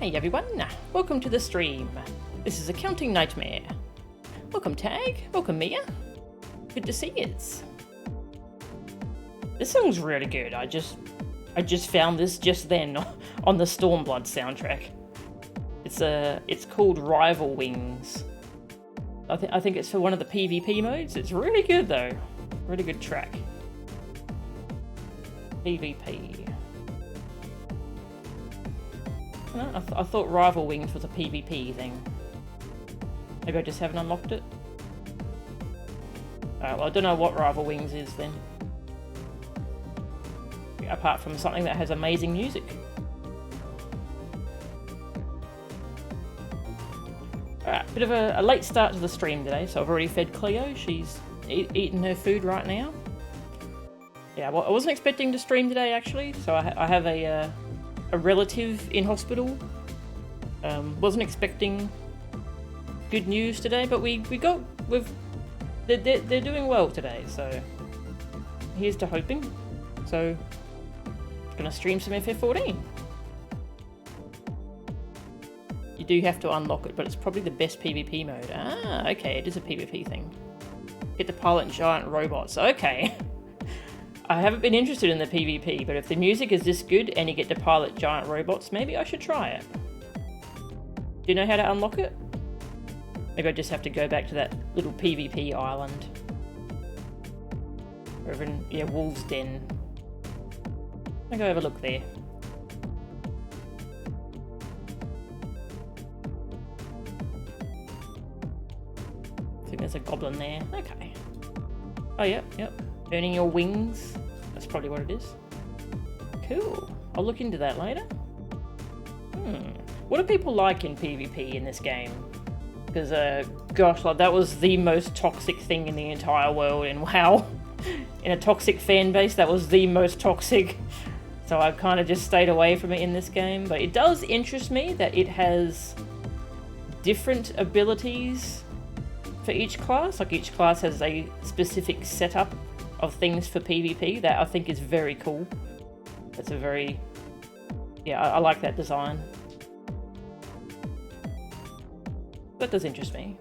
Hey everyone, welcome to the stream. This is Accounting Nightmare. Welcome Tag, welcome Mia. Good to see yous. This song's really good. I just found this just then on the Stormblood soundtrack. It's called Rival Wings. I think it's for one of the PvP modes. It's really good though. Really good track. PvP. No, I thought Rival Wings was a PvP thing. Maybe I just haven't unlocked it. Alright, well I don't know what Rival Wings is then. Apart from something that has amazing music. Alright, bit of a late start to the stream today, so I've already fed Cleo. She's eating her food right now. Yeah, well, I wasn't expecting to stream today actually, so I have a relative in hospital. Wasn't expecting good news today, but they're doing well today, so here's to hoping. So I'm gonna stream some FF14. You do have to unlock it, but it's probably the best PvP mode. Ah, okay, it is a PvP thing. Get to pilot giant robots. Okay. I haven't been interested in the PvP, but if the music is this good and you get to pilot giant robots, maybe I should try it. Do you know how to unlock it? Maybe I just have to go back to that little PvP island. Over in, yeah, Wolf's Den. I'll go have a look there. I think there's a goblin there. Okay. Oh, yep. Earning your wings. That's probably what it is. Cool. I'll look into that later. What do people like in PvP in this game? Because, gosh, like, that was the most toxic thing in the entire world in WoW. In a toxic fan base, that was the most toxic. So I've kind of just stayed away from it in this game. But it does interest me that it has different abilities for each class. Like, each class has a specific setup of things for PvP that I think is very cool. It's a very... yeah, I like that design. That does interest me.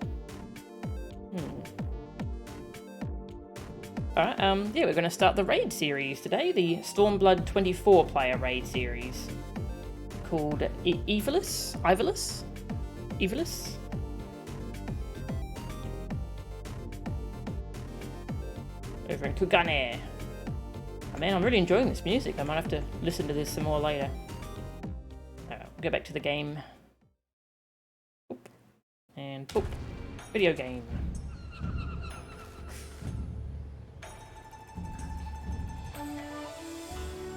Alright, yeah, we're going to start the raid series today, the Stormblood 24 player raid series called Ivalice? Over in Kugane. Oh, man, I'm really enjoying this music. I might have to listen to this some more later. Alright, we'll go back to the game. Boop. And boop. Video game.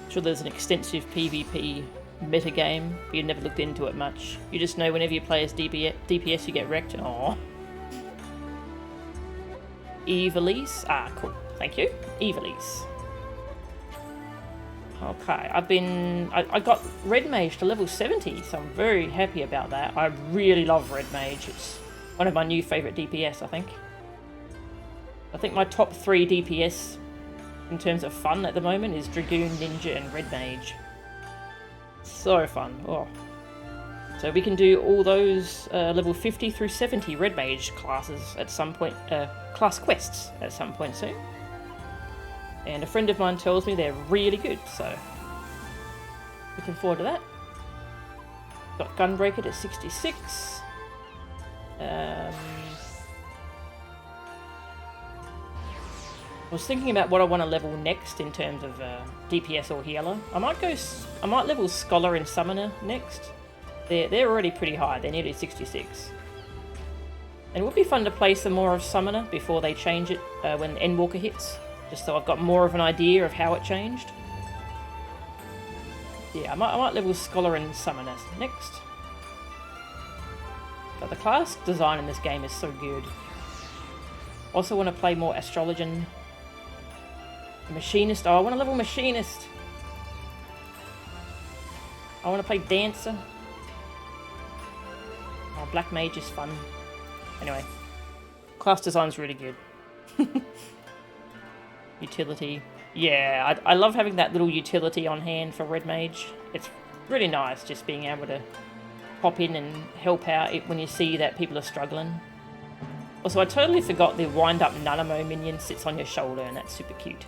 Sure, there's an extensive PvP metagame, but you never looked into it much. You just know whenever you play as DPS you get wrecked. Aww. Ivalice. Ah, cool. Thank you. Ivalice. Okay, I got Red Mage to level 70, so I'm very happy about that. I really love Red Mage. It's one of my new favourite DPS, I think. I think my top 3 DPS in terms of fun at the moment is Dragoon, Ninja, and Red Mage. So fun. Oh. So we can do all those level 50 through 70 Red Mage classes at some point, class quests at some point soon. And a friend of mine tells me they're really good, so looking forward to that. Got Gunbreaker at 66. I was thinking about what I want to level next in terms of DPS or healer. I might level Scholar and Summoner next. They're already pretty high. They're nearly 66. And it would be fun to play some more of Summoner before they change it when Endwalker hits. Just so I've got more of an idea of how it changed. Yeah, I might level Scholar and Summoner next. But the class design in this game is so good. Also want to play more Astrologian. Machinist. Oh, I want to level Machinist. I want to play Dancer. Oh, Black Mage is fun. Anyway, class design's really good. Utility. Yeah, I love having that little utility on hand for Red Mage. It's really nice just being able to pop in and help out when you see that people are struggling. Also, I totally forgot the wind-up Nanamo minion sits on your shoulder, and that's super cute.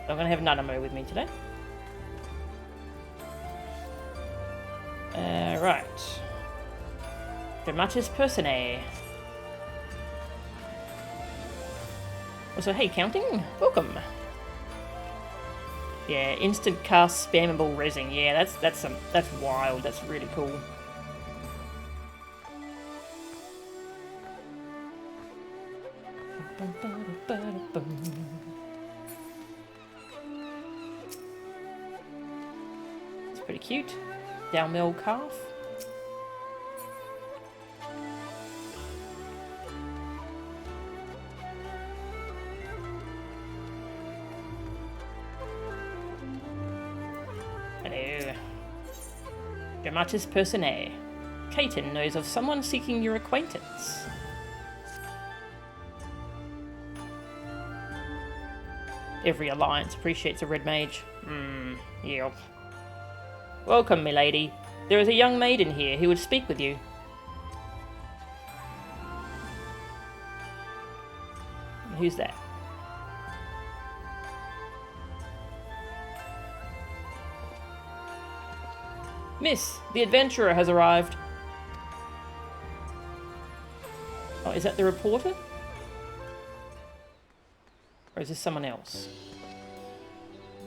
So I'm going to have Nanamo with me today. Right. Dramatis Personae. Also, hey, counting? Welcome. Yeah, instant cast spammable resin. Yeah, that's wild. That's really cool. It's pretty cute. Downmill calf. Hello. Dramatis Personae. Caton knows of someone seeking your acquaintance. Every alliance appreciates a red mage. Yep. Welcome, milady. There is a young maiden here who would speak with you. Who's that? Miss, the adventurer has arrived. Oh, is that the reporter? Or is this someone else?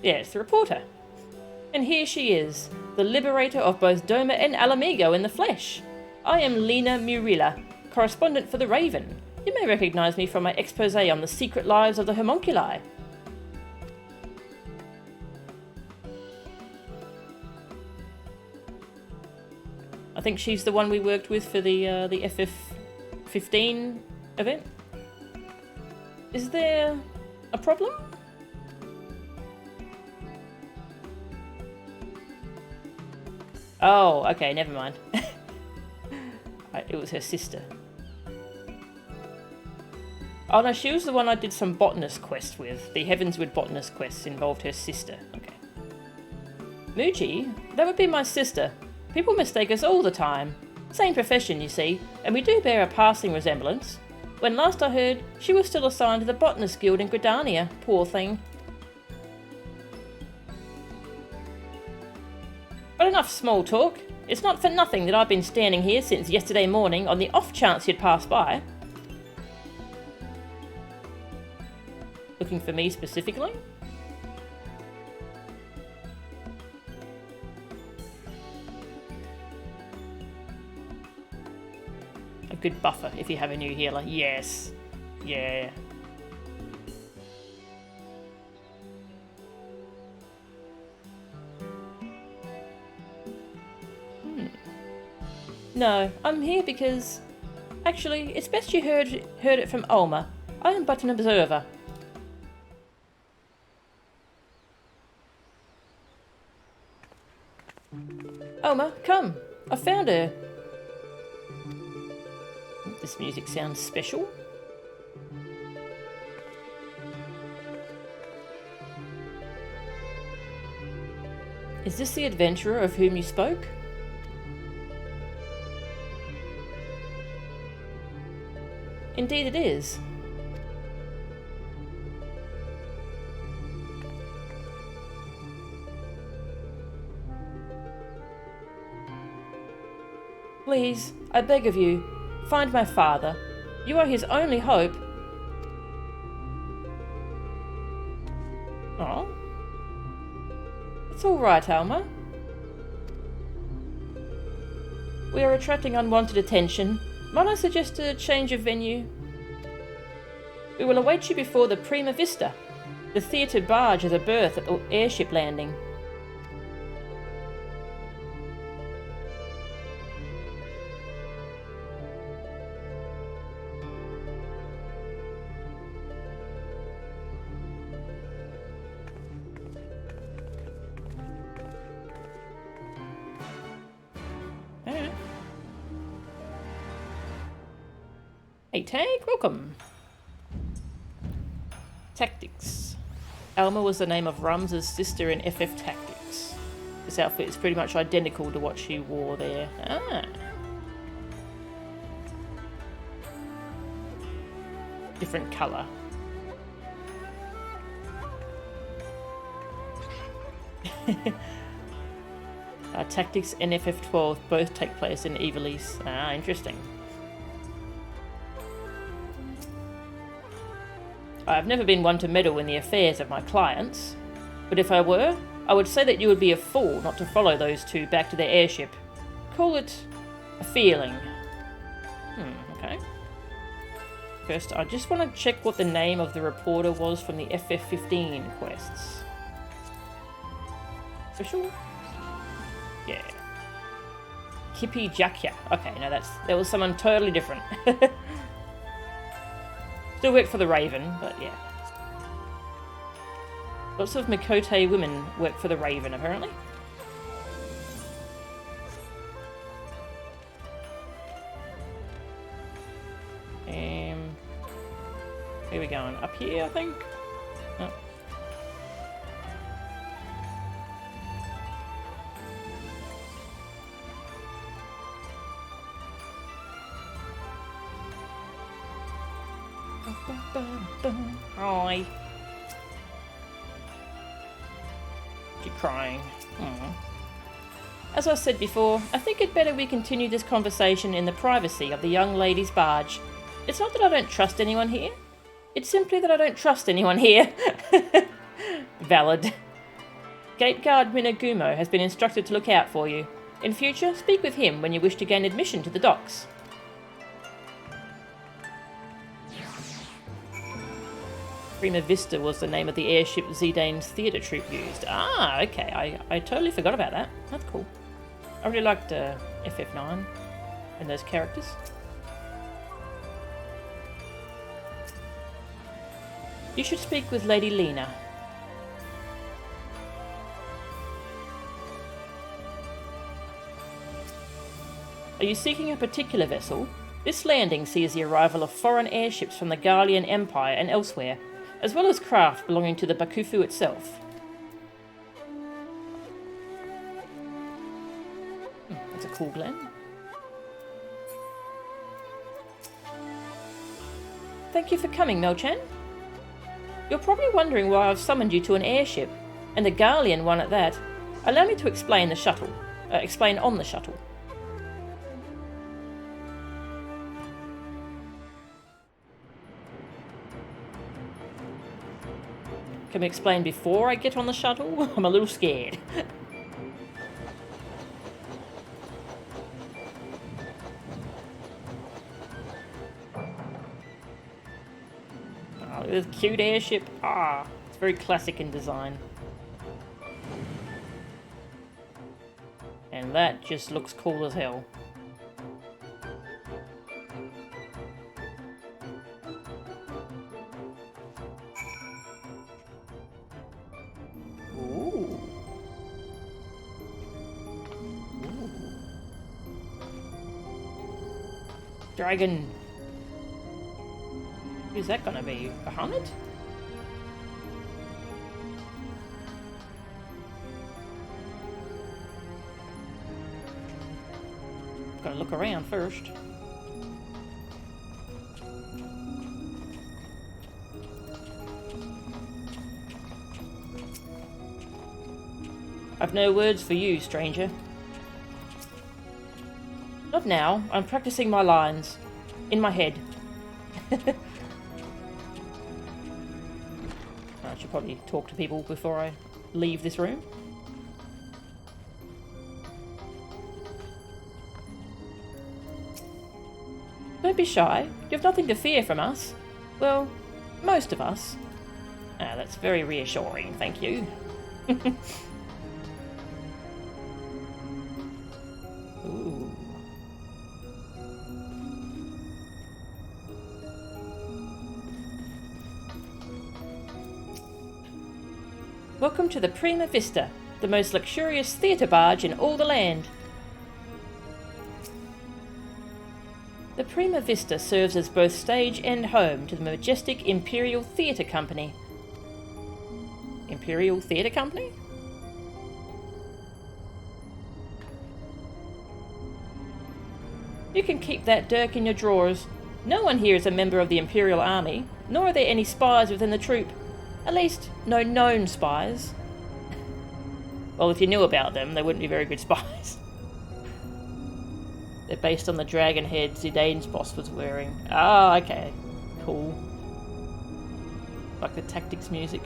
Yeah, it's the reporter. And here she is, the liberator of both Doma and Alamigo in the flesh. I am Lena Murilla, correspondent for the Raven. You may recognize me from my expose on the secret lives of the homunculi. I think she's the one we worked with for the FF XV event. Is there a problem? Oh, okay, never mind. It was her sister. Oh no, she was the one I did some botanist quest with. The Heavenswood botanist quests involved her sister. Okay. Muji? That would be my sister. People mistake us all the time. Same profession, you see, and we do bear a passing resemblance. When last I heard, she was still assigned to the Botanist Guild in Gridania, poor thing. But enough small talk. It's not for nothing that I've been standing here since yesterday morning on the off chance you'd pass by. Looking for me specifically? A good buffer if you have a new healer. Yes. Yeah. No, I'm here because... Actually, it's best you heard it from Ulma. I am but an observer. Ulma, come. I found her. This music sounds special. Is this the adventurer of whom you spoke? Indeed it is. Please, I beg of you, find my father. You are his only hope. Oh. It's all right, Alma. We are attracting unwanted attention. Might I suggest a change of venue? We will await you before the Prima Vista. The theatre barge has a berth at the airship landing. Hey Tank, welcome. Tactics. Alma was the name of Rums's sister in FF Tactics. This outfit is pretty much identical to what she wore there. Ah. Different colour. Tactics and FF12 both take place in Ivalice. Ah, interesting. I've never been one to meddle in the affairs of my clients, but if I were, I would say that you would be a fool not to follow those two back to their airship. Call it a feeling. Okay. First, I just want to check what the name of the reporter was from the FF15 quests. Official? Yeah. Hippie Jakya. Okay, no, that was someone totally different. Still work for the Raven, but yeah. Lots of Mikote women work for the Raven, apparently. Where are we going? Up here, I think? Oh. Hi. You're crying. Aww. As I said before, I think it better we continue this conversation in the privacy of the young lady's barge. It's not that I don't trust anyone here. It's simply that I don't trust anyone here. Valid. Gate guard Minagumo has been instructed to look out for you. In future, speak with him when you wish to gain admission to the docks. Prima Vista was the name of the airship Zidane's theatre troupe used. Ah, okay. I totally forgot about that. That's cool. I really liked FF9 and those characters. You should speak with Lady Lena. Are you seeking a particular vessel? This landing sees the arrival of foreign airships from the Garlean Empire and elsewhere, as well as craft belonging to the Bakufu itself. That's a cool glen. Thank you for coming, Melchan. You're probably wondering why I've summoned you to an airship, and the Garlean one at that. Allow me to explain the shuttle. Explain on the shuttle. Can we explain before I get on the shuttle? I'm a little scared. Oh, this cute airship. Ah, it's very classic in design. And that just looks cool as hell. Dragon. Who's that gonna be? Bahamut? Gotta look around first. I've no words for you, stranger. Not now. I'm practicing my lines. In my head. I should probably talk to people before I leave this room. Don't be shy. You have nothing to fear from us. Well, most of us. Ah, that's very reassuring, thank you. Ooh. Welcome to the Prima Vista, the most luxurious theatre barge in all the land. The Prima Vista serves as both stage and home to the majestic Imperial Theatre Company. Imperial Theatre Company? You can keep that dirk in your drawers. No one here is a member of the Imperial Army, nor are there any spies within the troop. At least, no known spies. Well, if you knew about them, they wouldn't be very good spies. They're based on the dragon head Zidane's boss was wearing. Ah, okay. Cool. Like the tactics music.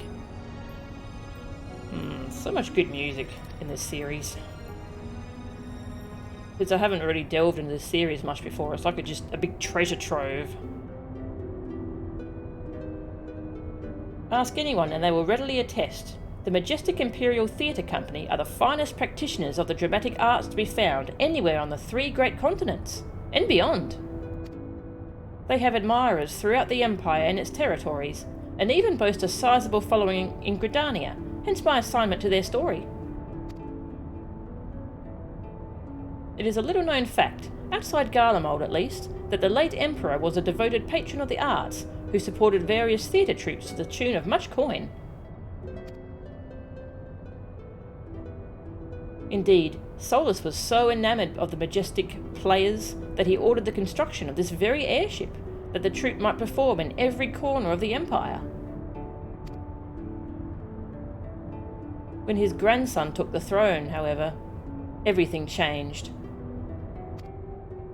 So much good music in this series. Because I haven't really delved into this series much before. It's like a big treasure trove. Ask anyone and they will readily attest. The Majestic Imperial Theatre Company are the finest practitioners of the dramatic arts to be found anywhere on the 3 great continents, and beyond. They have admirers throughout the Empire and its territories, and even boast a sizable following in Gridania, hence my assignment to their story. It is a little known fact, outside Garlemald at least, that the late Emperor was a devoted patron of the arts, who supported various theatre troupes to the tune of much coin. Indeed, Solus was so enamoured of the majestic players that he ordered the construction of this very airship, that the troupe might perform in every corner of the Empire. When his grandson took the throne, however, everything changed.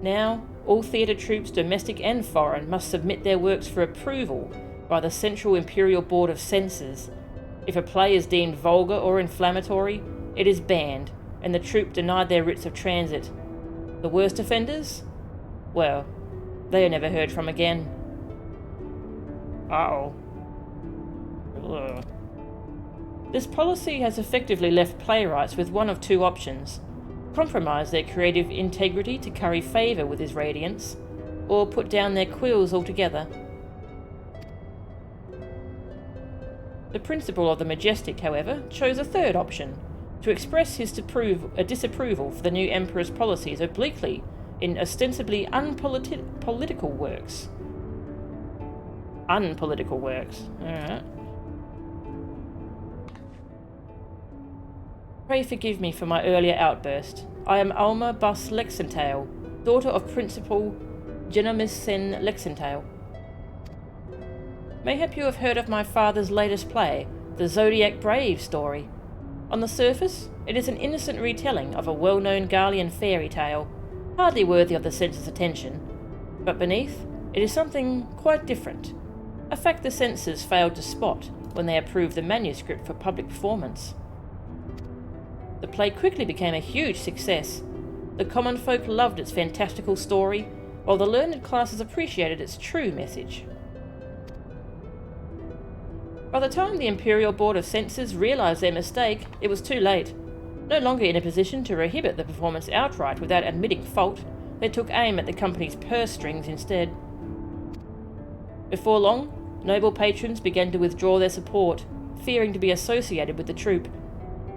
Now, all theatre troupes, domestic and foreign, must submit their works for approval by the Central Imperial Board of Censors. If a play is deemed vulgar or inflammatory, it is banned, and the troupe denied their writs of transit. The worst offenders? Well, they are never heard from again. Uh-oh. Ugh. This policy has effectively left playwrights with one of 2 options: compromise their creative integrity to curry favour with his radiance, or put down their quills altogether. The principal of the Majestic, however, chose a 3rd option, to express his disapproval for the new Emperor's policies obliquely in ostensibly unpolitical works. Unpolitical works. Alright. Pray forgive me for my earlier outburst. I am Alma Bus Lexentale, daughter of Principal Genomis Sen Lexentale. Mayhap you have heard of my father's latest play, the Zodiac Brave story. On the surface, it is an innocent retelling of a well-known Garlean fairy tale, hardly worthy of the censors' attention. But beneath, it is something quite different, a fact the censors failed to spot when they approved the manuscript for public performance. The play quickly became a huge success. The common folk loved its fantastical story, while the learned classes appreciated its true message. By the time the Imperial Board of Censors realised their mistake, it was too late. No longer in a position to prohibit the performance outright without admitting fault, they took aim at the company's purse strings instead. Before long, noble patrons began to withdraw their support, fearing to be associated with the troupe,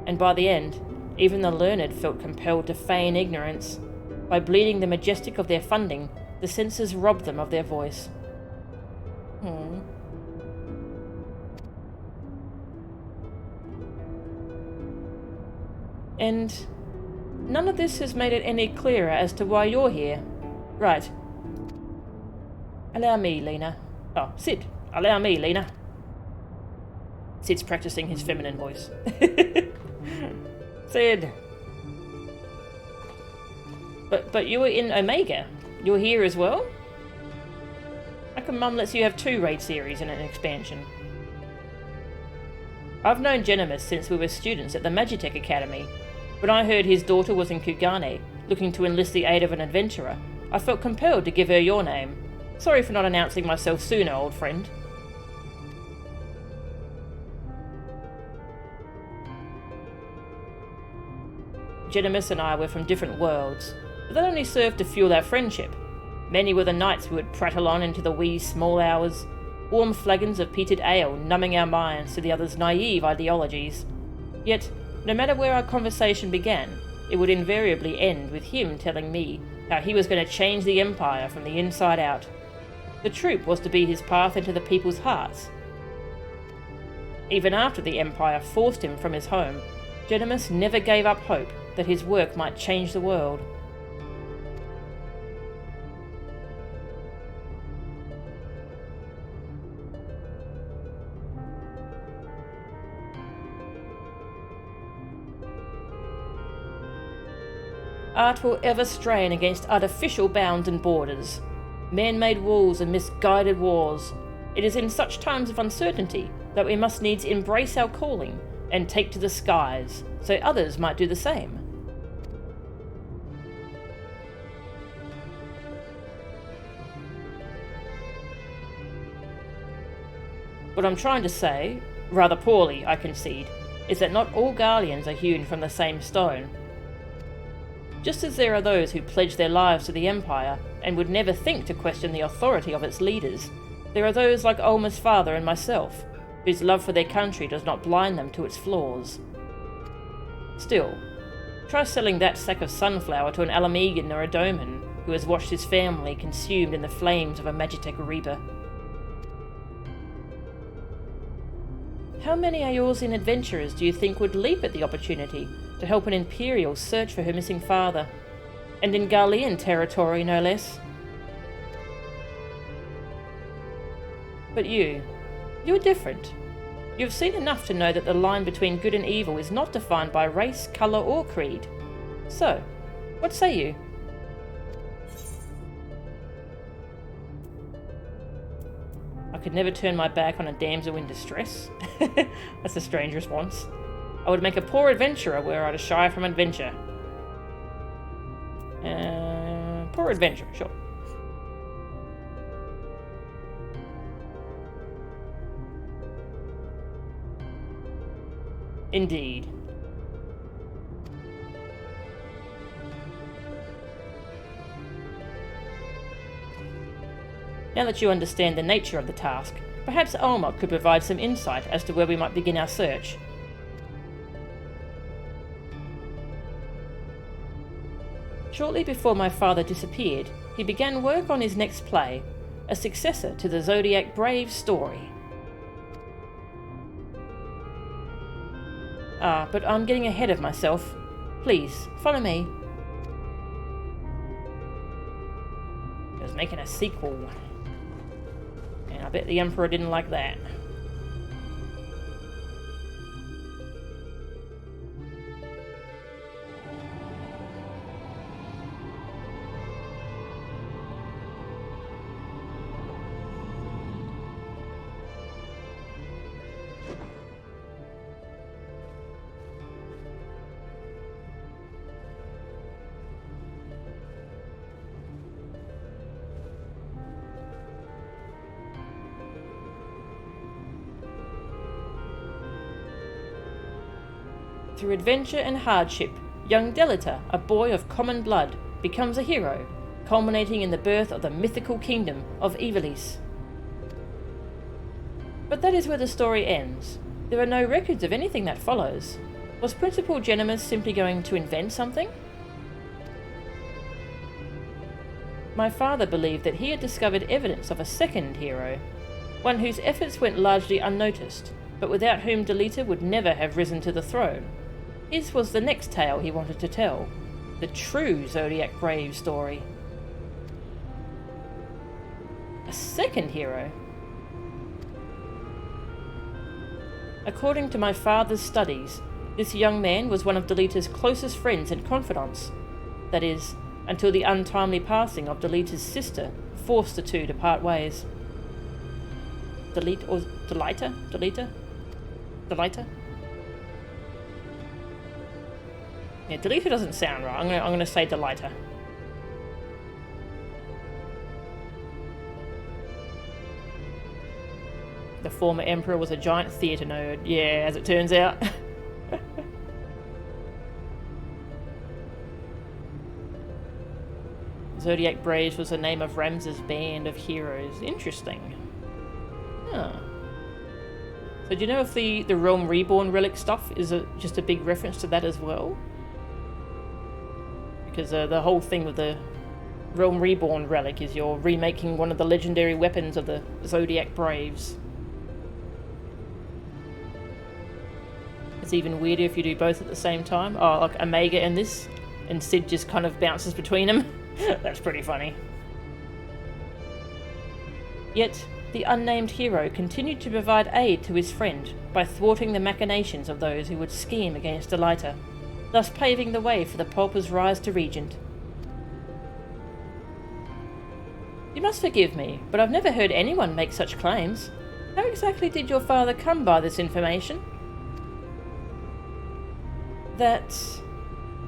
and by the end, even the learned felt compelled to feign ignorance. By bleeding the Majestic of their funding, the censors robbed them of their voice. And none of this has made it any clearer as to why you're here. Right. Allow me, Lena. Oh, Sid. Allow me, Lena. Sid's practicing his feminine voice. Sid. But you were in Omega. You're here as well? How come Mum lets you have 2 raid series and an expansion? I've known Genomis since we were students at the Magitech Academy. When I heard his daughter was in Kugane, looking to enlist the aid of an adventurer, I felt compelled to give her your name. Sorry for not announcing myself sooner, old friend. Genomis and I were from different worlds, but that only served to fuel our friendship. Many were the nights we would prattle on into the wee small hours, warm flagons of peated ale numbing our minds to the other's naive ideologies. Yet, no matter where our conversation began, it would invariably end with him telling me how he was going to change the Empire from the inside out. The troupe was to be his path into the people's hearts. Even after the Empire forced him from his home, Genomis never gave up hope that his work might change the world. Art will ever strain against artificial bounds and borders, man-made walls and misguided wars. It is in such times of uncertainty that we must needs embrace our calling and take to the skies, so others might do the same. What I'm trying to say, rather poorly I concede, is that not all Garleans are hewn from the same stone. Just as there are those who pledge their lives to the Empire and would never think to question the authority of its leaders, there are those like Ulma's father and myself, whose love for their country does not blind them to its flaws. Still, try selling that sack of sunflower to an Alamegan or a Doman who has watched his family consumed in the flames of a Magitech Reaper. How many Eorzean adventurers do you think would leap at the opportunity to help an Imperial search for her missing father? And in Garlean territory, no less. But you're different. You've seen enough to know that the line between good and evil is not defined by race, colour or creed. So, what say you? I could never turn my back on a damsel in distress. That's a strange response. I would make a poor adventurer were I to shy from adventure. Poor adventurer, sure. Indeed. Now that you understand the nature of the task, perhaps Ulma could provide some insight as to where we might begin our search. Shortly before my father disappeared, he began work on his next play, a successor to the Zodiac Brave story. But I'm getting ahead of myself. Please, follow me. He was making a sequel. And I bet the Emperor didn't like that. Through adventure and hardship, young Delita, a boy of common blood, becomes a hero, culminating in the birth of the mythical kingdom of Ivalice. But that is where the story ends. There are no records of anything that follows. Was Principal Genimus simply going to invent something? My father believed that he had discovered evidence of a second hero, one whose efforts went largely unnoticed, but without whom Delita would never have risen to the throne. His was the next tale he wanted to tell, the true Zodiac Brave story. A second hero? According to my father's studies, this young man was one of Delita's closest friends and confidants. That is, until the untimely passing of Delita's sister forced the two to part ways. Delita? Yeah, Delita doesn't sound right. I'm gonna say Delita. The former emperor was a giant theatre nerd. Yeah, as it turns out. Zodiac Braves was the name of Ramses' band of heroes. Interesting. Huh. So do you know if the Realm Reborn relic stuff is just a big reference to that as well? Because the whole thing with the Realm Reborn relic is you're remaking one of the legendary weapons of the Zodiac Braves. It's even weirder if you do both at the same time. Oh, like Omega and this, and Sid just kind of bounces between them. That's pretty funny. Yet, the unnamed hero continued to provide aid to his friend by thwarting the machinations of those who would scheme against Delita. thus paving the way for the Pulper's rise to regent. You must forgive me, but I've never heard anyone make such claims. How exactly did your father come by this information? That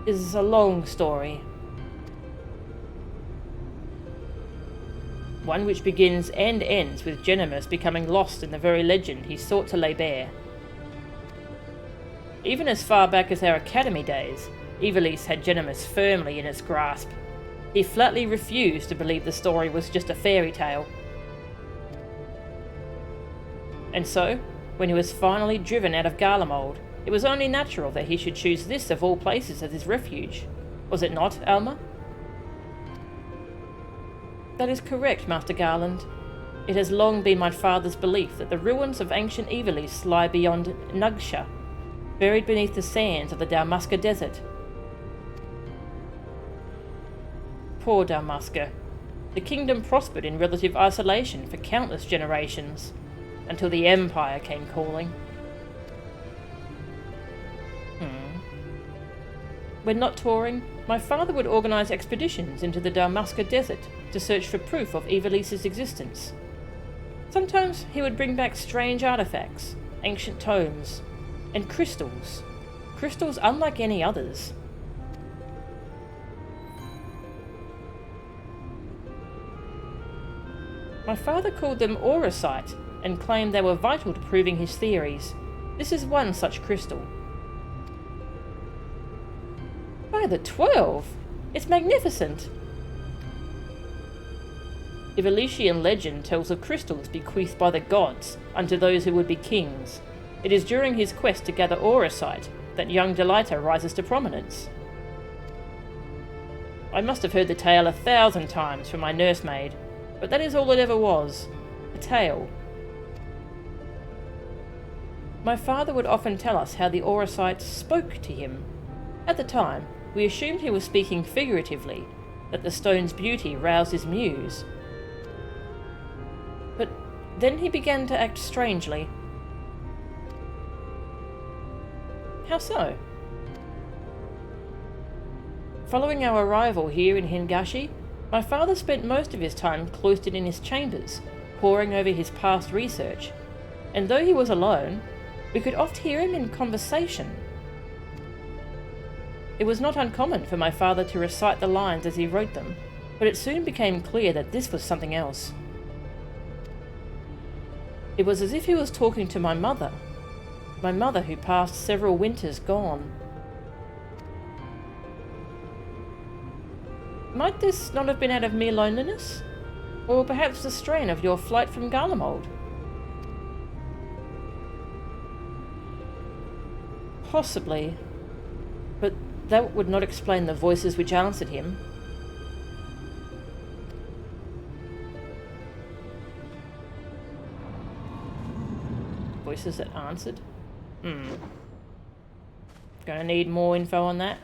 is a long story. One which begins and ends with Genimus becoming lost in the very legend he sought to lay bare. Even as far back as our academy days, Ivalice had Genimus firmly in its grasp. He flatly refused to believe the story was just a fairy tale. And so, when he was finally driven out of Garlemald, it was only natural that he should choose this of all places as his refuge. Was it not, Alma? That is correct, Master Garland. It has long been my father's belief that the ruins of ancient Ivalice lie beyond Nugsha, buried beneath the sands of the Dalmasca Desert. Poor Dalmasca. The kingdom prospered in relative isolation for countless generations, until the Empire came calling. When not touring, my father would organise expeditions into the Dalmasca Desert to search for proof of Ivalice's existence. Sometimes he would bring back strange artifacts, ancient tomes, and crystals. Crystals unlike any others. My father called them auracite and claimed they were vital to proving his theories. This is one such crystal. By the 12! It's magnificent! Ivalician legend tells of crystals bequeathed by the gods unto those who would be kings. It is during his quest to gather auracite that young Delita rises to prominence. I must have heard the tale 1,000 times from my nursemaid, but that is all it ever was, a tale. My father would often tell us how the auracite spoke to him. At the time, we assumed he was speaking figuratively, that the stone's beauty roused his muse. But then he began to act strangely. How so? Following our arrival here in Hingashi, my father spent most of his time cloistered in his chambers, poring over his past research, and though he was alone, we could oft hear him in conversation. It was not uncommon for my father to recite the lines as he wrote them, but it soon became clear that this was something else. It was as if he was talking to my mother who passed several winters gone. Might this not have been out of mere loneliness? Or perhaps the strain of your flight from Garlemald? Possibly, but that would not explain the voices which answered him. Voices that answered? Gonna need more info on that.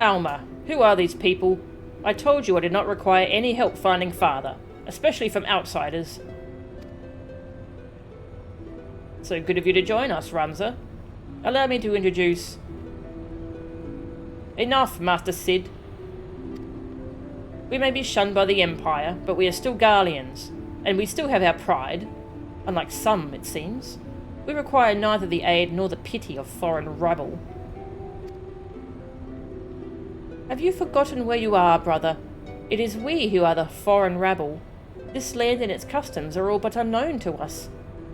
Alma, who are these people? I told you I did not require any help finding father, especially from outsiders. So good of you to join us, Ramza. Allow me to introduce... Enough, Master Cid. We may be shunned by the Empire, but we are still Garleans, and we still have our pride. Unlike some, it seems. We require neither the aid nor the pity of foreign rabble. Have you forgotten where you are, brother? It is we who are the foreign rabble. This land and its customs are all but unknown to us.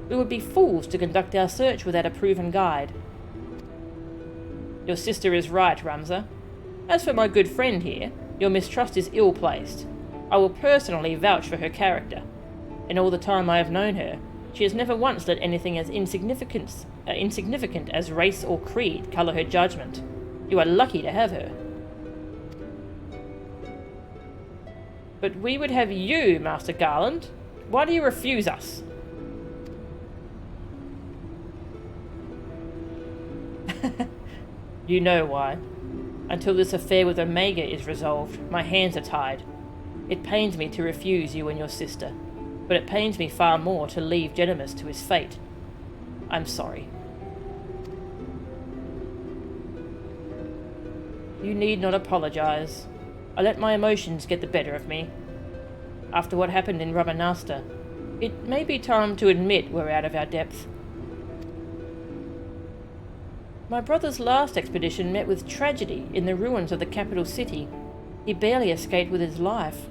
We would be fools to conduct our search without a proven guide. Your sister is right, Ramza. As for my good friend here, your mistrust is ill-placed. I will personally vouch for her character. In all the time I have known her, she has never once let anything as insignificant as race or creed colour her judgment. You are lucky to have her. But we would have you, Master Garland. Why do you refuse us? You know why. Until this affair with Omega is resolved, my hands are tied. It pains me to refuse you and your sister, but it pains me far more to leave Genimus to his fate. I'm sorry. You need not apologize. I let my emotions get the better of me. After what happened in Ramanasta, it may be time to admit we're out of our depth. My brother's last expedition met with tragedy in the ruins of the capital city. He barely escaped with his life.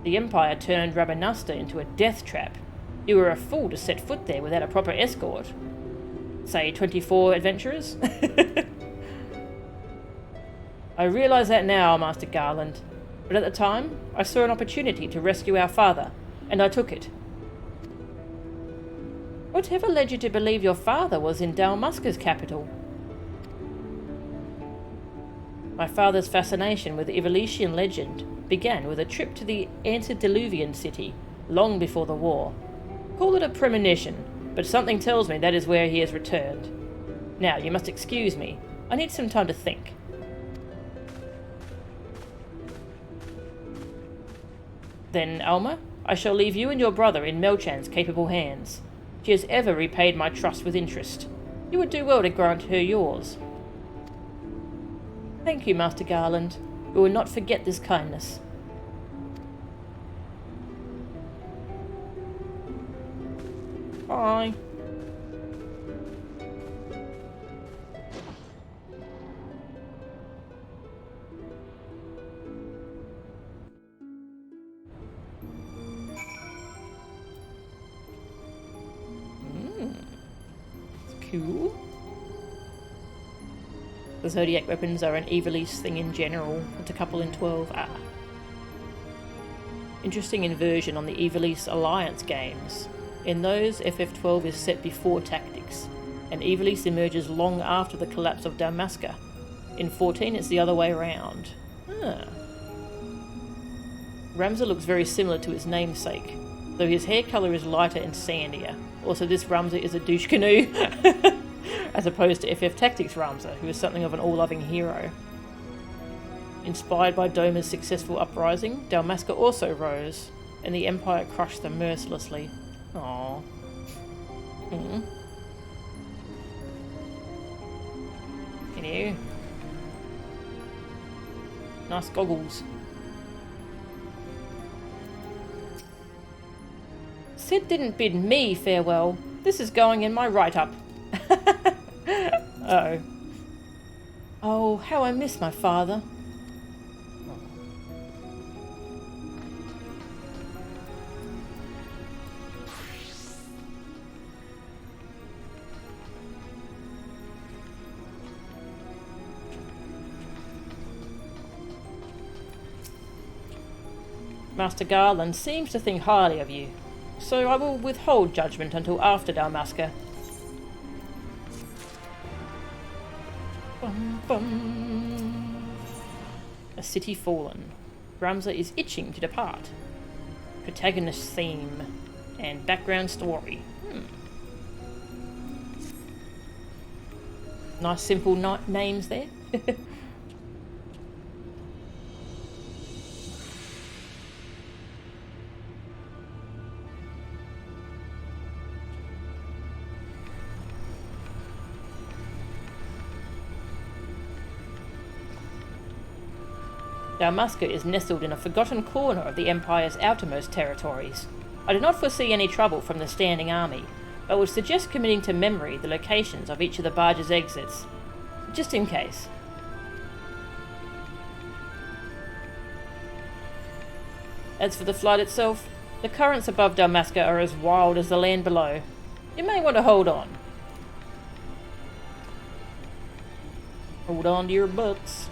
The Empire turned Rabanasta into a death trap. You were a fool to set foot there without a proper escort. Say 24 adventurers? I realise that now, Master Garland, but at the time I saw an opportunity to rescue our father, and I took it. Whatever led you to believe your father was in Dalmasca's capital? My father's fascination with Ivalician legend began with a trip to the antediluvian city long before the war. Call it a premonition, but something tells me that is where he has returned. Now, you must excuse me. I need some time to think. Then, Alma, I shall leave you and your brother in Melchan's capable hands. She has ever repaid my trust with interest. You would do well to grant her yours. Thank you, Master Garland. We will not forget this kindness. Bye. Cool. The Zodiac weapons are an Ivalice thing in general. It's a couple in 12. Interesting inversion on the Ivalice Alliance games. In those, FF12 is set before tactics, and Ivalice emerges long after the collapse of Dalmasca. In 14 it's the other way around. Ramza looks very similar to his namesake, though his hair colour is lighter and sandier. Also, this Ramza is a douche canoe, as opposed to FF Tactics Ramza, who is something of an all-loving hero. Inspired by Doma's successful uprising, Dalmasca also rose, and the Empire crushed them mercilessly. Aww. Hello. Nice goggles. Sid didn't bid me farewell. This is going in my write-up. Uh-oh. Oh, how I miss my father. Master Garland seems to think highly of you, so I will withhold judgment until after Dalmasca. Bum, bum. A city fallen. Ramza is itching to depart. Protagonist theme and background story. Nice simple names there. Dalmasca is nestled in a forgotten corner of the Empire's outermost territories. I do not foresee any trouble from the standing army, but would suggest committing to memory the locations of each of the barge's exits, just in case. As for the flight itself, the currents above Dalmasca are as wild as the land below. You may want to hold on. Hold on to your butts.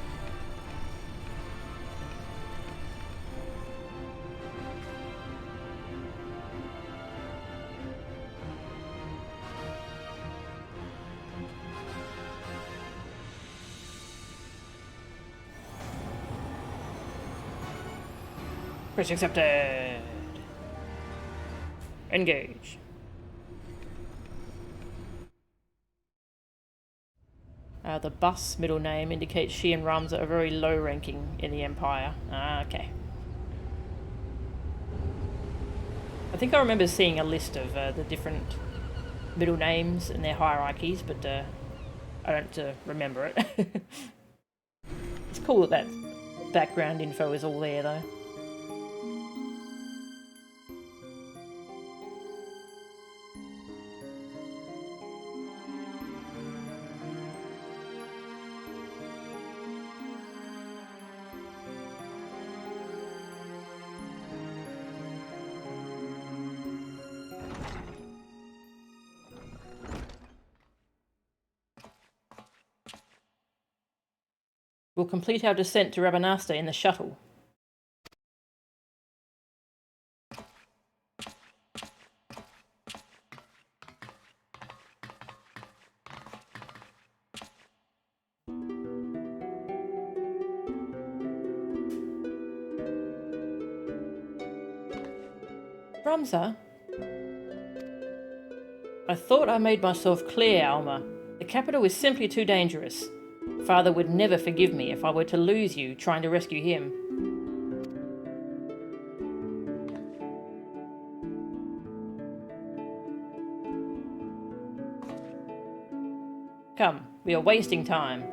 Quest accepted. Engage. The bus middle name indicates she and Ramza are very low ranking in the Empire. Okay. I think I remember seeing a list of the different middle names and their hierarchies, but I I don't remember it. It's cool that that background info is all there, though. We'll complete our descent to Rabanasta in the shuttle. Ramza? I thought I made myself clear, Alma. The capital is simply too dangerous. Father would never forgive me if I were to lose you trying to rescue him. Come, we are wasting time.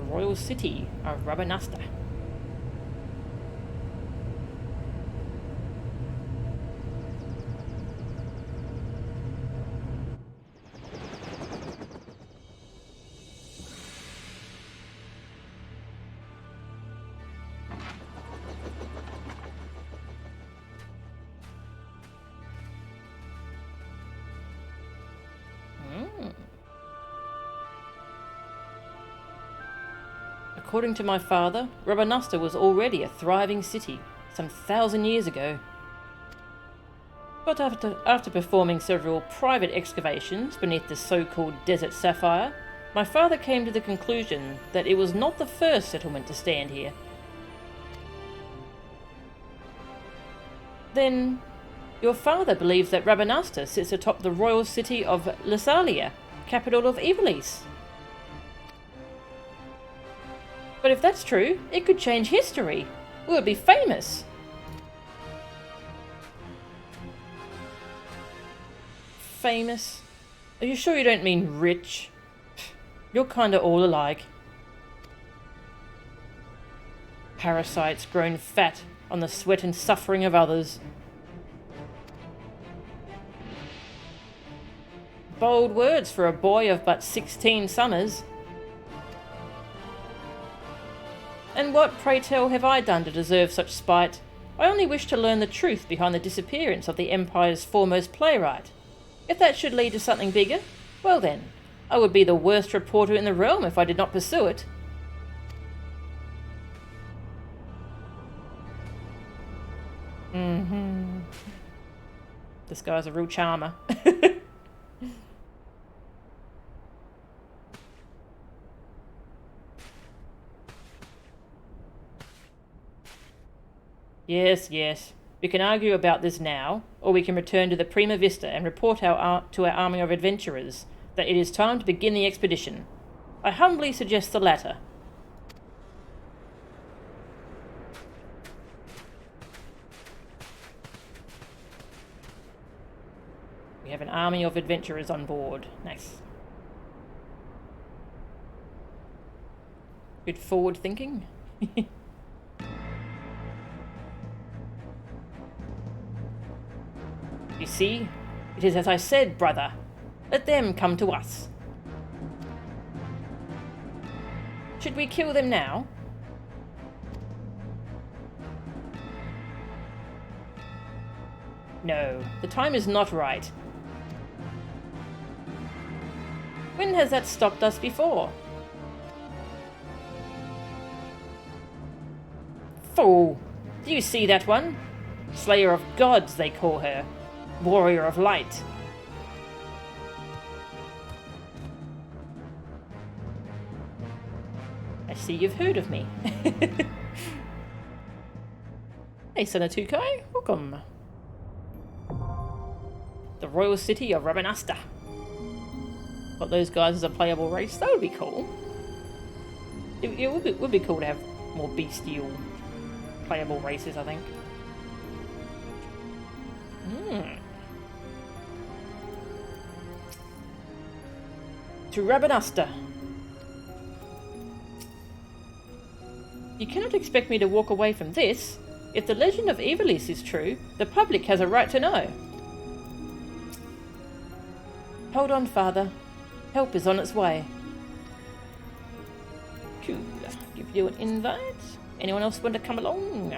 Royal city of Rabanasta. According to my father, Rabanasta was already a thriving city some 1,000 years ago. But after performing several private excavations beneath the so-called Desert Sapphire, my father came to the conclusion that it was not the first settlement to stand here. Then, your father believes that Rabanasta sits atop the royal city of Lysalia, capital of Ivalice. But if that's true, it could change history. We would be famous. Famous? Are you sure you don't mean rich? You're kinda all alike. Parasites grown fat on the sweat and suffering of others. Bold words for a boy of but 16 summers. And what, pray tell, have I done to deserve such spite? I only wish to learn the truth behind the disappearance of the Empire's foremost playwright. If that should lead to something bigger, well then, I would be the worst reporter in the realm if I did not pursue it. This guy's a real charmer. Yes. We can argue about this now, or we can return to the Prima Vista and report to our army of adventurers that it is time to begin the expedition. I humbly suggest the latter. We have an army of adventurers on board. Nice. Good forward thinking. You see, it is as I said, brother. Let them come to us. Should we kill them now? No, the time is not right. When has that stopped us before? Fool! Do you see that one? Slayer of gods, they call her. Warrior of light. I see you've heard of me. Hey, Senatukai, welcome. The royal city of Rabanasta. Got those guys as a playable race. That would be cool. It would be cool to have more bestial playable races, I think. To Rabanasta. You cannot expect me to walk away from this. If the legend of Ivalice is true, the public has a right to know. Hold on, Father. Help is on its way. Cool. Give you an invite. Anyone else want to come along?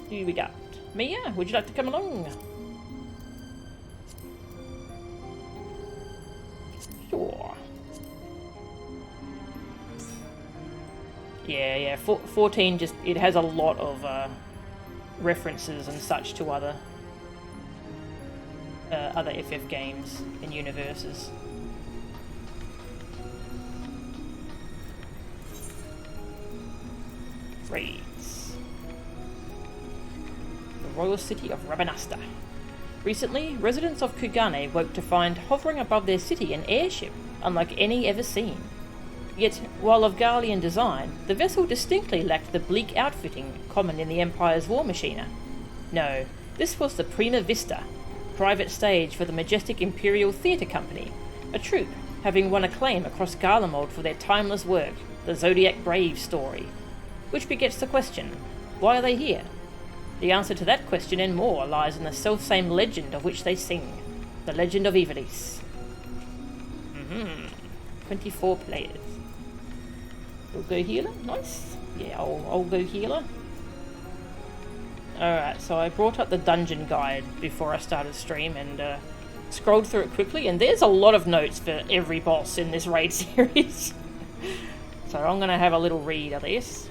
Who we got? Mia, would you like to come along? Sure. Yeah, 14 just, it has a lot of references and such to other FF games and universes. Raids. The royal city of Rabanasta. Recently, residents of Kugane woke to find hovering above their city an airship unlike any ever seen. Yet, while of Garlean design, the vessel distinctly lacked the bleak outfitting common in the Empire's war machina. No, this was the Prima Vista, private stage for the majestic Imperial Theatre Company, a troupe having won acclaim across Garlemald for their timeless work, the Zodiac Brave story. Which begets the question, why are they here? The answer to that question and more lies in the selfsame legend of which they sing, the legend of Ivalice. 24 players. We'll go healer, nice. Yeah, I'll go healer. Alright, so I brought up the dungeon guide before I started stream and scrolled through it quickly, and there's a lot of notes for every boss in this raid series. So I'm going to have a little read of this.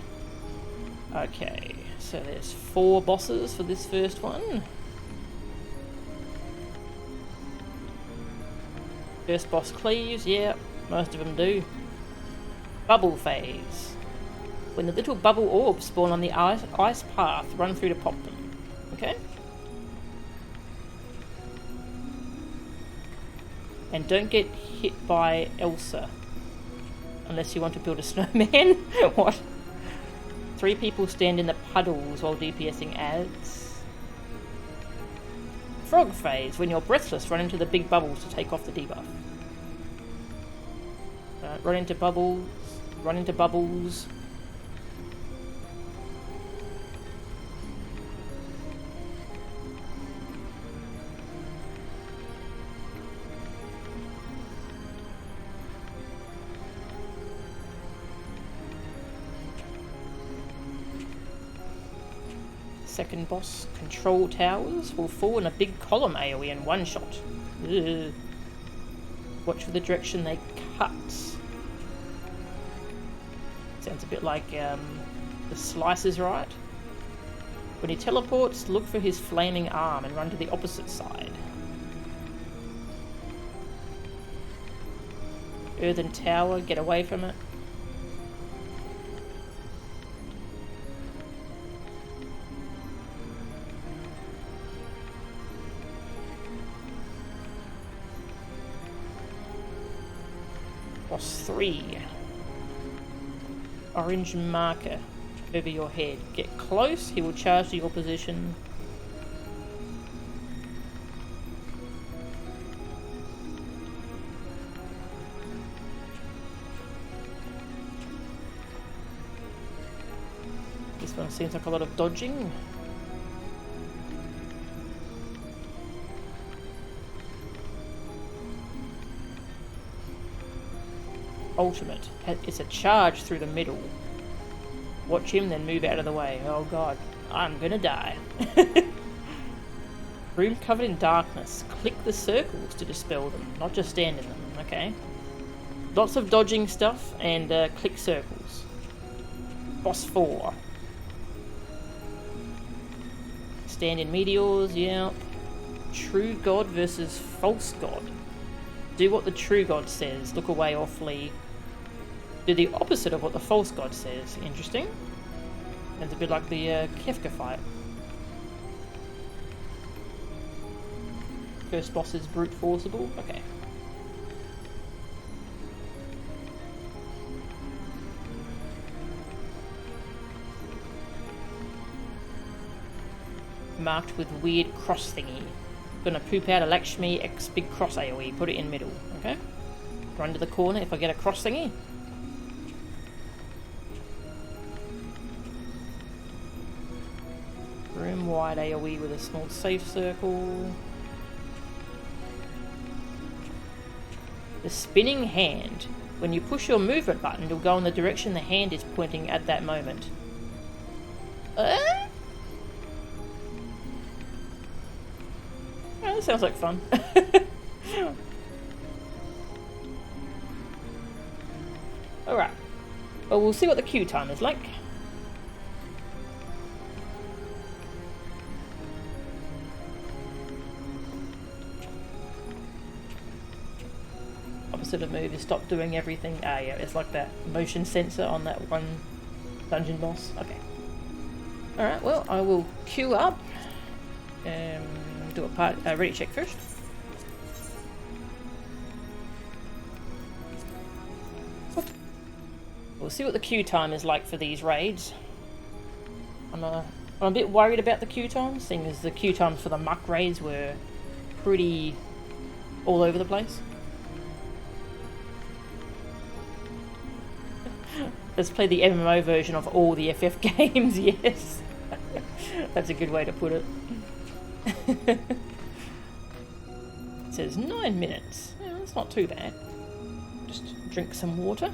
Okay, so there's 4 bosses for this first one. First boss cleaves, yeah, most of them do. Bubble phase. When the little bubble orbs spawn on the ice path, run through to pop them. Okay? And don't get hit by Elsa. Unless you want to build a snowman. What? 3 people stand in the puddles while DPSing adds. Frog phase. When you're breathless, run into the big bubbles to take off the debuff. Run into bubbles. Run into bubbles. Second boss, control towers will fall in a big column AoE in one shot. Ugh. Watch for the direction they cut. Sounds a bit like the Slice is right. When he teleports, look for his flaming arm and run to the opposite side. Earthen tower, get away from it. Boss 3. Orange marker over your head. Get close, he will charge to your position. This one seems like a lot of dodging. Ultimate. It's a charge through the middle. Watch him, then move out of the way. Oh god, I'm gonna die. Room covered in darkness. Click the circles to dispel them, not just stand in them, okay? Lots of dodging stuff, and click circles. Boss 4. Stand in meteors, yeah. True God versus false God. Do what the true God says. Look away or flee. Do the opposite of what the false God says. Interesting. It's a bit like the Kefka fight. First boss is brute forceable. Okay. Marked with weird cross thingy. Gonna poop out a Lakshmi X big cross AoE. Put it in middle. Okay. Run to the corner if I get a cross thingy. Room wide AoE with a small safe circle. The spinning hand. When you push your movement button, it'll go in the direction the hand is pointing at that moment. Oh, that sounds like fun. Alright. Well, we'll see what the queue time is like. Opposite of move is stop doing everything. Ah, yeah, it's like that motion sensor on that one dungeon boss. Okay. Alright, well, I will queue up. Do a ready check first. We'll see what the queue time is like for these raids. I'm a bit worried about the queue times, seeing as the queue times for the muck raids were pretty all over the place. Let's play the MMO version of all the FF games, yes. That's a good way to put it. It says 9 minutes. Yeah, that's not too bad. Just drink some water.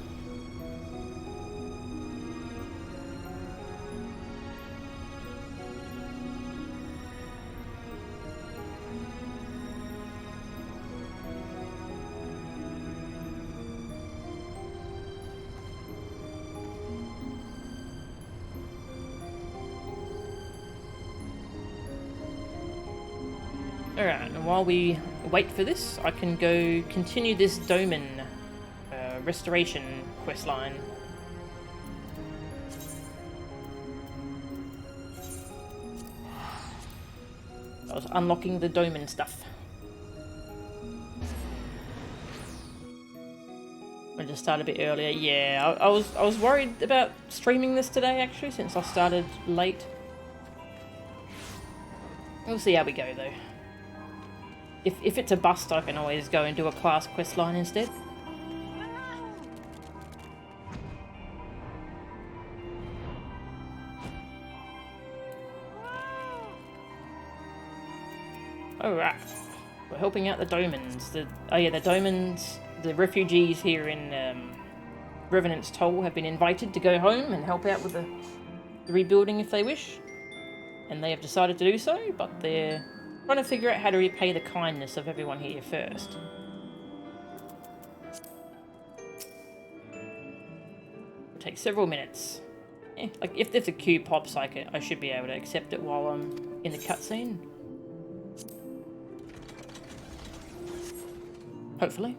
Alright, and while we wait for this, I can go continue this Doman restoration questline. I was unlocking the Doman stuff. I just started a bit earlier. Yeah, I was worried about streaming this today actually, since I started late. We'll see how we go though. If it's a bust, I can always go and do a class quest line instead. Alright. We're helping out the Domans. The Domans, the refugees here in Revenant's Toll have been invited to go home and help out with the rebuilding if they wish. And they have decided to do so, but they're trying to figure out how to repay the kindness of everyone here first. It'll take several minutes. Like if the queue pops, I should be able to accept it while I'm in the cutscene. Hopefully.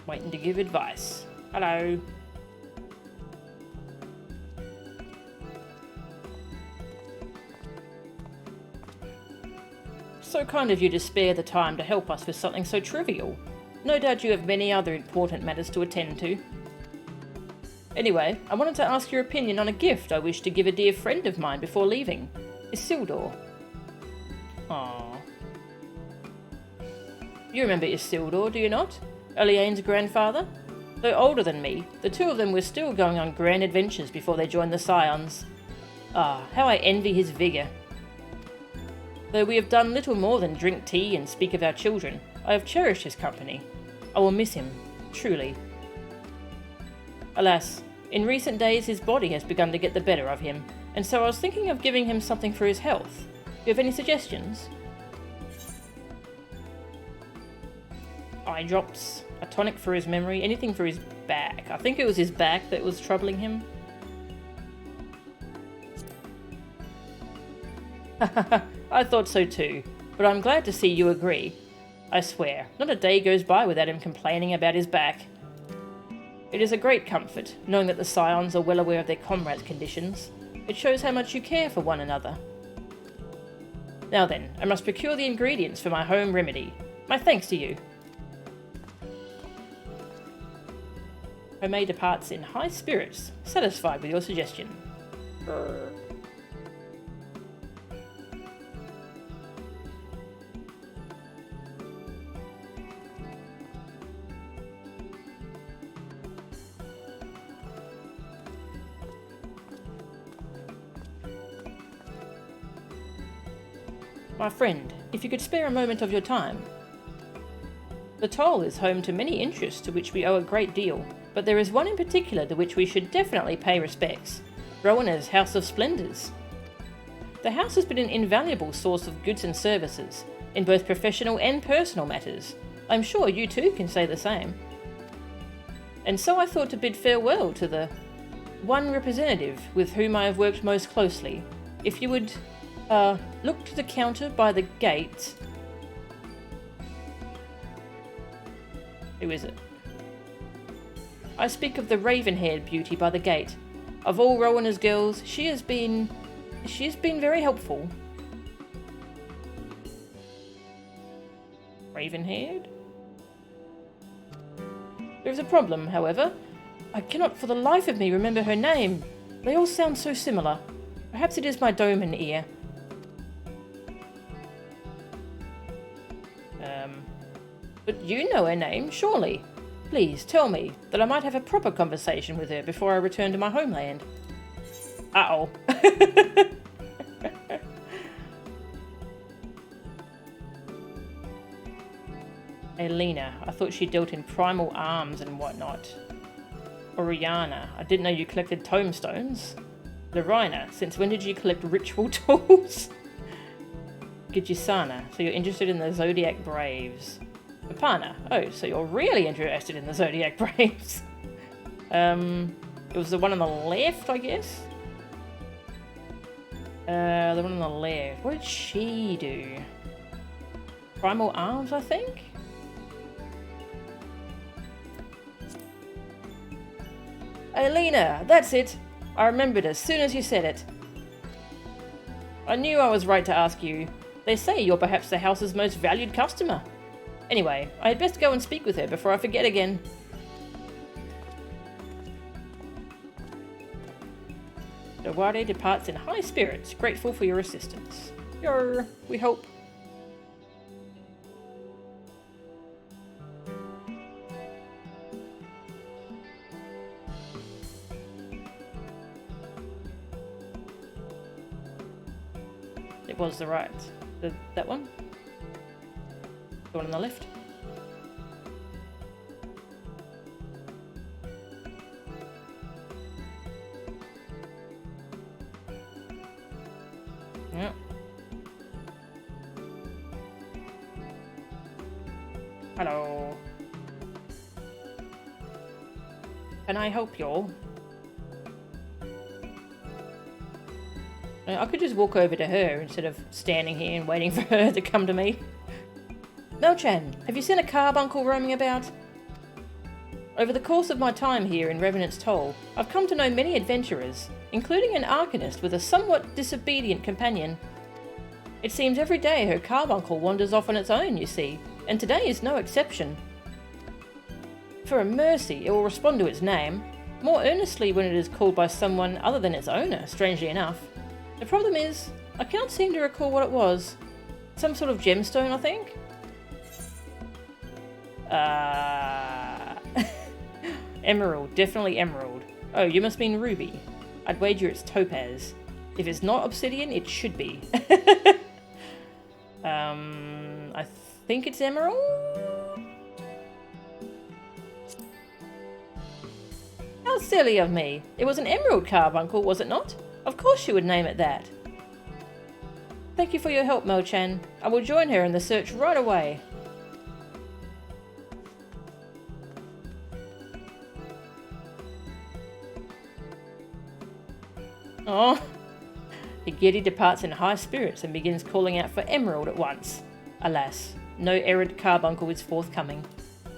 Waiting to give advice. Hello. So kind of you to spare the time to help us with something so trivial. No doubt you have many other important matters to attend to. Anyway, I wanted to ask your opinion on a gift I wish to give a dear friend of mine before leaving. Isildur. Aww. You remember Isildur, do you not? Eliane's grandfather? Though older than me, the two of them were still going on grand adventures before they joined the Scions. Ah, how I envy his vigour. Though we have done little more than drink tea and speak of our children, I have cherished his company. I will miss him, truly. Alas, in recent days his body has begun to get the better of him, and so I was thinking of giving him something for his health. Do you have any suggestions? Eye drops, a tonic for his memory, anything for his back. I think it was his back that was troubling him. I thought so too, but I'm glad to see you agree. I swear, not a day goes by without him complaining about his back. It is a great comfort, knowing that the scions are well aware of their comrades' conditions. It shows how much you care for one another. Now then, I must procure the ingredients for my home remedy. My thanks to you. Homay departs in high spirits, satisfied with your suggestion. My friend, if you could spare a moment of your time. The Toll is home to many interests to which we owe a great deal, but there is one in particular to which we should definitely pay respects. Rowena's House of Splendours. The house has been an invaluable source of goods and services, in both professional and personal matters. I'm sure you too can say the same. And so I thought to bid farewell to the one representative with whom I have worked most closely. If you would, look to the counter by the gate. Who is it? I speak of the raven-haired beauty by the gate. Of all Rowena's girls, she has been very helpful. Raven-haired? There is a problem, however. I cannot for the life of me remember her name. They all sound so similar. Perhaps it is my Doman ear. But you know her name, surely. Please tell me, that I might have a proper conversation with her before I return to my homeland. Uh-oh. Elena, I thought she dealt in primal arms and whatnot. Oriana, I didn't know you collected tomestones. Lorina, since when did you collect ritual tools? Gijisana, so you're interested in the Zodiac Braves. Papana, oh, so you're really interested in the Zodiac Braves. It was the one on the left, I guess? The one on the left. What did she do? Primal Arms, I think? Elena, that's it! I remembered as soon as you said it. I knew I was right to ask you. They say you're perhaps the house's most valued customer. Anyway, I had best go and speak with her before I forget again. Dawade departs in high spirits, grateful for your assistance. We hope. It was that one? The one on the left? Yeah. Hello. Can I help you? I could just walk over to her instead of standing here and waiting for her to come to me. Melchan, have you seen a carbuncle roaming about? Over the course of my time here in Revenant's Toll, I've come to know many adventurers, including an arcanist with a somewhat disobedient companion. It seems every day her carbuncle wanders off on its own, you see, and today is no exception. For a mercy, it will respond to its name, more earnestly when it is called by someone other than its owner, strangely enough. The problem is, I can't seem to recall what it was. Some sort of gemstone, I think? Emerald, definitely emerald. Oh, you must mean ruby. I'd wager it's topaz. If it's not obsidian, it should be. I think it's emerald? How silly of me. It was an emerald carbuncle, was it not? Of course you would name it that. Thank you for your help, Mo-chan. I will join her in the search right away. Oh, The Giddy departs in high spirits and begins calling out for Emerald at once. Alas, no errant carbuncle is forthcoming.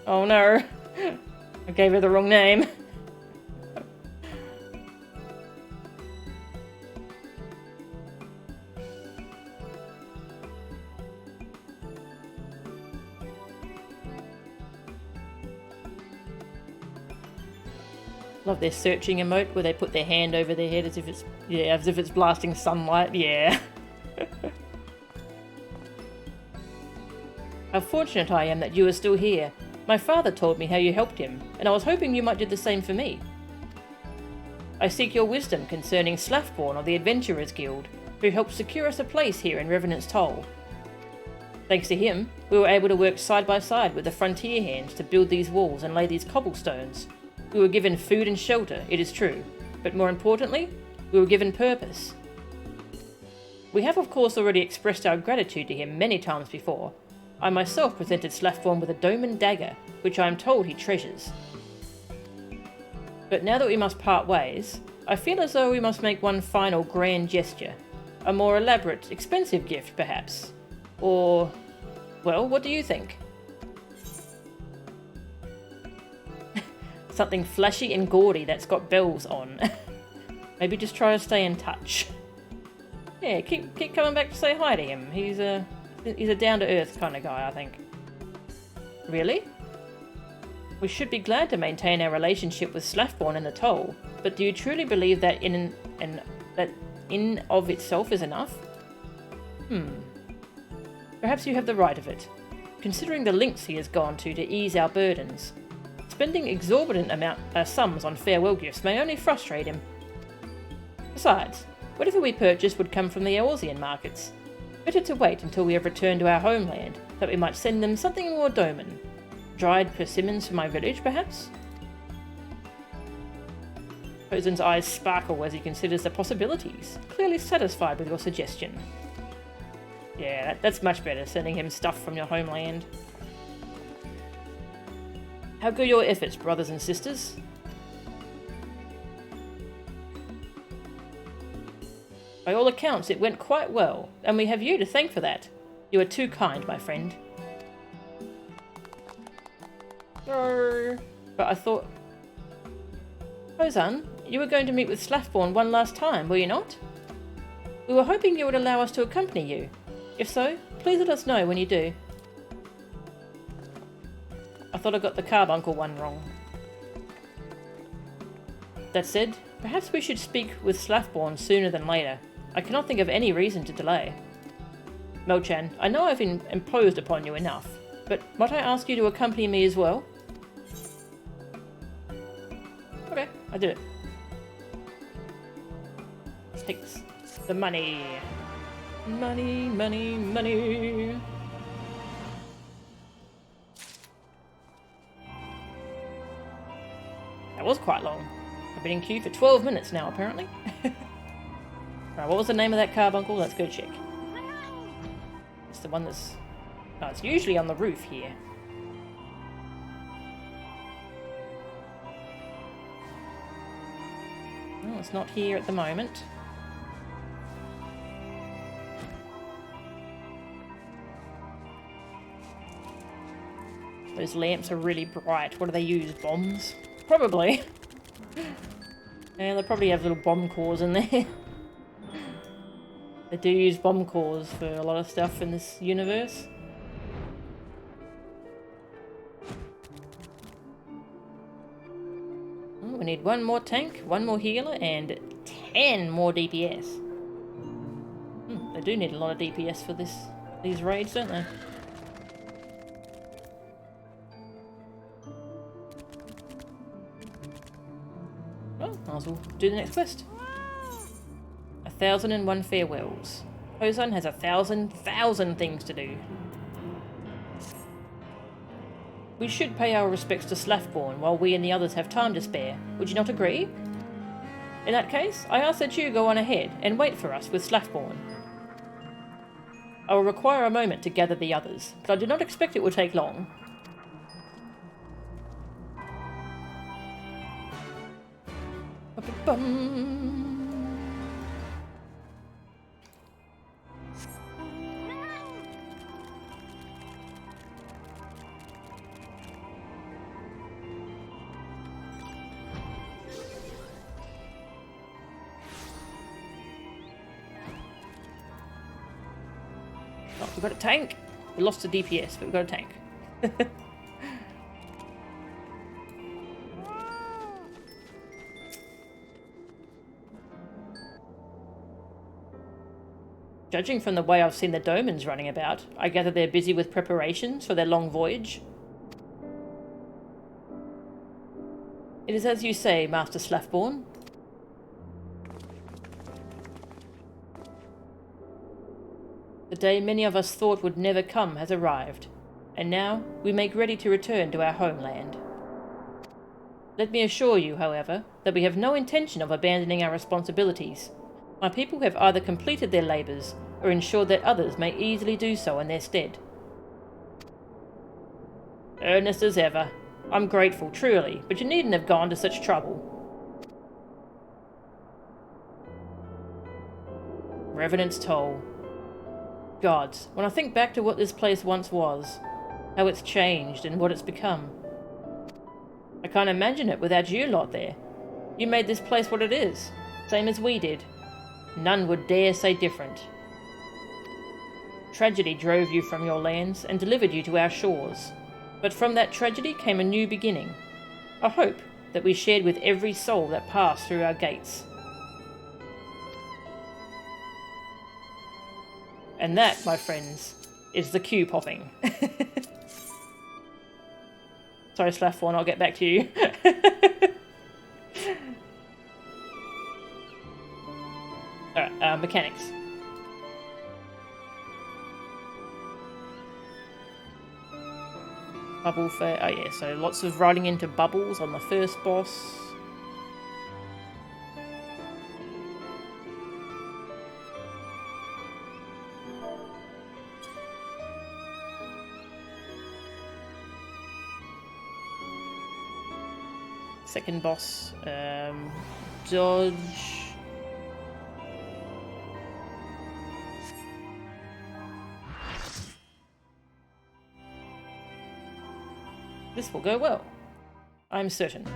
Oh no, I gave her the wrong name. Love their searching emote where they put their hand over their head as if it's blasting sunlight. Yeah. How fortunate I am that you are still here. My father told me how you helped him, and I was hoping you might do the same for me. I seek your wisdom concerning Slaffborn of the Adventurers Guild, who helped secure us a place here in Revenant's Toll. Thanks to him, we were able to work side by side with the frontier hands to build these walls and lay these cobblestones. We were given food and shelter, it is true, but more importantly, we were given purpose. We have of course already expressed our gratitude to him many times before. I myself presented Slaffborn with a Doman dagger, which I am told he treasures. But now that we must part ways, I feel as though we must make one final grand gesture. A more elaborate, expensive gift, perhaps. Or, well, what do you think? Something flashy and gaudy that's got bells on. Maybe just try to stay in touch. Yeah, keep coming back to say hi to him. He's a down-to-earth kind of guy, I think. Really? We should be glad to maintain our relationship with Slaffborn and the Toll, but do you truly believe that in of itself is enough? Perhaps you have the right of it. Considering the lengths he has gone to ease our burdens. Spending exorbitant sums on farewell gifts may only frustrate him. Besides, whatever we purchase would come from the Eorzean markets. Better to wait until we have returned to our homeland, that we might send them something more Doman. Dried persimmons from my village, perhaps? Posen's eyes sparkle as he considers the possibilities, clearly satisfied with your suggestion. Yeah, that's much better, sending him stuff from your homeland. How go your efforts, brothers and sisters? By all accounts, it went quite well, and we have you to thank for that. You are too kind, my friend. No. But I thought... Posen, you were going to meet with Slaffborn one last time, were you not? We were hoping you would allow us to accompany you. If so, please let us know when you do. I thought I got the carbuncle one wrong. That said, perhaps we should speak with Slaffborn sooner than later. I cannot think of any reason to delay. Melchan, I know I've imposed upon you enough, but might I ask you to accompany me as well? Okay, I did it. Let's take the money. Money, money, money. That was quite long. I've been in queue for 12 minutes now, apparently. Right, what was the name of that carbuncle? Let's go check. It's the one that's... Oh, it's usually on the roof here. Oh, it's not here at the moment. Those lamps are really bright. What do they use? Bombs? Probably. Yeah, they probably have little bomb cores in there. They do use bomb cores for a lot of stuff in this universe. Oh, we need one more tank, one more healer, and 10 more DPS. They do need a lot of DPS for these raids, don't they? Well, might as well do the next quest. 1,001 farewells. Posen has 1,000 things to do. We should pay our respects to Slaffborn while we and the others have time to spare. Would you not agree? In that case, I ask that you go on ahead and wait for us with Slaffborn. I will require a moment to gather the others, but I do not expect it will take long. Oh, we've got a tank. We lost the DPS, but we've got a tank. Judging from the way I've seen the Domans running about, I gather they're busy with preparations for their long voyage. It is as you say, Master Slaffborn. The day many of us thought would never come has arrived, and now we make ready to return to our homeland. Let me assure you, however, that we have no intention of abandoning our responsibilities. My people have either completed their labours, or ensured that others may easily do so in their stead. Earnest as ever. I'm grateful, truly, but you needn't have gone to such trouble. Revenant's Toll. Gods, when I think back to what this place once was, how it's changed and what it's become, I can't imagine it without you lot there. You made this place what it is, same as we did. None would dare say different. Tragedy drove you from your lands and delivered you to our shores. But from that tragedy came a new beginning, a hope that we shared with every soul that passed through our gates. And that, my friends, is the queue popping. Sorry, Slaffborn, I'll get back to you. Alright, mechanics. Bubble fair. Oh yeah, so lots of riding into bubbles on the first boss. Second boss, dodge. This will go well. I'm certain.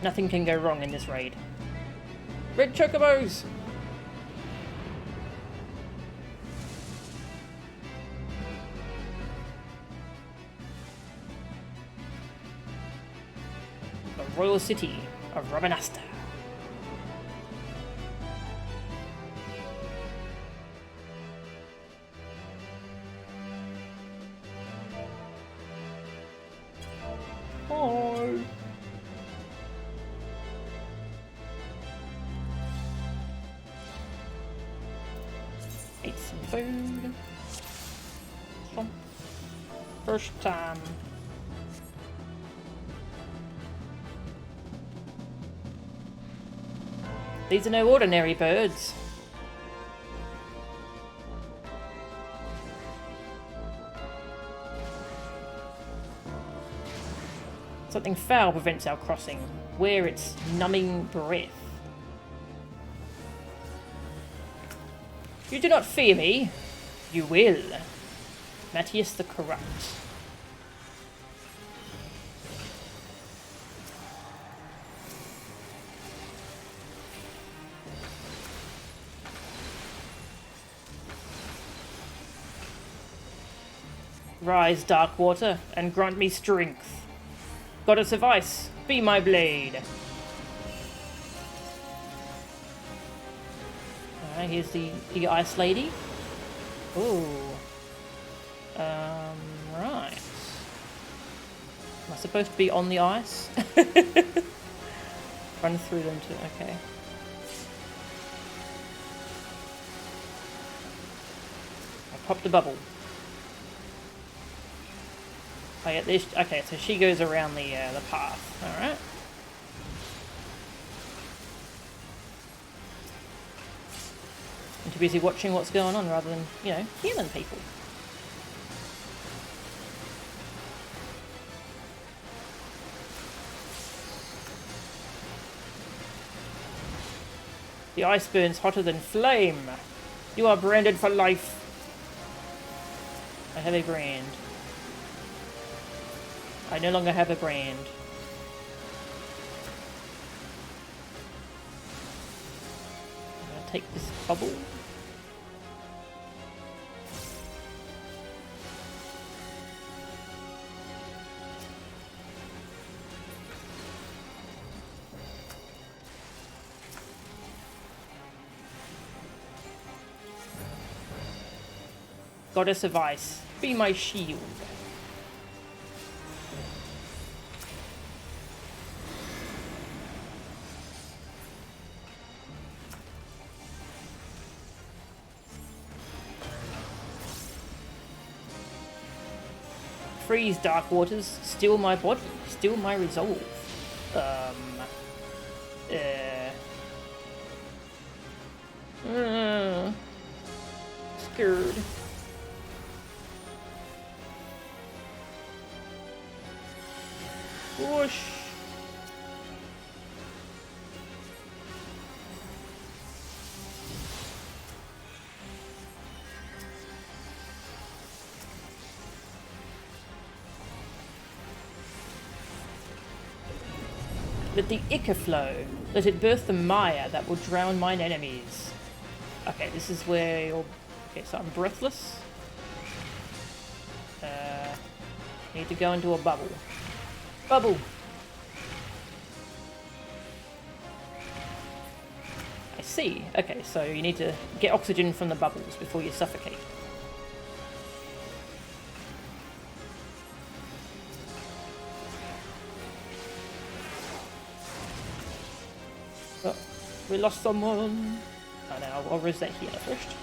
Nothing can go wrong in this raid. Red chocobos! The royal city of Rabanasta. Hi. Ate some food. First time. These are no ordinary birds. Something foul prevents our crossing. Wear its numbing breath. You do not fear me. You will. Matthias the Corrupt. Rise, dark water, and grant me strength. Goddess of ice, be my blade. Alright, here's the ice lady. Ooh. Right. Am I supposed to be on the ice? Run through them too, okay. I popped a bubble. Oh yeah, this, okay, so she goes around the path, alright. I'm too busy watching what's going on rather than, you know, healing people. The ice burns hotter than flame. You are branded for life. I have a brand. I no longer have a brand. I'm gonna take this bubble. goddess of ice, be my shield. Freeze, dark waters, still my body, still my resolve. Scared. Whoosh. Let the ichor flow. Let it birth the mire that will drown mine enemies. Okay, this is where you're... Okay, so I'm breathless. Need to go into a bubble. Bubble! I see. Okay, so you need to get oxygen from the bubbles before you suffocate. Oh, we lost someone. Oh no, I'll res that healer first.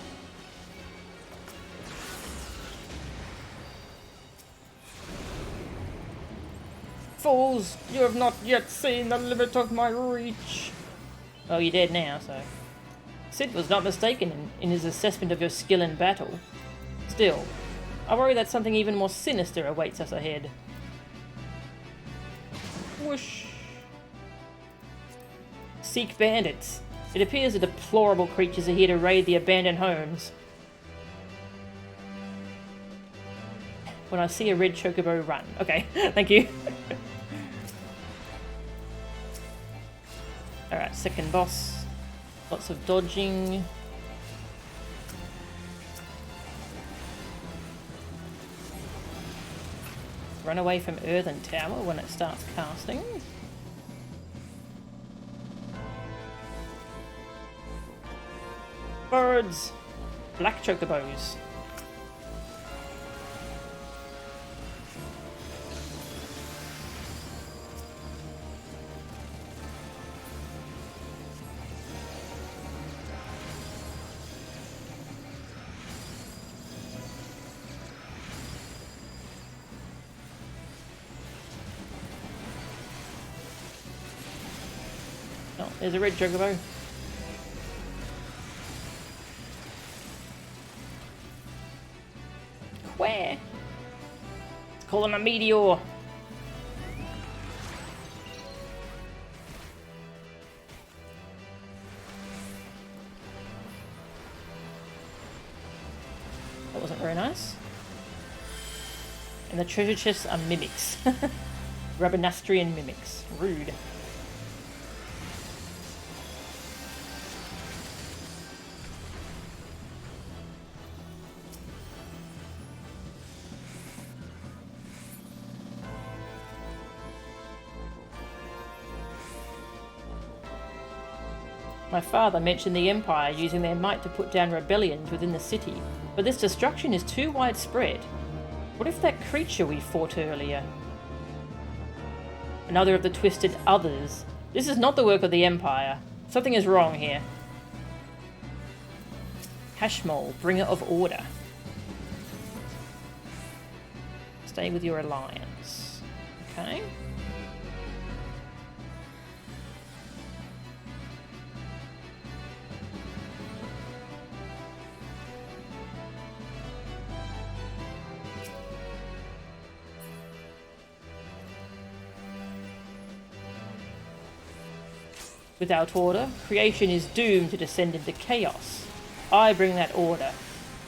Fools, you have not yet seen the limit of my reach. Oh, you're dead now, so... Sid was not mistaken in his assessment of your skill in battle. Still, I worry that something even more sinister awaits us ahead. Whoosh. Seek bandits. It appears the deplorable creatures are here to raid the abandoned homes. When I see a red chocobo, run. Okay, thank you. Alright, second boss. Lots of dodging. Run away from Earthen Tower when it starts casting. Birds! Black chocobos. Oh, there's a red chocobo. Where? It's calling a meteor. That wasn't very nice. And the treasure chests are mimics. Rabanastrian mimics. Rude. My father mentioned the Empire using their might to put down rebellions within the city, but this destruction is too widespread. What if that creature we fought earlier? Another of the twisted others. This is not the work of the Empire. Something is wrong here. Hashmole, bringer of order. Stay with your alliance. Okay. Without order, creation is doomed to descend into chaos. I bring that order.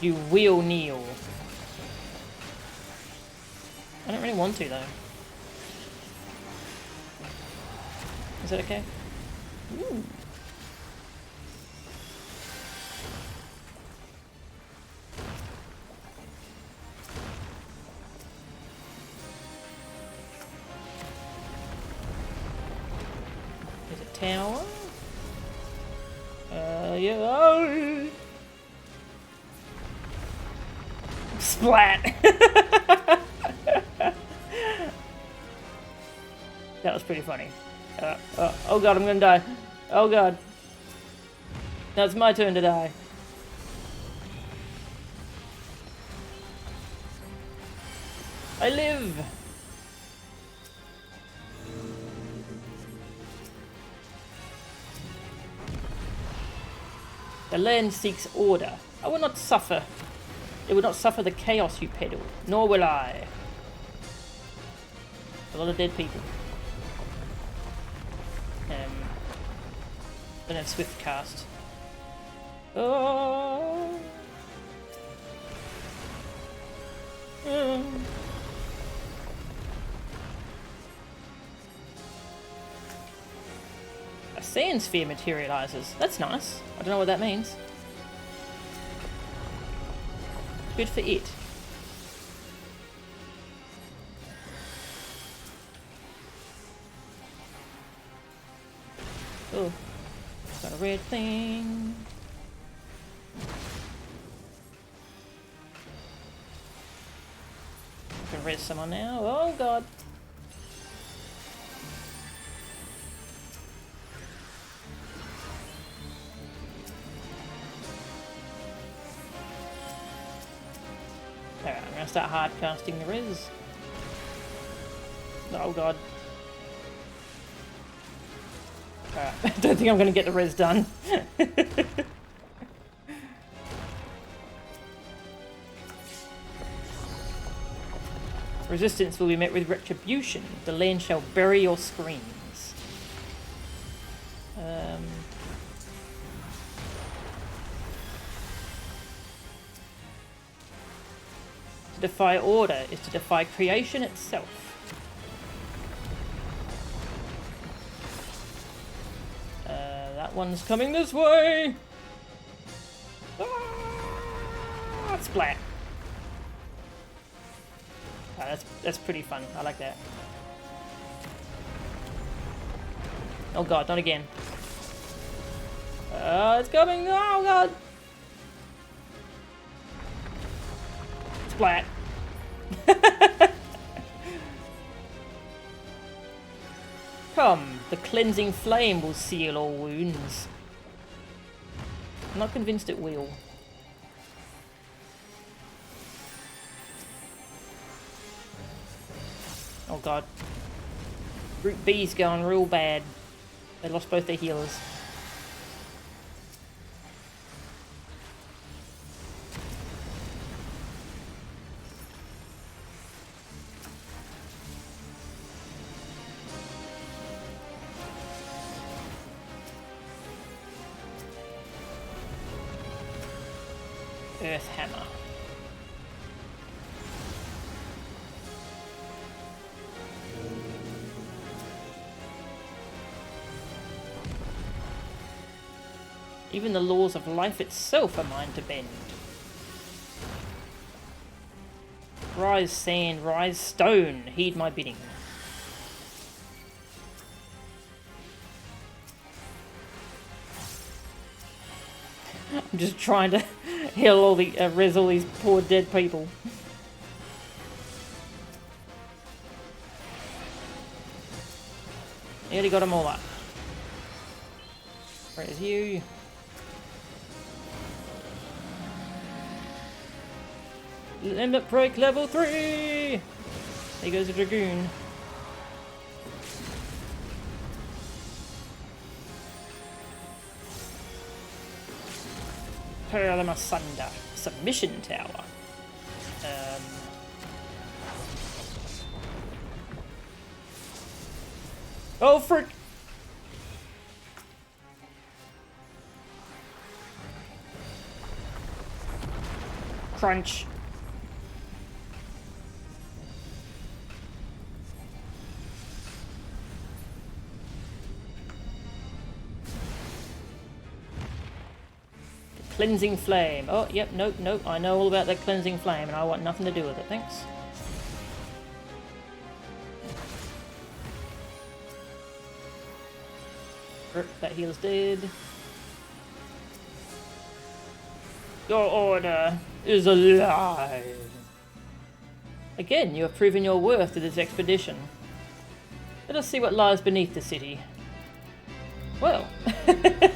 You will kneel. I don't really want to, though. Is that okay? Ooh. Tower. Yeah. Splat! That was pretty funny. Oh god, I'm gonna die. Oh god. Now it's my turn to die. I live! The land seeks order. I will not suffer. It will not suffer the chaos you peddle. Nor will I. A lot of dead people. Don't have swift cast. Oh. A sand sphere materializes. That's nice. I don't know what that means. Good for it. Oh, got a red thing. I can res someone now. Oh god. Alright, I'm gonna start hard casting the res. Oh god. Alright, I don't think I'm gonna get the res done. Resistance will be met with retribution. The land shall bury your screams. To defy order is to defy creation itself. That one's coming this way! Ah, splat! That's pretty fun. I like that. Oh god, not again. It's coming! Oh god! Splat! Come, the cleansing flame will seal all wounds. I'm not convinced it will. Oh god. Group B's going real bad. They lost both their healers. Earth Hammer. Even the laws of life itself are mine to bend. Rise sand, rise stone, heed my bidding. I'm just trying to heal all the res all these poor dead people. Nearly got them all up. Where's you? Limit break level 3! There goes the Dragoon. Hurl them asunder. Submission tower. Oh frick! Crunch. Cleansing flame. Oh, yep, nope, nope. I know all about that cleansing flame and I want nothing to do with it, thanks. That heal's dead. Your order is alive. Again, you have proven your worth to this expedition. Let us see what lies beneath the city. Well, that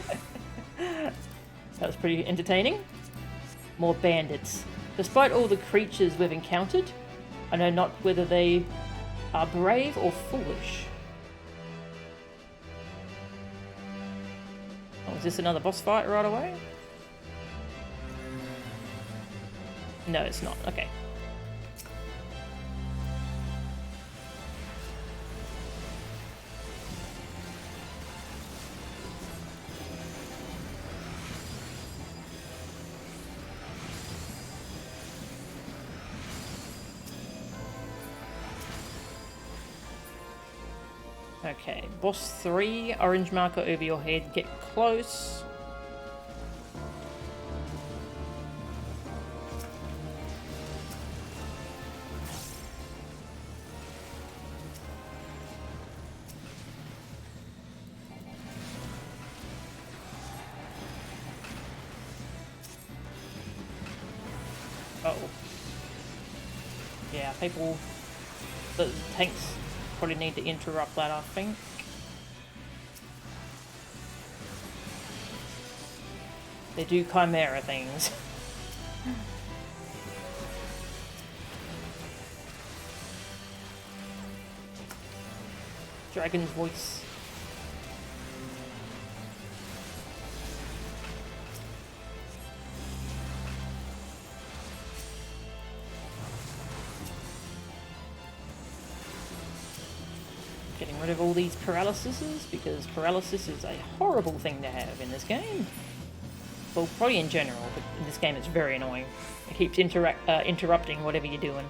was pretty entertaining. More bandits. Despite all the creatures we've encountered, I know not whether they are brave or foolish. Oh, is this another boss fight right away? No, it's not. Okay. Okay, boss 3, orange marker over your head, get close. Uh-oh. Yeah, people... The tanks probably need to interrupt that, I think. They do chimera things. Dragon's voice. Getting rid of all these paralyses, because paralysis is a horrible thing to have in this game. Well, probably in general, but in this game it's very annoying. It keeps interrupting whatever you're doing.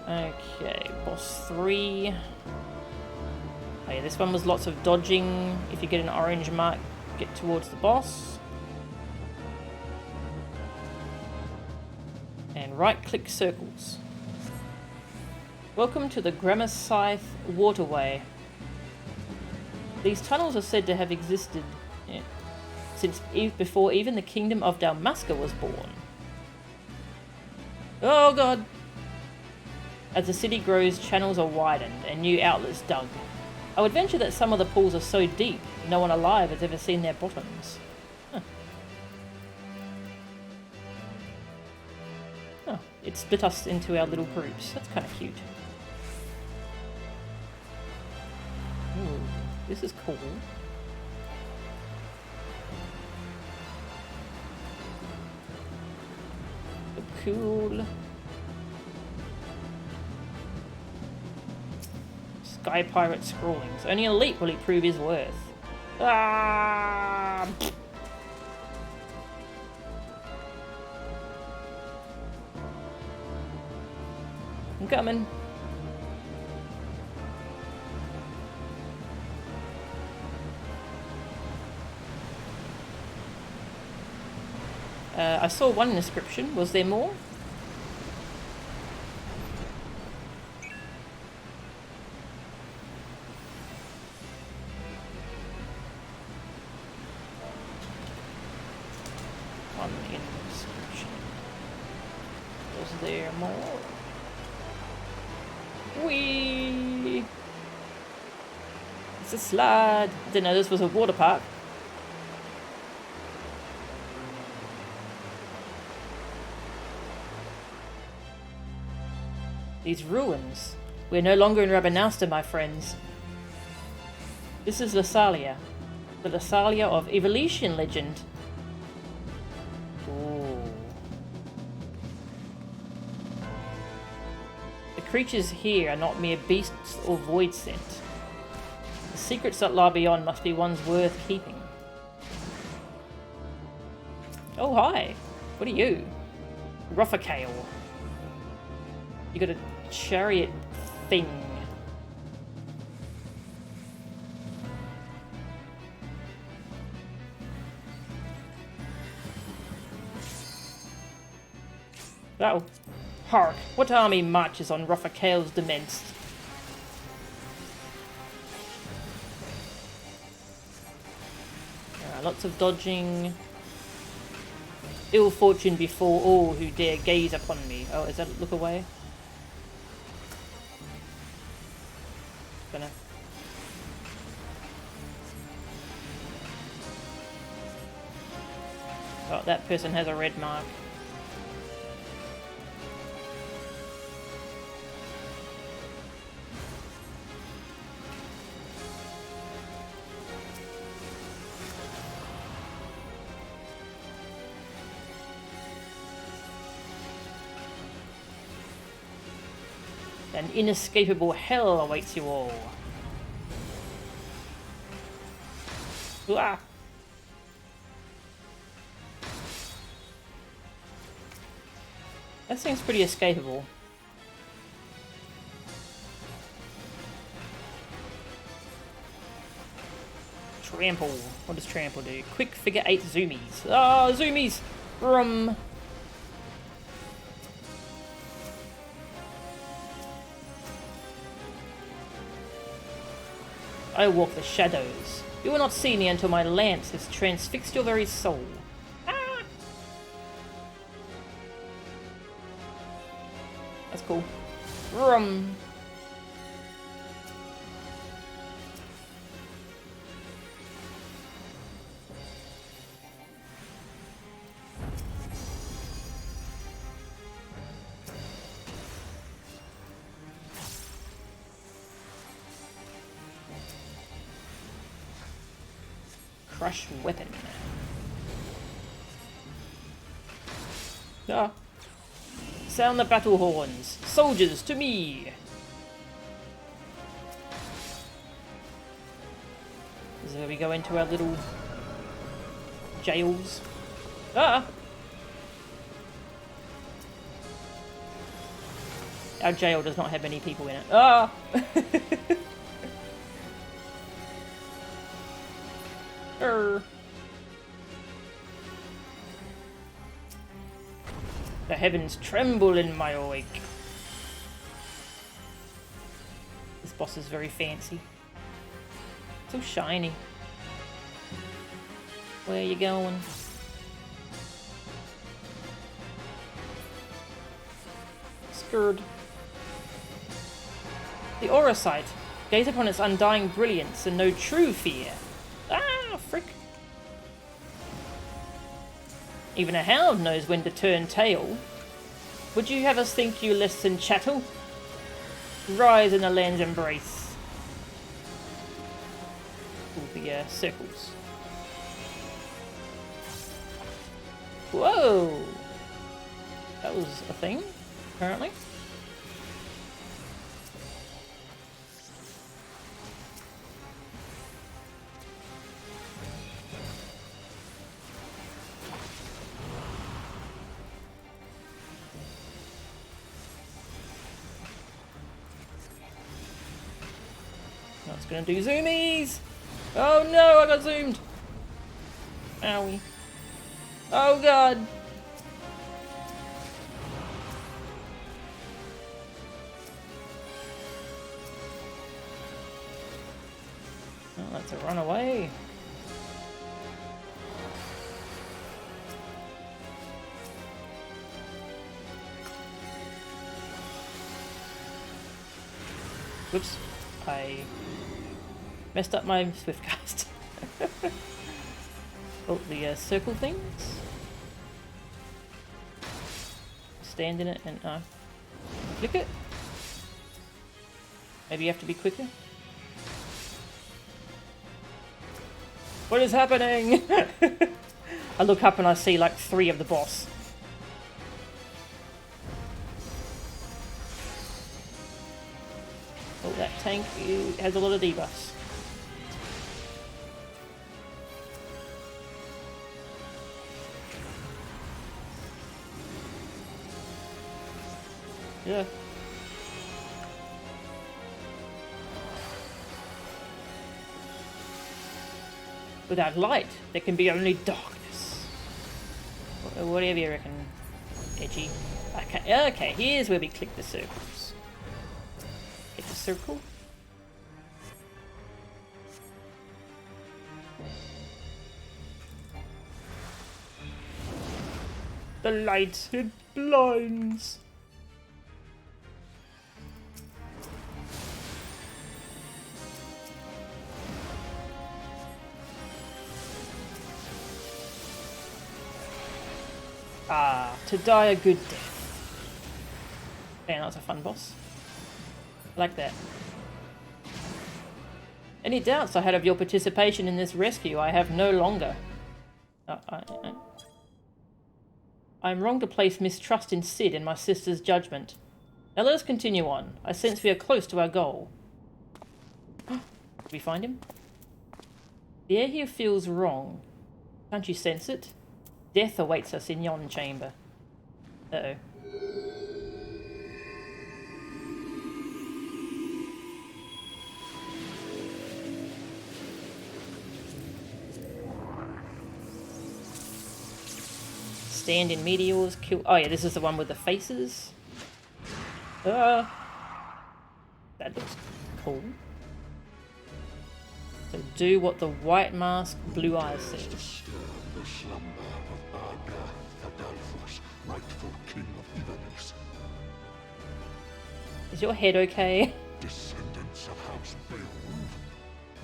Okay, boss 3. Oh yeah, this one was lots of dodging. If you get an orange mark, get towards the boss. And right-click circles. Welcome to the Gramascythe Waterway. These tunnels are said to have existed since before even the kingdom of Dalmasca was born. Oh god! As the city grows, channels are widened and new outlets dug. I would venture that some of the pools are so deep, no one alive has ever seen their bottoms. Huh. Oh, it split us into our little groups. That's kind of cute. Ooh, this is cool. Cool. Sky Pirate Scrawlings. Only an elite will he prove his worth. Ah! I'm coming. I saw one inscription. Was there more? One inscription. Was there more? Whee! It's a slide. Didn't know this was a water park. These ruins. We're no longer in Rabanasta, my friends. This is Lassalia. The Lassalia of Ivalice legend. Ooh. The creatures here are not mere beasts or void sent. The secrets that lie beyond must be ones worth keeping. Oh, hi. What are you? Ruffacale. You got a chariot thing. Oh, hark! What army marches on Ruffacale's demesne? Lots of dodging. Ill fortune befall all who dare gaze upon me. Oh, is that look away? Gonna. Oh, that person has a red mark. An inescapable hell awaits you all. Ah. That seems pretty escapable. Trample. What does trample do? Quick figure 8 zoomies. Ah, zoomies! Rum. I walk the shadows. You will not see me until my lance has transfixed your very soul. Ah! That's cool. Rum. Crush weapon. Ah. Sound the battle horns. Soldiers, to me! This is where we go into our little jails. Ah! Our jail does not have many people in it. Ah! The heavens tremble in my wake. This boss is very fancy. So shiny. Where are you going? Scared. The aura sight. Gaze upon its undying brilliance and know true fear. Ah, frick. Even a hound knows when to turn tail. Would you have us think you less than chattel? Rise in the land's embrace. All the circles. Whoa! That was a thing, apparently. That's gonna do zoomies! Oh no, I got zoomed! Owie. Oh god! Oh, that's a runaway. Whoops. I messed up my swiftcast. Oh, the circle things. Stand in it and click it. Maybe you have to be quicker. What is happening? I look up and I see like 3 of the boss. Oh, that tank has a lot of debuffs. Yeah. Without light, there can be only darkness. Whatever you reckon, Edgy. Okay, here's where we click the circles. Hit the circle. The light, it blinds. Ah, to die a good death. Yeah, that's a fun boss. I like that. Any doubts I had of your participation in this rescue, I have no longer. I am wrong to place mistrust in Sid and my sister's judgment. Now let us continue on. I sense we are close to our goal. Did we find him? The air here feels wrong. Can't you sense it? Death awaits us in yon chamber. Uh-oh. Stand in meteors, kill... Oh yeah, this is the one with the faces. That looks cool. So do what the white mask, blue eyes says. The slumber of Bongaa, rightful king of Ivalice. Is your head okay? Descendants of House Beowulf,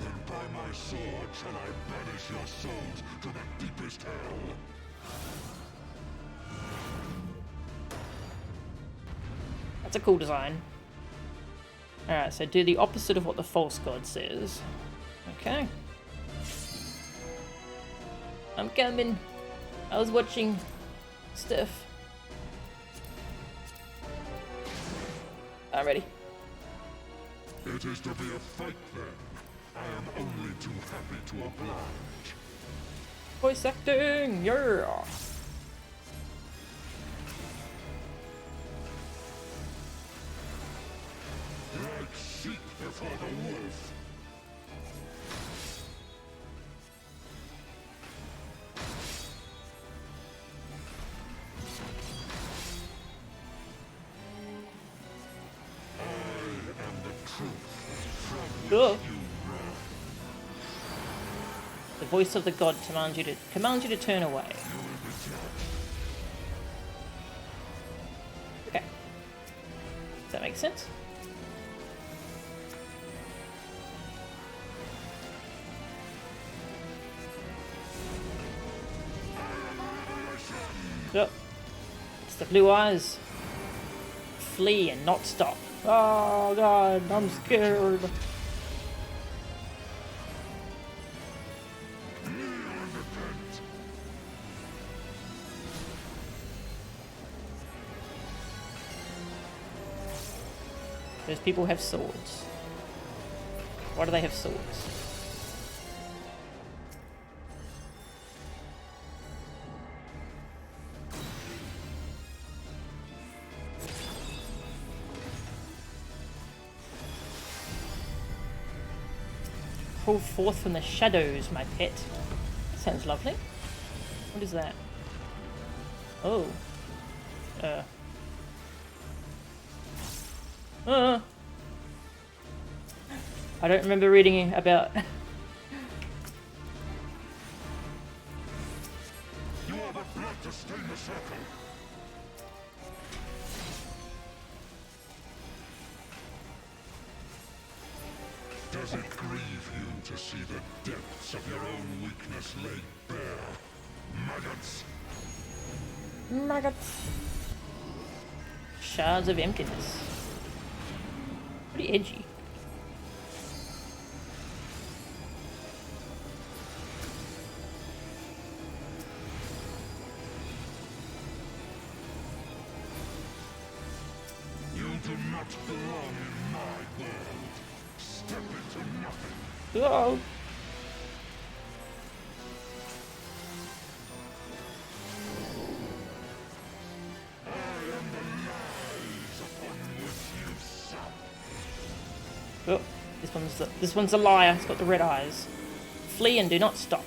then by my sword shall I banish your souls to the deepest hell. That's a cool design. Alright, so do the opposite of what the false god says. Okay. I'm coming. I was watching stuff. I'm ready. It is to be a fight then. I am only too happy to oblige. Voice acting! Yeah! Like sheep before the wolf. I am the truth from Ugh. which you run. The voice of the god commands you to turn away. You will be judged. Okay. Does that make sense? Yep. It's the blue eyes. Flee and not stop. Oh god, I'm scared. Those people have swords. Why do they have swords? Pull forth from the shadows, my pet. Sounds lovely. What is that? Oh. I don't remember reading about... You are the blood to stain the circle. Does it grieve you to see the depths of your own weakness laid bare? Maggots! Maggots. Shards of emptiness. Pretty edgy. You do not belong in my world. Step into nothing. Oh. I am the lies upon which you sup. Oh, this one's a liar. It's got the red eyes. Flee and do not stop.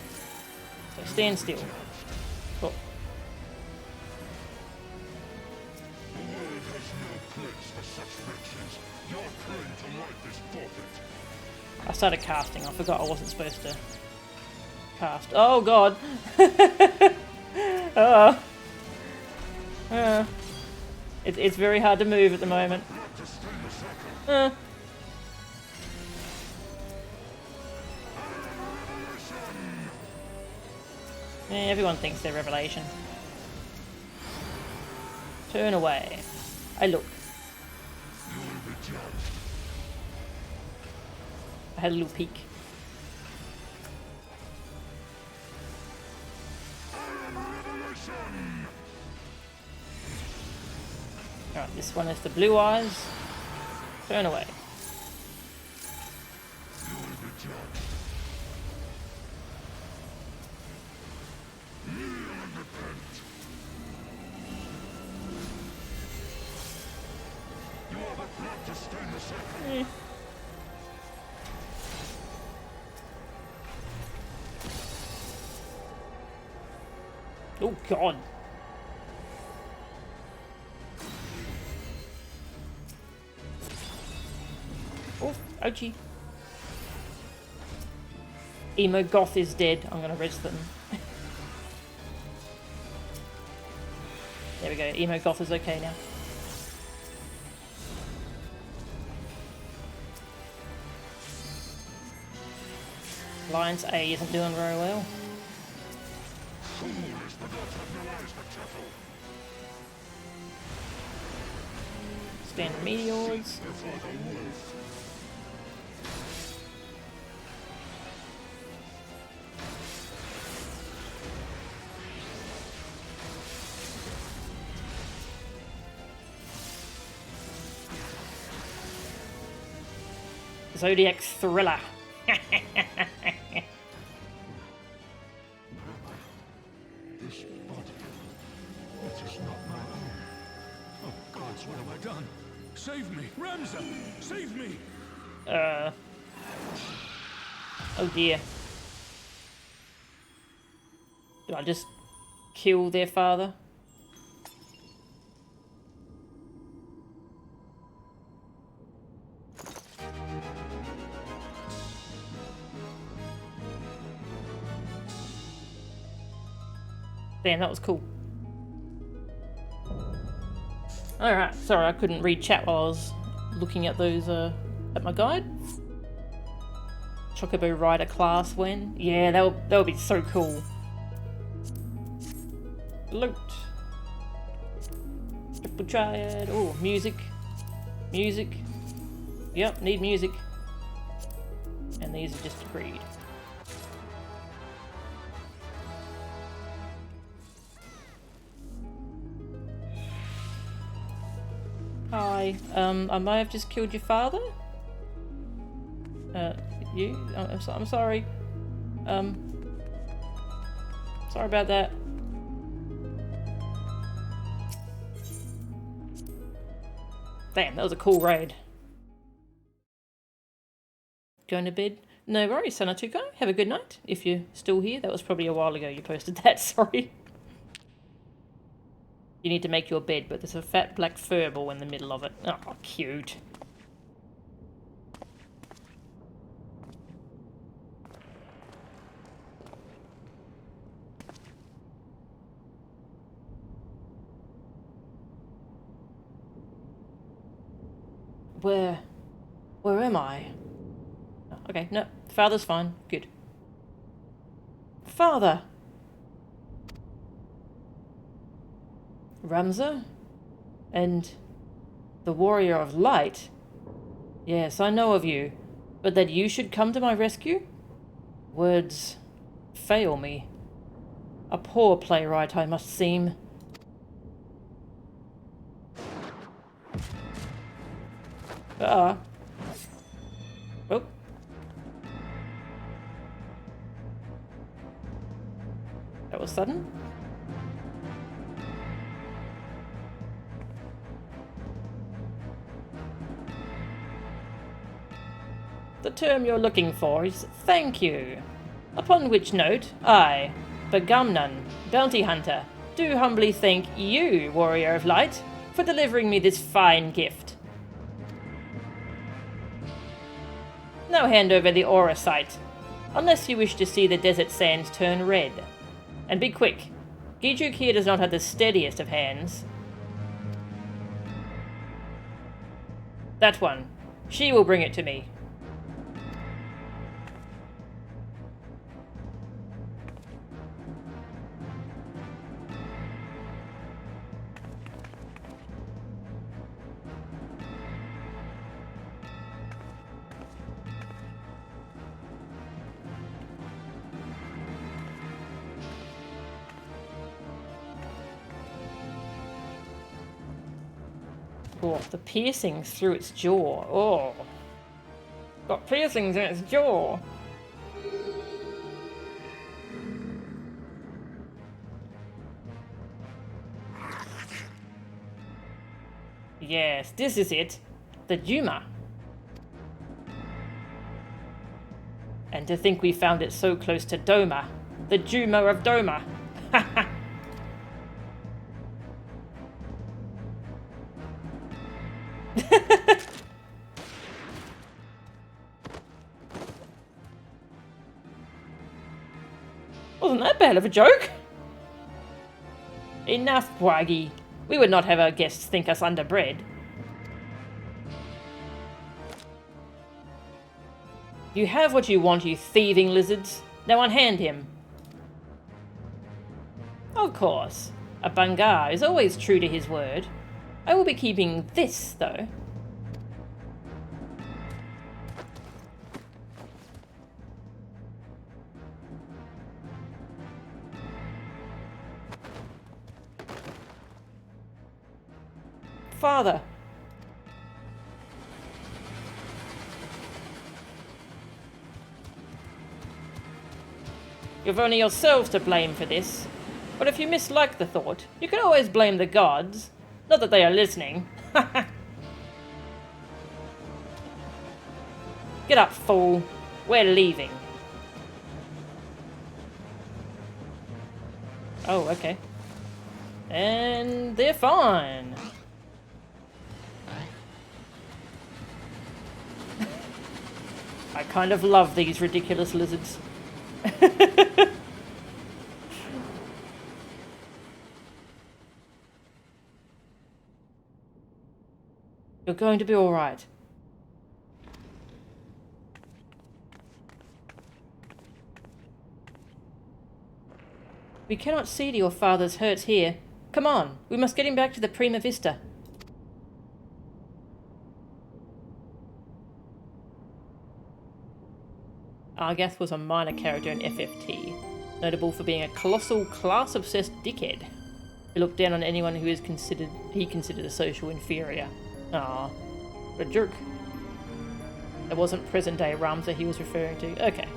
So stand still. Oh. The world has no place for such wretches. Your claim to life is forfeit. I started casting. I forgot I wasn't supposed to cast. Oh god. It's very hard to move at the moment. Yeah, everyone thinks they're Revelation. Turn away. I look. I had a little peek. Alright, this one is the blue eyes. Turn away. Oh god. Oh, ouchie. Emo Goth is dead. I'm gonna res them. There we go. Emo Goth is okay now. Alliance A isn't doing very well. Standard meteors. Zodiac Thriller. This body, it is not my own. Oh gods, what have I done? Save me! Ramza! Save me! Oh dear. Did I just kill their father? Damn, that was cool. Alright, sorry I couldn't read chat while I was looking at those, at my guide. Chocobo Rider class when? Yeah, that would be so cool. Loot. Triple Triad. Oh, music. Music. Yep, need music. And these are just agreed. Hi, I may have just killed your father? You? I'm sorry. Sorry about that. Damn, that was a cool raid. Going to bed? No worries, Sanatuko. Have a good night, if you're still here. That was probably a while ago you posted that, sorry. You need to make your bed, but there's a fat black furball in the middle of it. Oh, cute. Where am I? Oh, okay, no, father's fine. Good. Father! Ramza? And the Warrior of Light? Yes, I know of you. But that you should come to my rescue? Words fail me. A poor playwright I must seem. Oh. That was sudden. The term you're looking for is thank you. Upon which note, I, Begamnan, bounty hunter, do humbly thank you, Warrior of Light, for delivering me this fine gift. Now hand over the aura sight, unless you wish to see the desert sands turn red. And be quick. Gijuk here does not have the steadiest of hands. That one. She will bring it to me. Oh, the piercings through its jaw. Oh. Got piercings in its jaw. Yes, this is it. The Juma. And to think we found it so close to Doma. The Juma of Doma. Wasn't that bad of a joke? Enough, Waggy. We would not have our guests think us underbred. You have what you want, you thieving lizards. Now unhand him. Of course. A Bongaa is always true to his word. I will be keeping this, though. Father. You've only yourselves to blame for this. But if you mislike the thought, you can always blame the gods. Not that they are listening. Get up, fool. We're leaving. Oh, okay. And they're fine. I kind of love these ridiculous lizards. You're going to be all right. We cannot see to your father's hurts here. Come on, we must get him back to the Prima Vista. Argath was a minor character in FFT, notable for being a colossal, class-obsessed dickhead who looked down on anyone who he considered a social inferior. Ah, what a jerk. It wasn't present-day Ramza he was referring to. Okay.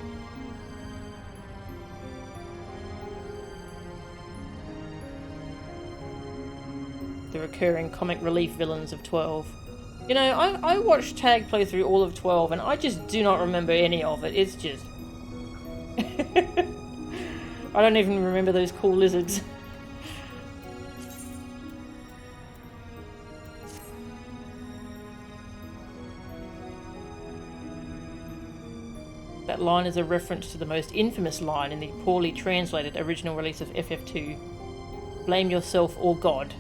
The recurring comic relief villains of 12. You know, I watched Tag play through all of 12 and I just do not remember any of it. It's just... I don't even remember those cool lizards. That line is a reference to the most infamous line in the poorly translated original release of FF2. Blame yourself or God.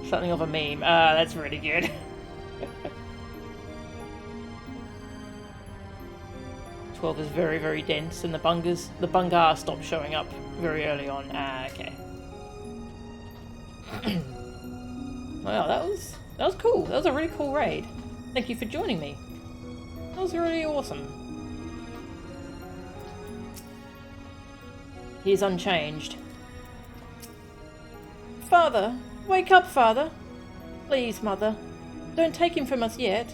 Something of a meme. That's really good. '12 is very, very dense, and the Bongaa stopped showing up very early on. Okay. Wow, that was cool. That was a really cool raid. Thank you for joining me. That was really awesome. He is unchanged. Father! Wake up, Father! Please, Mother. Don't take him from us yet.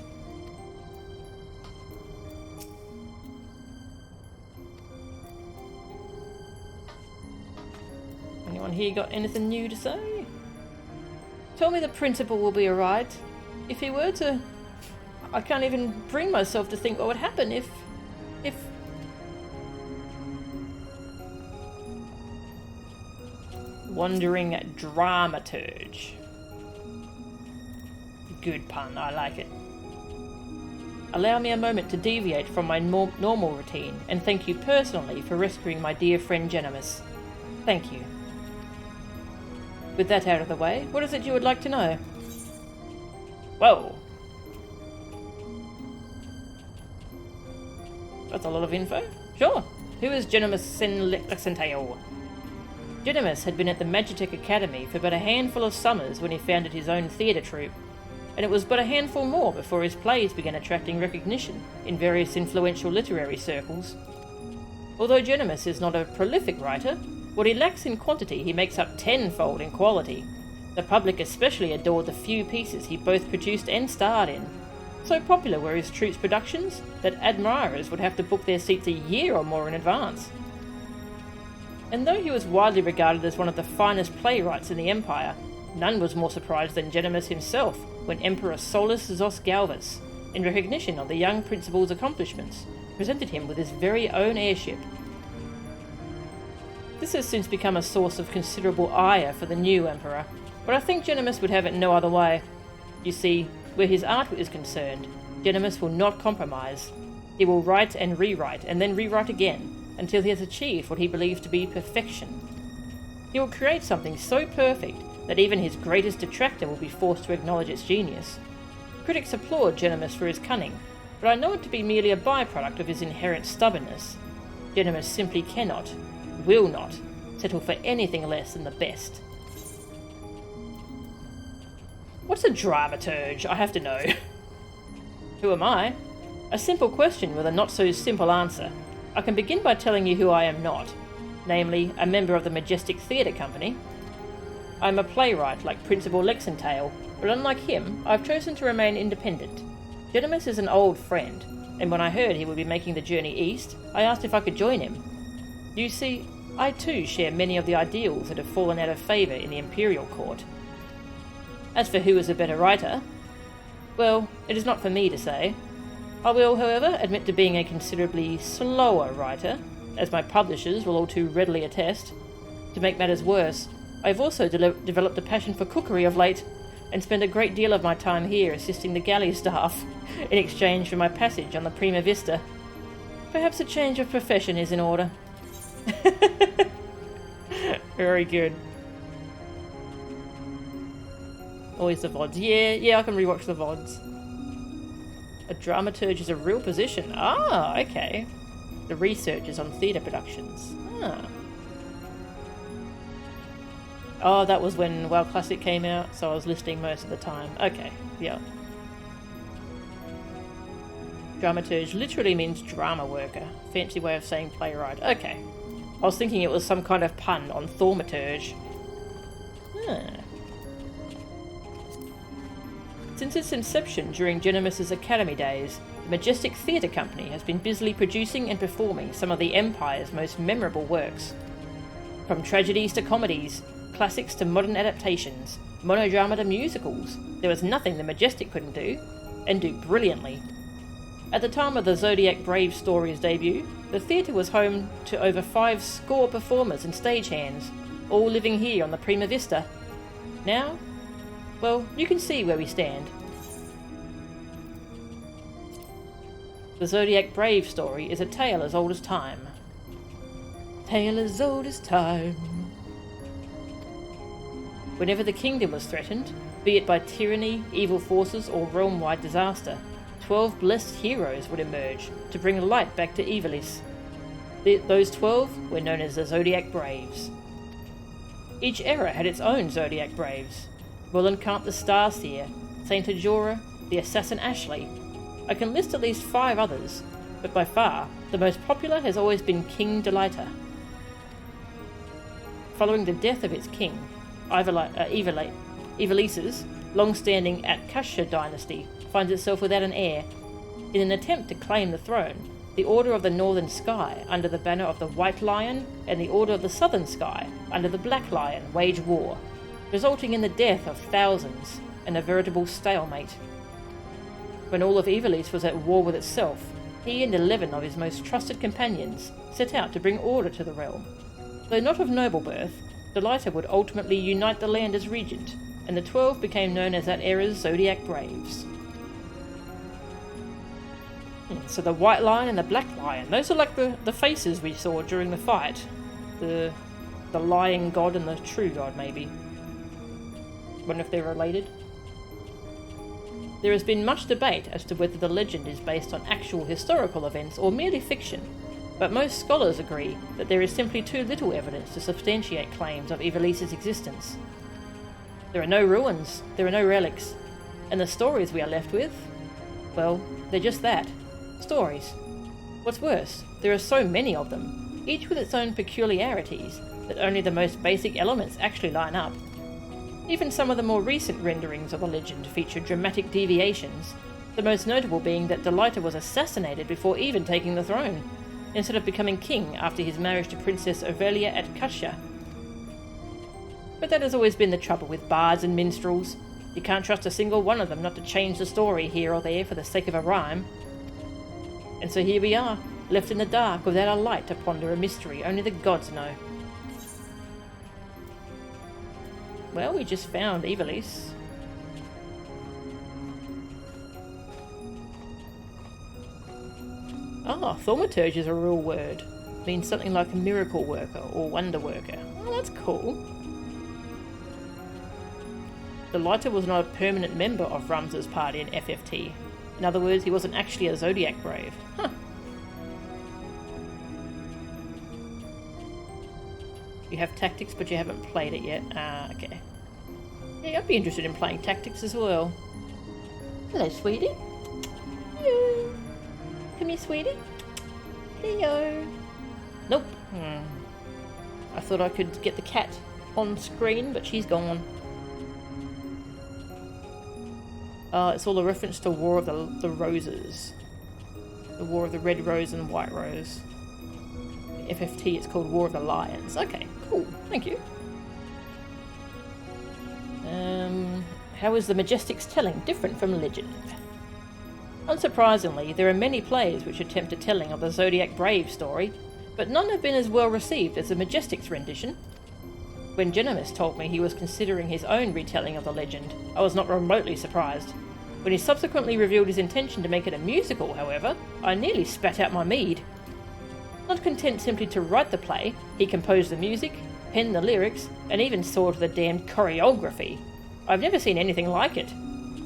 Anyone here got anything new to say? Tell me the principal will be alright. If he were to... I can't even bring myself to think what would happen if... Wandering dramaturge. Good pun, I like it. Allow me a moment to deviate from my normal routine and thank you personally for rescuing my dear friend Genimus. Thank you. With that out of the way, what is it you would like to know? Whoa, That's a lot of info. Sure. Who is Genimus Lexentale? Genimus had been at the Magitech Academy for but a handful of summers when he founded his own theatre troupe, and it was but a handful more before his plays began attracting recognition in various influential literary circles. Although Genimus is not a prolific writer, what he lacks in quantity he makes up tenfold in quality. The public especially adored the few pieces he both produced and starred in. So popular were his troupe's productions that admirers would have to book their seats a year or more in advance. And though he was widely regarded as one of the finest playwrights in the Empire, none was more surprised than Genimus himself when Emperor Solus Zos Galvus, in recognition of the young principal's accomplishments, presented him with his very own airship. This has since become a source of considerable ire for the new emperor, but I think Genimus would have it no other way. You see, where his art is concerned, Genimus will not compromise. He will write and then rewrite again, until he has achieved what he believes to be perfection. He will create something so perfect that even his greatest detractor will be forced to acknowledge its genius. Critics applaud Genimus for his cunning, but I know it to be merely a byproduct of his inherent stubbornness. Genimus simply cannot, will not, settle for anything less than the best. What's a dramaturge? I have to know. Who am I? A simple question with a not-so-simple answer. I can begin by telling you who I am not, namely, a member of the Majestic Theatre Company. I am a playwright like Principal Lexentale, but unlike him, I've chosen to remain independent. Genimus is an old friend, and when I heard he would be making the journey east, I asked if I could join him. You see, I too share many of the ideals that have fallen out of favour in the Imperial Court. As for who is a better writer, well, it is not for me to say. I will, however, admit to being a considerably slower writer, as my publishers will all too readily attest. To make matters worse, I have also developed a passion for cookery of late, and spend a great deal of my time here assisting the galley staff, in exchange for my passage on the Prima Vista. Perhaps a change of profession is in order. Very good. Always the VODs. Yeah, I can rewatch the VODs. A dramaturge is a real position. Ah, okay. The researchers on theatre productions. Ah. Oh, that was when WoW Classic came out, so I was listening most of the time. Okay, yeah. Dramaturge literally means drama worker. Fancy way of saying playwright. Okay. I was thinking it was some kind of pun on thaumaturge. Since its inception during Genimus's Academy days, the Majestic Theatre Company has been busily producing and performing some of the Empire's most memorable works. From tragedies to comedies, classics to modern adaptations, monodrama to musicals, there was nothing the Majestic couldn't do, and do brilliantly. At the time of the Zodiac Brave story's debut, the theatre was home to over 5 score performers and stagehands, all living here on the Prima Vista. Now, well, you can see where we stand. The Zodiac Brave story is a tale as old as time. Tale as old as time. Whenever the kingdom was threatened, be it by tyranny, evil forces, or realm-wide disaster, 12 blessed heroes would emerge to bring light back to Ivalice. Those 12 were known as the Zodiac Braves. Each era had its own Zodiac Braves. Mullenkant the Starseer, Saint Ajora, the Assassin Ashley. I can list at least 5 others, but by far, the most popular has always been King Delita. Following the death of its king, Ivalice's long-standing Atkasha dynasty finds itself without an heir. In an attempt to claim the throne, the Order of the Northern Sky, under the banner of the White Lion, and the Order of the Southern Sky, under the Black Lion, wage war, resulting in the death of thousands and a veritable stalemate. When all of Ivalice was at war with itself, he and 11 of his most trusted companions set out to bring order to the realm. Though not of noble birth, Delita would ultimately unite the land as regent, and the 12 became known as that era's Zodiac Braves. So the White Lion and the Black Lion, those are like the faces we saw during the fight. The lying god and the true god, maybe. Wonder if they're related. There has been much debate as to whether the legend is based on actual historical events or merely fiction, but most scholars agree that there is simply too little evidence to substantiate claims of Ivalice's existence. There are no ruins, there are no relics, and the stories we are left with, well, they're just that, stories. What's worse, there are so many of them, each with its own peculiarities, that only the most basic elements actually line up. Even some of the more recent renderings of the legend feature dramatic deviations, the most notable being that Delita was assassinated before even taking the throne, instead of becoming king after his marriage to Princess Ovelia at Kusha. But that has always been the trouble with bards and minstrels. You can't trust a single one of them not to change the story here or there for the sake of a rhyme. And so here we are, left in the dark without a light to ponder a mystery only the gods know. Well, we just found Ivalice. Ah, thaumaturge is a real word. It means something like miracle worker or wonder worker. Oh, that's cool. Delita was not a permanent member of Ramza's party in FFT. In other words, he wasn't actually a Zodiac Brave. Huh. You have tactics, but you haven't played it yet. Ah, okay. Yeah, I'd be interested in playing tactics as well. Hello, sweetie. Hello. Come here, sweetie. Hello. Nope. I thought I could get the cat on screen, but she's gone. It's all a reference to War of the Roses. The War of the Red Rose and White Rose. FFT, it's called War of the Lions. Okay, cool. Thank you. How is the Majestic's telling different from legend? Unsurprisingly, there are many plays which attempt a telling of the Zodiac Brave story, but none have been as well received as the Majestic's rendition. When Genimus told me he was considering his own retelling of the legend, I was not remotely surprised. When he subsequently revealed his intention to make it a musical, however, I nearly spat out my mead. Not content simply to write the play, he composed the music, penned the lyrics, and even saw to the damned choreography. I've never seen anything like it.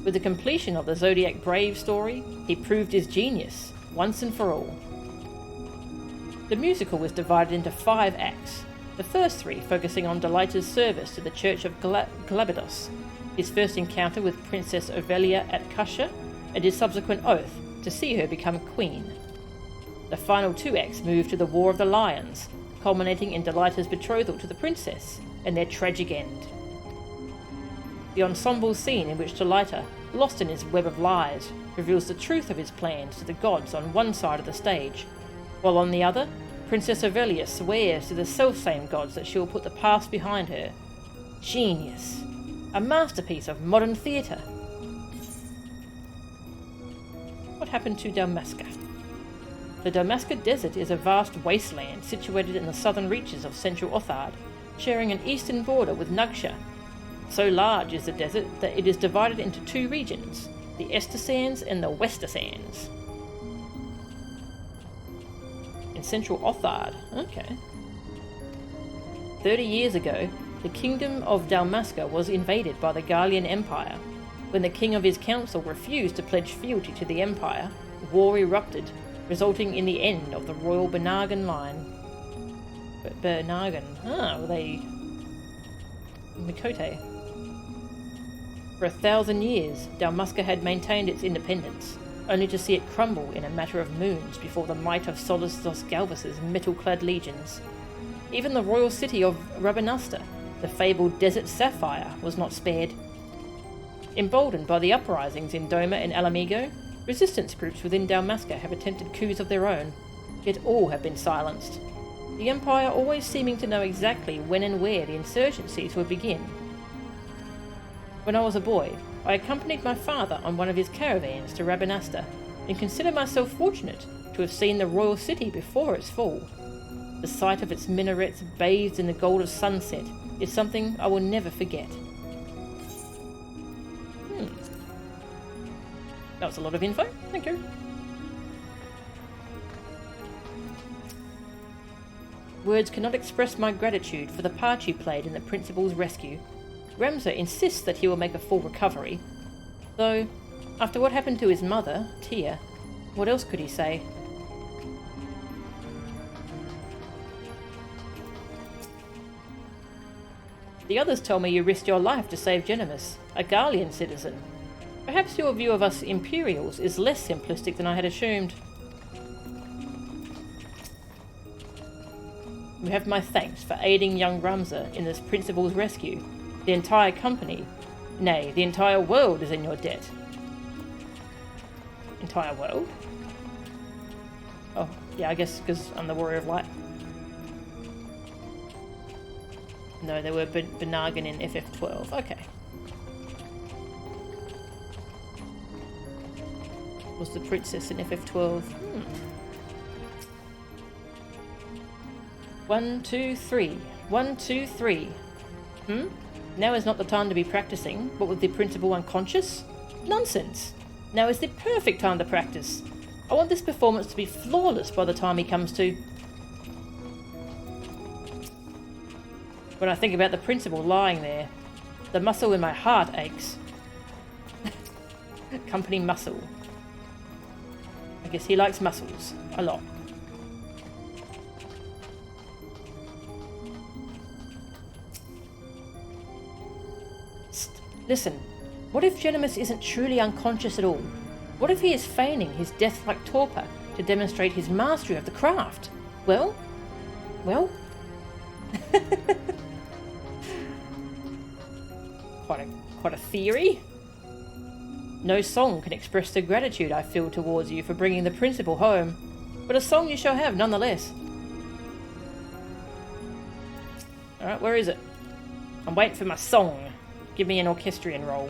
With the completion of the Zodiac Brave story, he proved his genius, once and for all. The musical was divided into 5 acts, the first 3 focusing on Delita's service to the Church of Glabados, his first encounter with Princess Ovelia at Kusha, and his subsequent oath to see her become queen. The final 2 acts moved to the War of the Lions, culminating in Delita's betrothal to the princess, and their tragic end. The ensemble scene in which Delita, lost in his web of lies, reveals the truth of his plans to the gods on one side of the stage, while on the other, Princess Ovelia swears to the selfsame gods that she will put the past behind her. Genius. A masterpiece of modern theatre. What happened to Dalmasca? The Dalmasca Desert is a vast wasteland situated in the southern reaches of central Othard, sharing an eastern border with Nugsha. So large is the desert that it is divided into 2 regions, the Ester Sands and the Wester Sands. In central Othard, okay. 30 years ago, the kingdom of Dalmasca was invaded by the Garlean Empire. When the king of his council refused to pledge fealty to the empire, war erupted, resulting in the end of the royal Bernargan line. Bernargan? Were they Mikote? For 1,000 years, Dalmasca had maintained its independence, only to see it crumble in a matter of moons before the might of Solistos Galvas's metal-clad legions. Even the royal city of Rabanasta, the fabled Desert Sapphire, was not spared. Emboldened by the uprisings in Doma and Alamigo, resistance groups within Dalmasca have attempted coups of their own, yet all have been silenced. The Empire always seeming to know exactly when and where the insurgencies would begin. When I was a boy, I accompanied my father on one of his caravans to Rabanasta, and consider myself fortunate to have seen the royal city before its fall. The sight of its minarets bathed in the gold of sunset is something I will never forget. That was a lot of info. Thank you. Words cannot express my gratitude for the part you played in the principal's rescue. Ramza insists that he will make a full recovery, though After what happened to his mother, Tia, what else could he say? The others tell me you risked your life to save Genimus, a Garlean citizen. Perhaps your view of us Imperials is less simplistic than I had assumed. You have my thanks for aiding young Ramza in this principal's rescue. The entire company, nay, the entire world is in your debt. Entire world? Oh, yeah, I guess because I'm the Warrior of Light. No, they were Benagan in FF12. Okay. Was the princess in FF12? 1, 2, 3. 1, 2, 3. Now is not the time to be practicing, but with the principal unconscious? Nonsense! Now is the perfect time to practice. I want this performance to be flawless by the time he comes to. When I think about the principal lying there, the muscle in my heart aches. Company muscle. I guess he likes muscles a lot. Listen, what if Genimus isn't truly unconscious at all? What if he is feigning his death-like torpor to demonstrate his mastery of the craft? Well? Quite a theory. No song can express the gratitude I feel towards you for bringing the principal home, but a song you shall have nonetheless. Alright, where is it? I'm waiting for my song. Give me an orchestrion roll.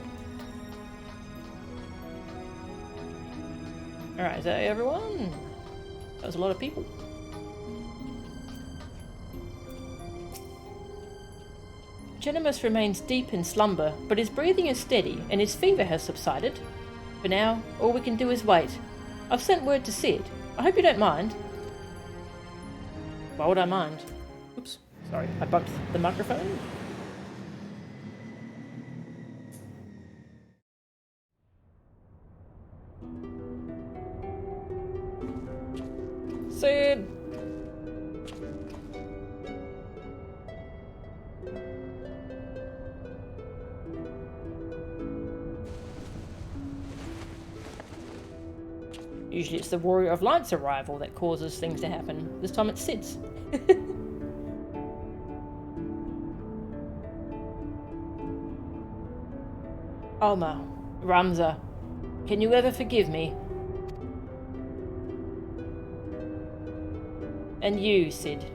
Alright, is that everyone? That was a lot of people. Genimus remains deep in slumber, but his breathing is steady and his fever has subsided. For now, all we can do is wait. I've sent word to Sid. I hope you don't mind. Why would I mind? Oops, sorry, I bumped the microphone. Sid! Usually it's the Warrior of Light's arrival that causes things to happen. This time it's Sid's. Alma, Ramza, can you ever forgive me? And you, Sid.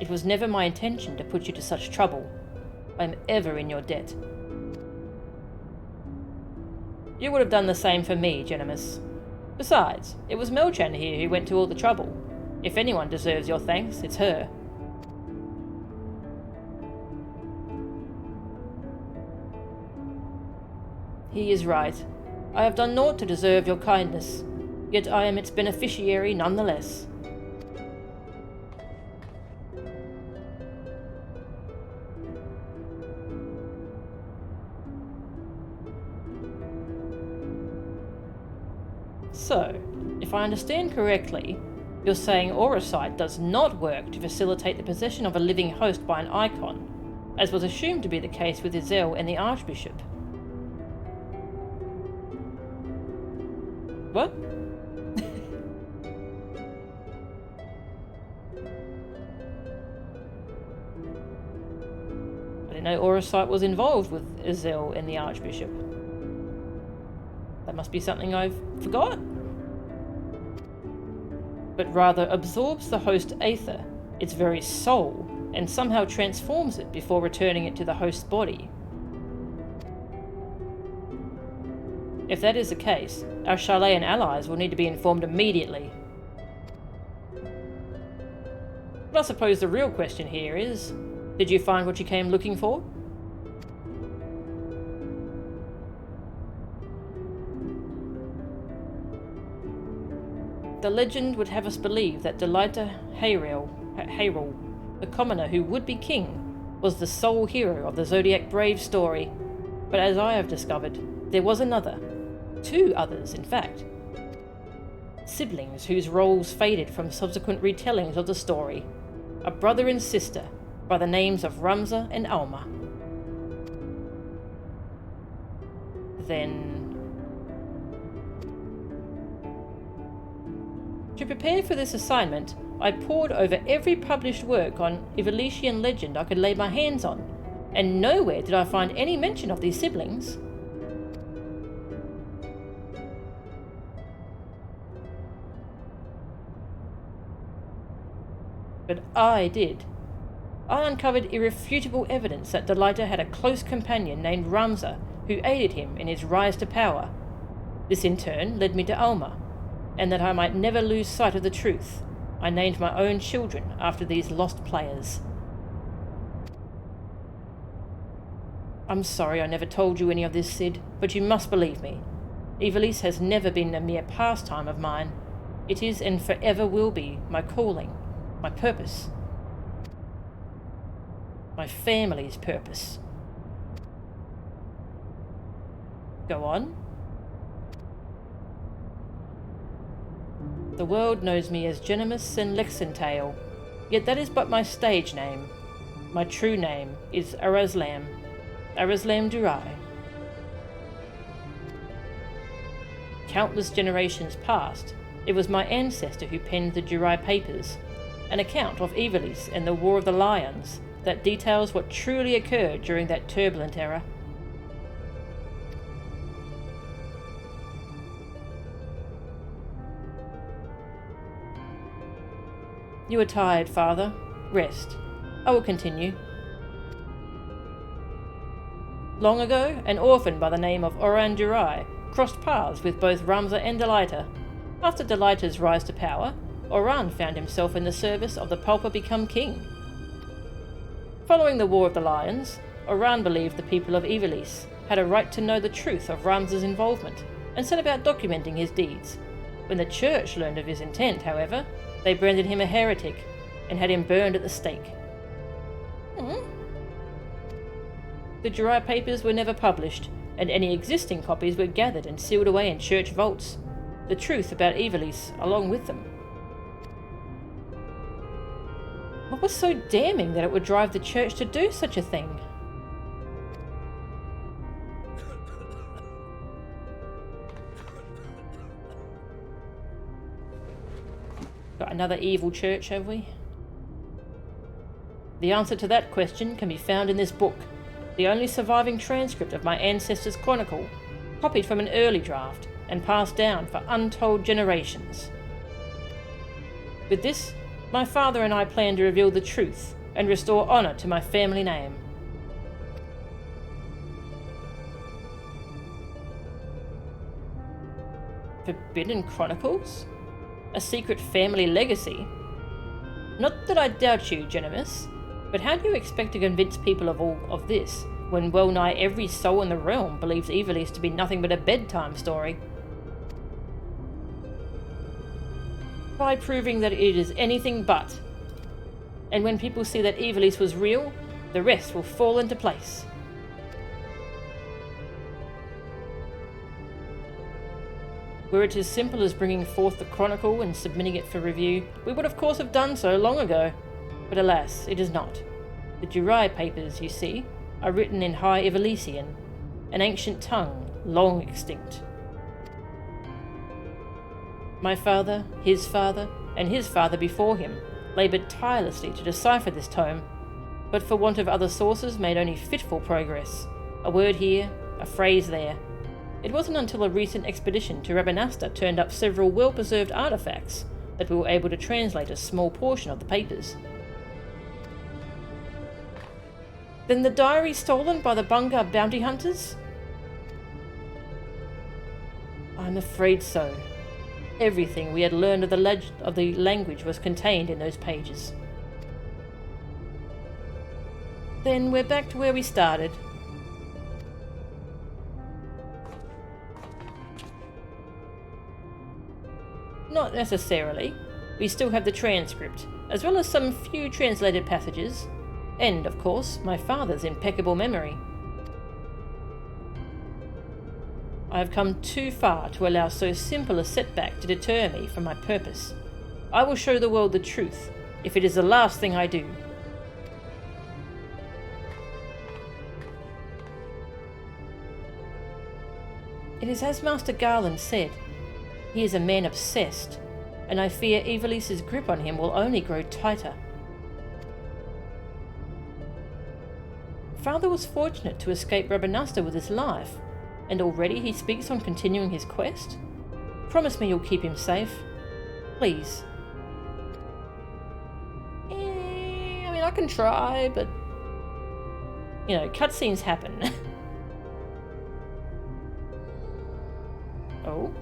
It was never my intention to put you to such trouble. I am ever in your debt. You would have done the same for me, Genimus. Besides, it was Melchan here who went to all the trouble. If anyone deserves your thanks, it's her. He is right. I have done naught to deserve your kindness, yet I am its beneficiary nonetheless. So, if I understand correctly, you're saying Aurasight does not work to facilitate the possession of a living host by an icon, as was assumed to be the case with Izel and the Archbishop. What? I didn't know Aurasight was involved with Izel and the Archbishop. That must be something I've forgot. But rather absorbs the host aether, its very soul, and somehow transforms it before returning it to the host's body. If that is the case, our Sharlayan allies will need to be informed immediately. But I suppose the real question here is, did you find what you came looking for? The legend would have us believe that Delita Hayrel, the commoner who would be king, was the sole hero of the Zodiac Brave story. But as I have discovered, there was another. 2 others, in fact. Siblings whose roles faded from subsequent retellings of the story. A brother and sister by the names of Ramza and Alma. Then... To prepare for this assignment, I pored over every published work on Ivalician legend I could lay my hands on, and nowhere did I find any mention of these siblings. But I did. I uncovered irrefutable evidence that Delita had a close companion named Ramza who aided him in his rise to power. This in turn led me to Alma, and that I might never lose sight of the truth, I named my own children after these lost players. I'm sorry I never told you any of this, Sid, but you must believe me. Ivalice has never been a mere pastime of mine. It is and forever will be my calling, my purpose. My family's purpose. Go on. The world knows me as Genimus and Lexentale, yet that is but my stage name. My true name is Arazlam Durai. Countless generations past, it was my ancestor who penned the Durai Papers, an account of Ivalice and the War of the Lions that details what truly occurred during that turbulent era. You are tired, Father. Rest. I will continue. Long ago, an orphan by the name of Oran Durai crossed paths with both Ramza and Delita. After Delita's rise to power, Oran found himself in the service of the Pulper become king. Following the War of the Lions, Oran believed the people of Ivalice had a right to know the truth of Ramza's involvement and set about documenting his deeds. When the church learned of his intent, however, they branded him a heretic and had him burned at the stake. The Durai Papers were never published, and any existing copies were gathered and sealed away in church vaults. The truth about Ivalice along with them. What was so damning that it would drive the church to do such a thing? Got another evil church, have we? The answer to that question can be found in this book, the only surviving transcript of my ancestors' chronicle, copied from an early draft and passed down for untold generations. With this, my father and I plan to reveal the truth and restore honour to my family name. Forbidden Chronicles? A secret family legacy? Not that I doubt you, Genimus, but how do you expect to convince people of all of this when well nigh every soul in the realm believes Ivalice to be nothing but a bedtime story? By proving that it is anything but. And when people see that Ivalice was real, the rest will fall into place. Were it as simple as bringing forth the chronicle and submitting it for review, we would of course have done so long ago. But alas, it is not. The Durai Papers, you see, are written in High Ivalician, an ancient tongue long extinct. My father, and his father before him laboured tirelessly to decipher this tome, but for want of other sources made only fitful progress, a word here, a phrase there. It wasn't until a recent expedition to Rabanasta turned up several well-preserved artefacts that we were able to translate a small portion of the papers. Then the diary stolen by the Bongaa bounty hunters? I'm afraid so. Everything we had learned of the language was contained in those pages. Then we're back to where we started. Not necessarily. We still have the transcript, as well as some few translated passages, and, of course, my father's impeccable memory. I have come too far to allow so simple a setback to deter me from my purpose. I will show the world the truth, if it is the last thing I do. It is as Master Garland said. He is a man obsessed, and I fear Ivalice's grip on him will only grow tighter. Father was fortunate to escape Rabanasta with his life, and already he speaks on continuing his quest? Promise me you'll keep him safe. Please. I mean, I can try, but... You know, cutscenes happen. Oh.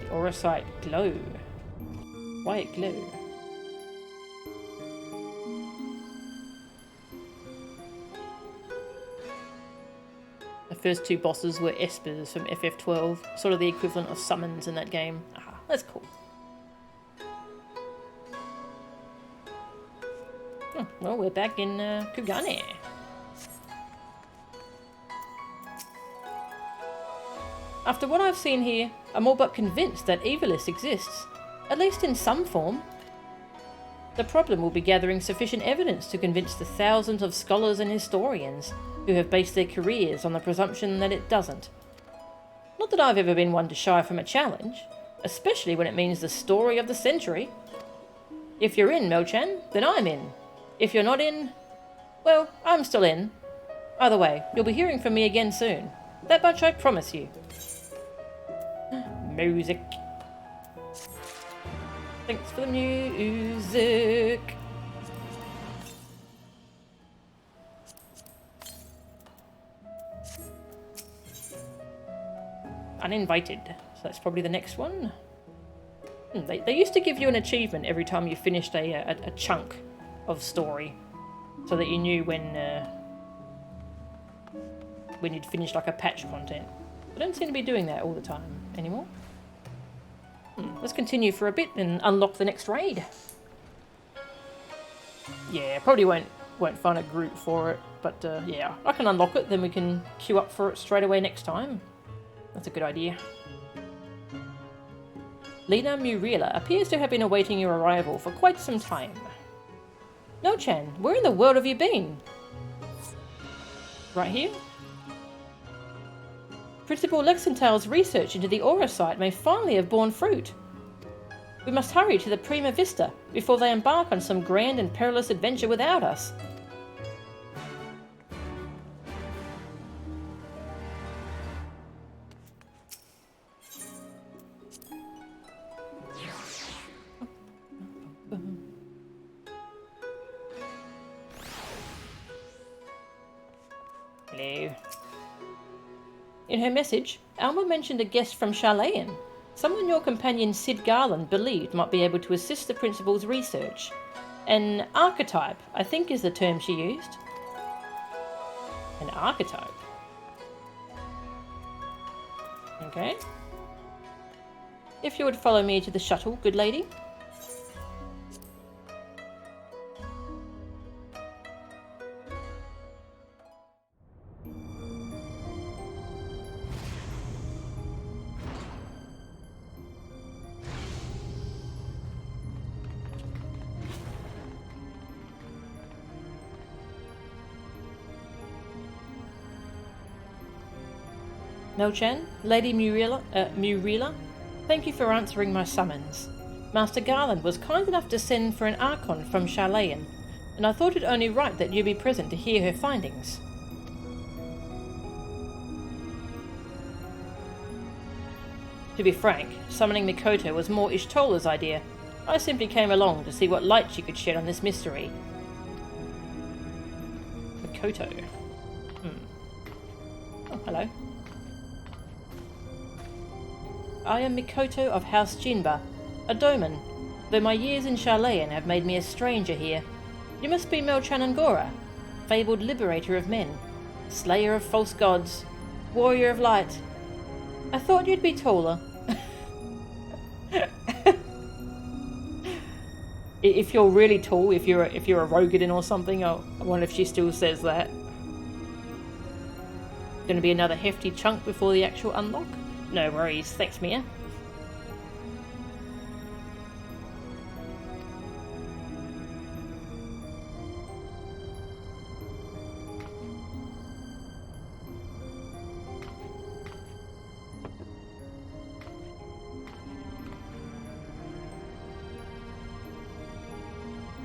The aura site glow. Why it glow? The first two bosses were espers from FF12, sort of the equivalent of summons in that game. Ah, that's cool. Oh, well, we're back in Kugane. After what I've seen here, I'm all but convinced that Ivalice exists, at least in some form. The problem will be gathering sufficient evidence to convince the thousands of scholars and historians who have based their careers on the presumption that it doesn't. Not that I've ever been one to shy from a challenge, especially when it means the story of the century. If you're in, Mel-chan, then I'm in. If you're not in, well, I'm still in. Either way, you'll be hearing from me again soon. That much I promise you. Music. Thanks for the music. Uninvited. So that's probably the next one. They used to give you an achievement every time you finished a chunk of story, so that you knew when you'd finished like a patch content. I don't seem to be doing that all the time anymore. Let's continue for a bit and unlock the next raid. Yeah, probably won't find a group for it, but yeah, I can unlock it, then we can queue up for it straight away next time. That's a good idea. Lena Muriela appears to have been awaiting your arrival for quite some time. No-chan, where in the world have you been? Right here? Principal Lexenthal's research into the aura site may finally have borne fruit. We must hurry to the Prima Vista before they embark on some grand and perilous adventure without us. Hello. In her message, Alma mentioned a guest from Charlayan, someone your companion Sid Garland believed might be able to assist the principal's research. An archetype, I think is the term she used. An archetype? Okay. If you would follow me to the shuttle, good lady. No-chan, Lady Muriela, thank you for answering my summons. Master Garland was kind enough to send for an Archon from Charlayan, and I thought it only right that you be present to hear her findings. To be frank, summoning Mikoto was more Ishtola's idea. I simply came along to see what light she could shed on this mystery. Mikoto. Oh, hello. I am Mikoto of House Jinba, a Doman, though my years in Charlayan have made me a stranger here. You must be Mel-chan Angora, fabled liberator of men, slayer of false gods, warrior of light. I thought you'd be taller. If you're really tall, if you're a Rogadin or something, I wonder if she still says that. Gonna be another hefty chunk before the actual unlock? No worries, thanks Mia.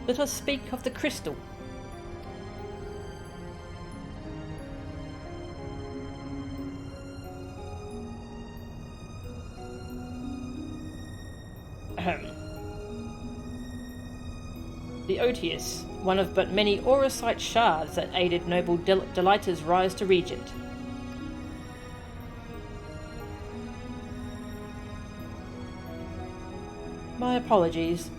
Let us speak of the crystal. The Otius, one of but many auracite shards that aided noble Delita's rise to regent. My apologies.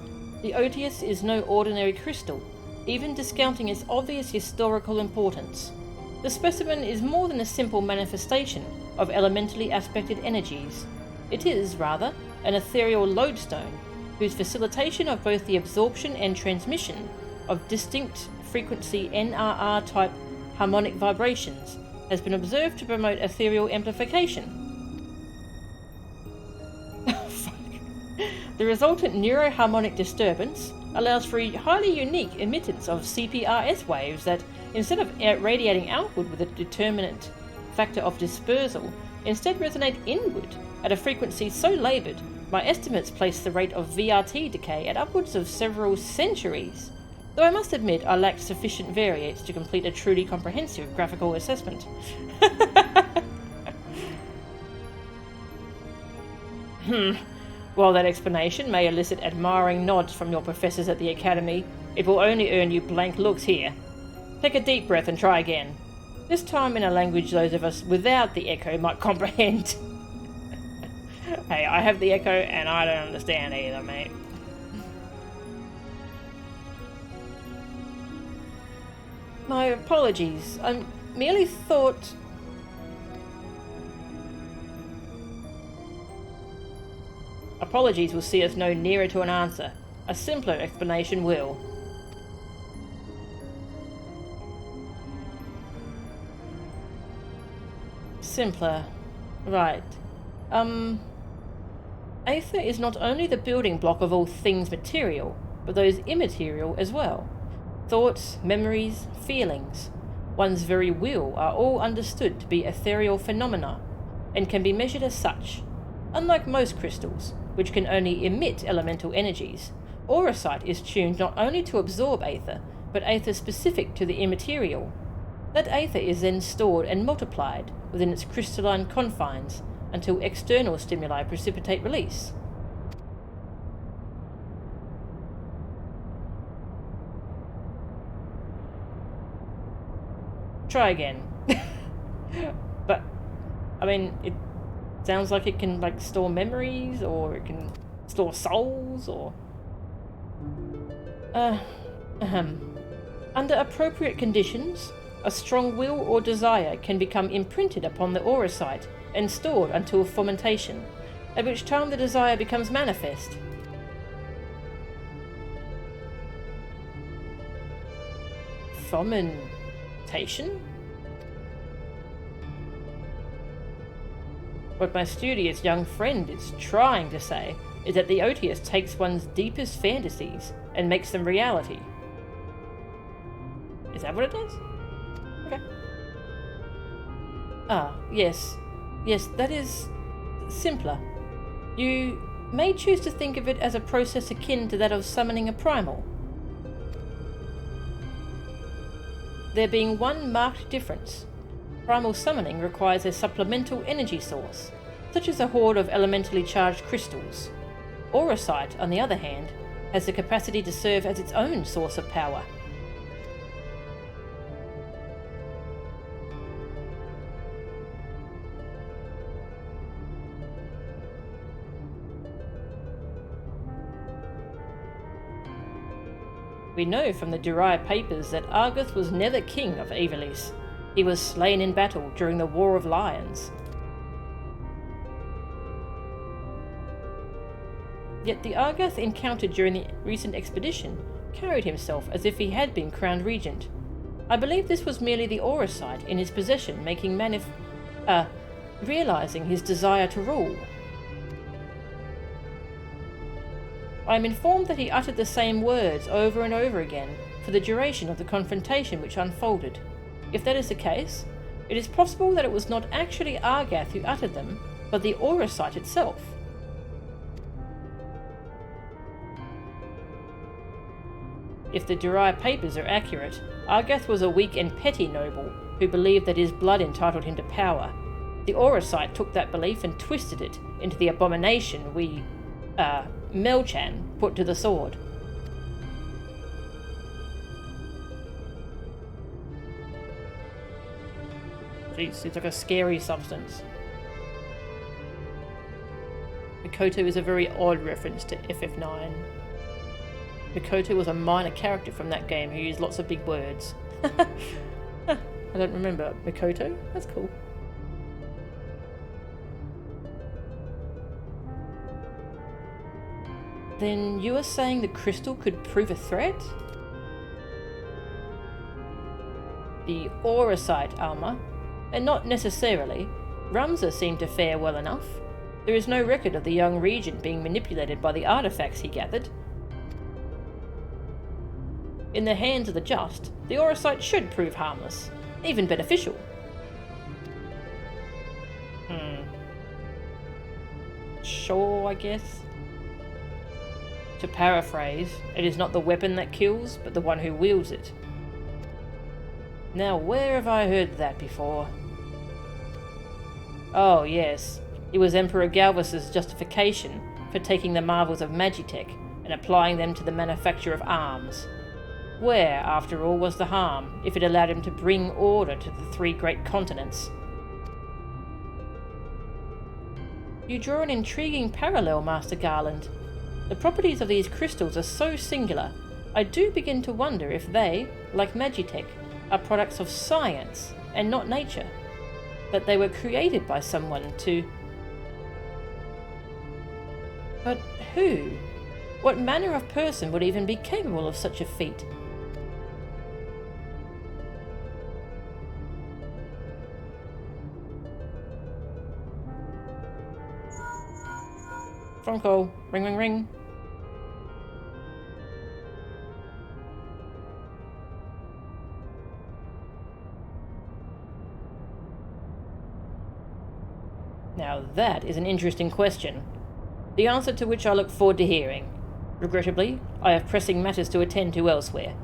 The Otius is no ordinary crystal, even discounting its obvious historical importance. The specimen is more than a simple manifestation of elementally aspected energies. It is, rather, an ethereal lodestone, whose facilitation of both the absorption and transmission of distinct frequency NRR-type harmonic vibrations has been observed to promote ethereal amplification. The resultant neuroharmonic disturbance allows for a highly unique emittance of CPRS waves that, instead of radiating outward with a determinate factor of dispersal, instead resonate inward at a frequency so laboured, my estimates place the rate of VRT decay at upwards of several centuries, though I must admit I lacked sufficient variates to complete a truly comprehensive graphical assessment. While that explanation may elicit admiring nods from your professors at the Academy, it will only earn you blank looks here. Take a deep breath and try again. This time in a language those of us without the echo might comprehend. Hey, I have the echo and I don't understand either, mate. My apologies. I merely thought... Apologies will see us no nearer to an answer. A simpler explanation will. Simpler. Right. Aether is not only the building block of all things material, but those immaterial as well. Thoughts, memories, feelings, one's very will are all understood to be ethereal phenomena, and can be measured as such. Unlike most crystals, which can only emit elemental energies, auracite is tuned not only to absorb aether, but aether specific to the immaterial. That aether is then stored and multiplied within its crystalline confines until external stimuli precipitate release. Try again. But, I mean, it sounds like it can, like, store memories, or it can store souls, or... Under appropriate conditions, a strong will or desire can become imprinted upon the auracite and stored until fermentation, at which time the desire becomes manifest. Fermentation? What my studious young friend is trying to say is that the Otius takes one's deepest fantasies and makes them reality. Is that what it does? Okay. Ah, yes. Yes, that is simpler. You may choose to think of it as a process akin to that of summoning a primal. There being one marked difference. Primal summoning requires a supplemental energy source, such as a horde of elementally charged crystals. Auracite, on the other hand, has the capacity to serve as its own source of power. We know from the Durai papers that Argus was never king of Ivalice. He was slain in battle during the War of Lions. Yet the Argath encountered during the recent expedition carried himself as if he had been crowned regent. I believe this was merely the auracite in his possession making realizing his desire to rule. I am informed that he uttered the same words over and over again for the duration of the confrontation which unfolded. If that is the case, it is possible that it was not actually Argath who uttered them, but the aura site itself. If the Durai papers are accurate, Argath was a weak and petty noble who believed that his blood entitled him to power. The aura site took that belief and twisted it into the abomination we, Melchan, put to the sword. Jeez, it's like a scary substance. Mikoto is a very odd reference to FF9. Mikoto was a minor character from that game who used lots of big words. I don't remember. Mikoto? That's cool. Then you are saying the crystal could prove a threat? The aura site, Alma. And not necessarily. Ramza seemed to fare well enough. There is no record of the young regent being manipulated by the artifacts he gathered. In the hands of the just, the aura site should prove harmless, even beneficial. Sure, I guess. To paraphrase, it is not the weapon that kills, but the one who wields it. Now, where have I heard that before? Oh, yes. It was Emperor Galvus's justification for taking the marvels of Magitech and applying them to the manufacture of arms. Where, after all, was the harm, if it allowed him to bring order to the three great continents? You draw an intriguing parallel, Master Garland. The properties of these crystals are so singular, I do begin to wonder if they, like Magitech, are products of science and not nature. That they were created by someone to... But who? What manner of person would even be capable of such a feat? Phone call. Ring, ring, ring. Now that is an interesting question, the answer to which I look forward to hearing. Regrettably, I have pressing matters to attend to elsewhere.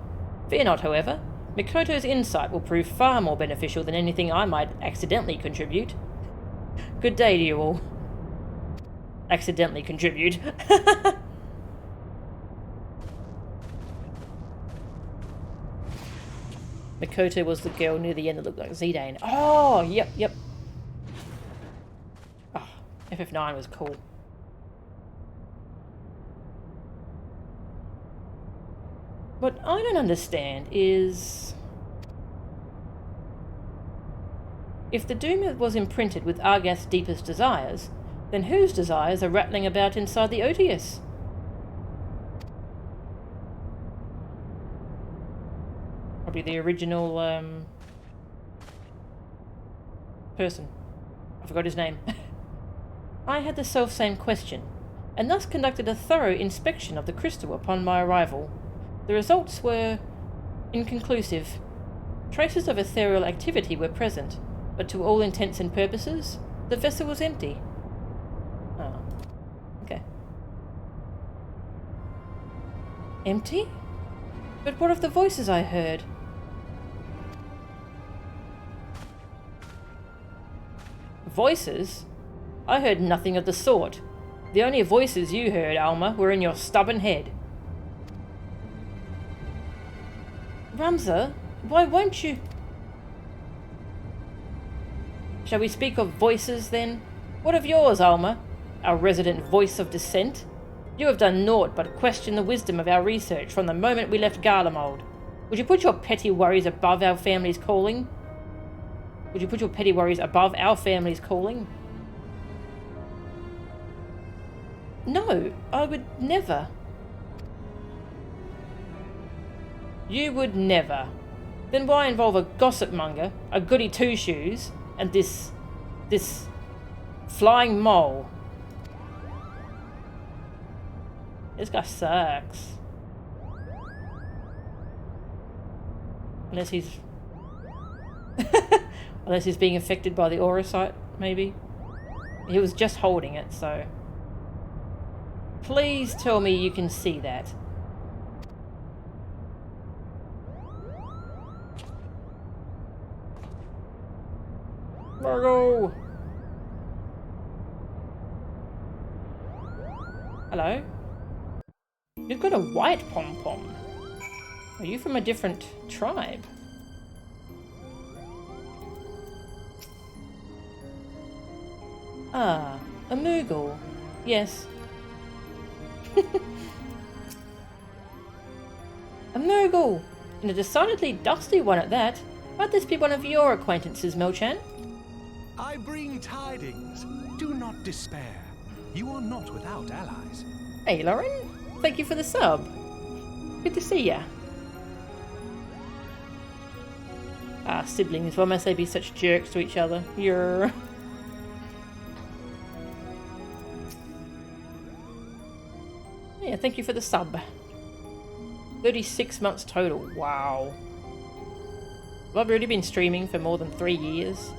Fear not, however. Mikoto's insight will prove far more beneficial than anything I might accidentally contribute. Good day to you all. Accidentally contribute. Mikoto was the girl near the end that looked like Zidane. Oh, yep. Oh, FF9 was cool. What I don't understand is... if the Doom was imprinted with Argath's deepest desires, then whose desires are rattling about inside the Otius? Probably the original, person. I forgot his name. I had the self-same question, and thus conducted a thorough inspection of the crystal upon my arrival. The results were inconclusive. Traces of ethereal activity were present, but to all intents and purposes, the vessel was empty. Oh, okay. Empty? But what of the voices I heard? Voices? I heard nothing of the sort. The only voices you heard, Alma, were in your stubborn head. Ramza, why won't you... Shall we speak of voices, then? What of yours, Alma, our resident voice of dissent? You have done naught but question the wisdom of our research from the moment we left Garlemald. Would you put your petty worries above our family's calling? Would you put your petty worries above our family's calling? No, I would never. You would never. Then why involve a gossip monger, a goody two-shoes, and this This flying mole. This guy sucks. Unless he's... Unless he's being affected by the aura sight, maybe. He was just holding it, so... Please tell me you can see that. Margot! Hello? You've got a white pom-pom. Are you from a different tribe? Ah, a Moogle. Yes. A Moogle! And a decidedly dusty one at that. Might this be one of your acquaintances, Mo-chan? I bring tidings. Do not despair. You are not without allies. Hey, Lauren. Thank you for the sub. Good to see ya. Ah, siblings. Why must they be such jerks to each other? Yer. Yeah, thank you for the sub. 36 months total. Wow. I've already been streaming for more than 3 years.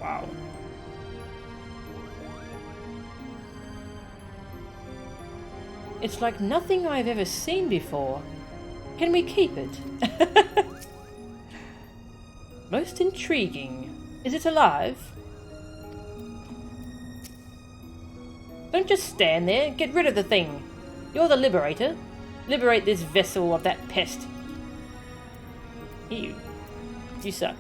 Wow. It's like nothing I've ever seen before. Can we keep it? Most intriguing. Is it alive? Don't just stand there. Get rid of the thing. You're the liberator. Liberate this vessel of that pest. Ew. You suck.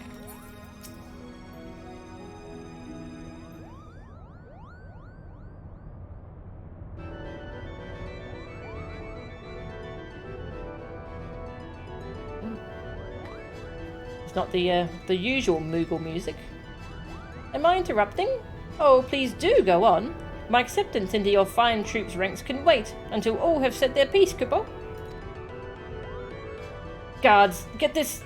It's not the usual Moogle music. Am I interrupting? Oh, please do go on. My acceptance into your fine troops' ranks can wait until all have said their piece, Kupo. Guards, get this...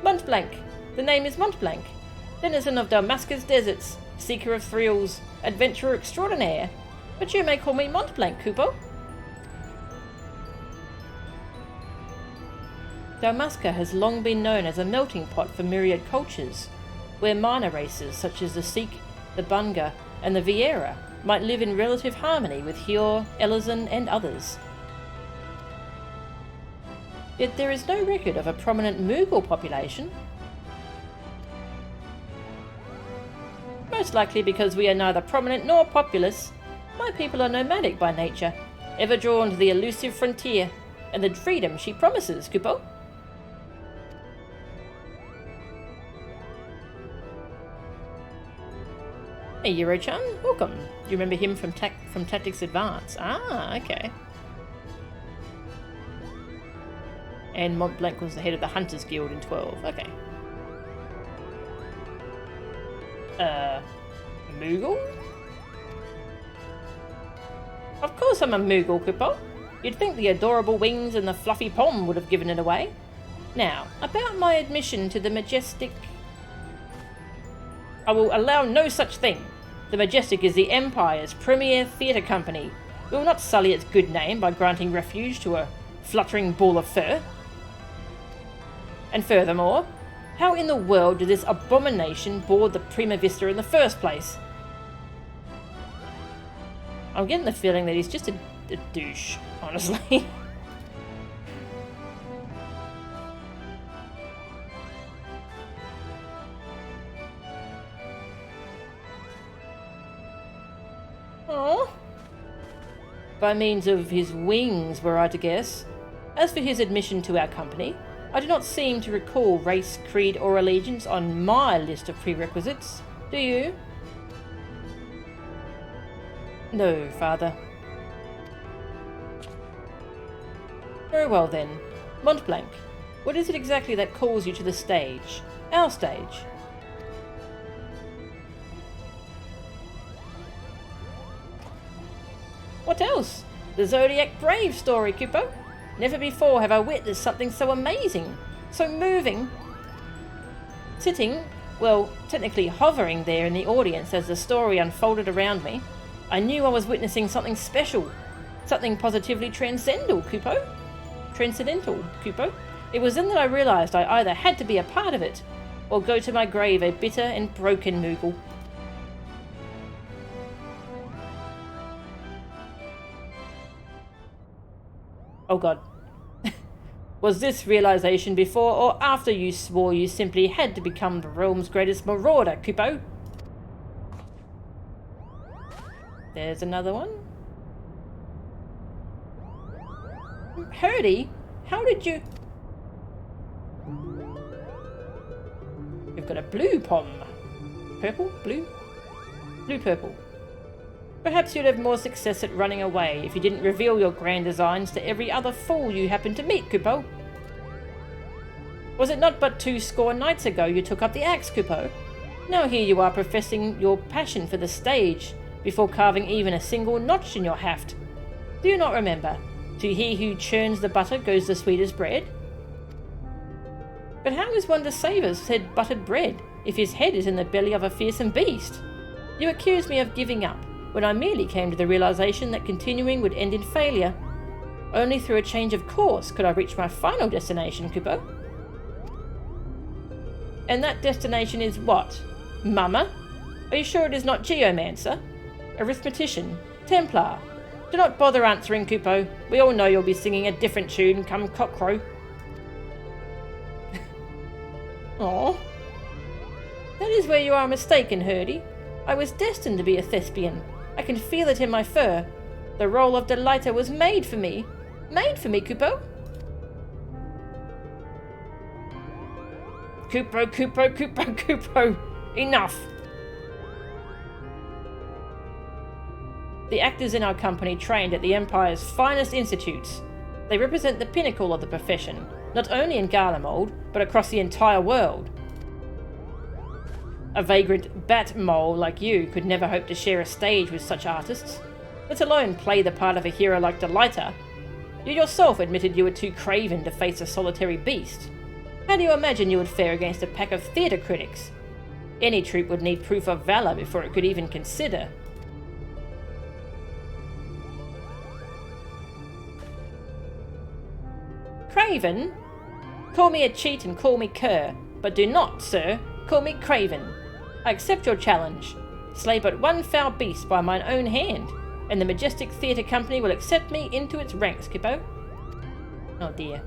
Montblanc. The name is Montblanc. Denizen of Damascus deserts, seeker of thrills, adventurer extraordinaire. But you may call me Montblanc, Kupo. Dalmasca has long been known as a melting pot for myriad cultures, where minor races such as the Sikh, the Bongaa, and the Vieira might live in relative harmony with Hyur, Elizan, and others. Yet there is no record of a prominent Moogle population. Most likely because we are neither prominent nor populous. My people are nomadic by nature, ever drawn to the elusive frontier, and the freedom she promises, Kupo. Hey, Eurochan, welcome. Do you remember him from Tactics Advance? Ah, okay. And Montblanc was the head of the Hunters Guild in 12. Okay. Moogle? Of course I'm a Moogle, Kupo. You'd think the adorable wings and the fluffy pom would have given it away. Now, about my admission to the Majestic... I will allow no such thing. The Majestic is the Empire's premier theatre company. We will not sully its good name by granting refuge to a fluttering ball of fur. And furthermore, how in the world did this abomination board the Prima Vista in the first place? I'm getting the feeling that he's just a douche, honestly. Oh. By means of his wings, were I to guess. As for his admission to our company, I do not seem to recall race, creed, or allegiance on my list of prerequisites. Do you? No, Father. Very well then. Montblanc, what is it exactly that calls you to the stage? Our stage? What else? The Zodiac Brave story, Kupo. Never before have I witnessed something so amazing, so moving. Sitting, well, technically hovering there in the audience as the story unfolded around me, I knew I was witnessing something special. Something positively transcendental, Kupo. It was then that I realised I either had to be a part of it, or go to my grave a bitter and broken Moogle. Oh god. Was this realisation before or after you swore you simply had to become the realm's greatest marauder, Kupo? There's another one. Hurdy, how did you... We've got a blue pom. Purple? Blue? Blue-purple. Perhaps you'd have more success at running away if you didn't reveal your grand designs to every other fool you happened to meet, Kupo. Was it not but 2 nights ago you took up the axe, Kupo? Now here you are professing your passion for the stage before carving even a single notch in your haft. Do you not remember? To he who churns the butter goes the sweetest bread. But how is one to savour said buttered bread if his head is in the belly of a fearsome beast? You accuse me of giving up, when I merely came to the realisation that continuing would end in failure. Only through a change of course could I reach my final destination, Kupo. And that destination is what? Mama? Are you sure it is not Geomancer? Arithmetician? Templar? Do not bother answering, Kupo. We all know you'll be singing a different tune come cockcrow. Aww. That is where you are mistaken, Hurdy. I was destined to be a thespian. I can feel it in my fur. The role of delighter was made for me. Made for me, Kupo. Kupo. Enough. The actors in our company trained at the Empire's finest institutes. They represent the pinnacle of the profession, not only in Garlemald, but across the entire world. A vagrant bat mole like you could never hope to share a stage with such artists, let alone play the part of a hero like Delighter. You yourself admitted you were too craven to face a solitary beast. How do you imagine you would fare against a pack of theatre critics? Any troupe would need proof of valour before it could even consider. Craven? Call me a cheat and call me cur, but do not, sir, call me craven. I accept your challenge. Slay but one foul beast by mine own hand, and the majestic theatre company will accept me into its ranks, Kupo. Oh dear.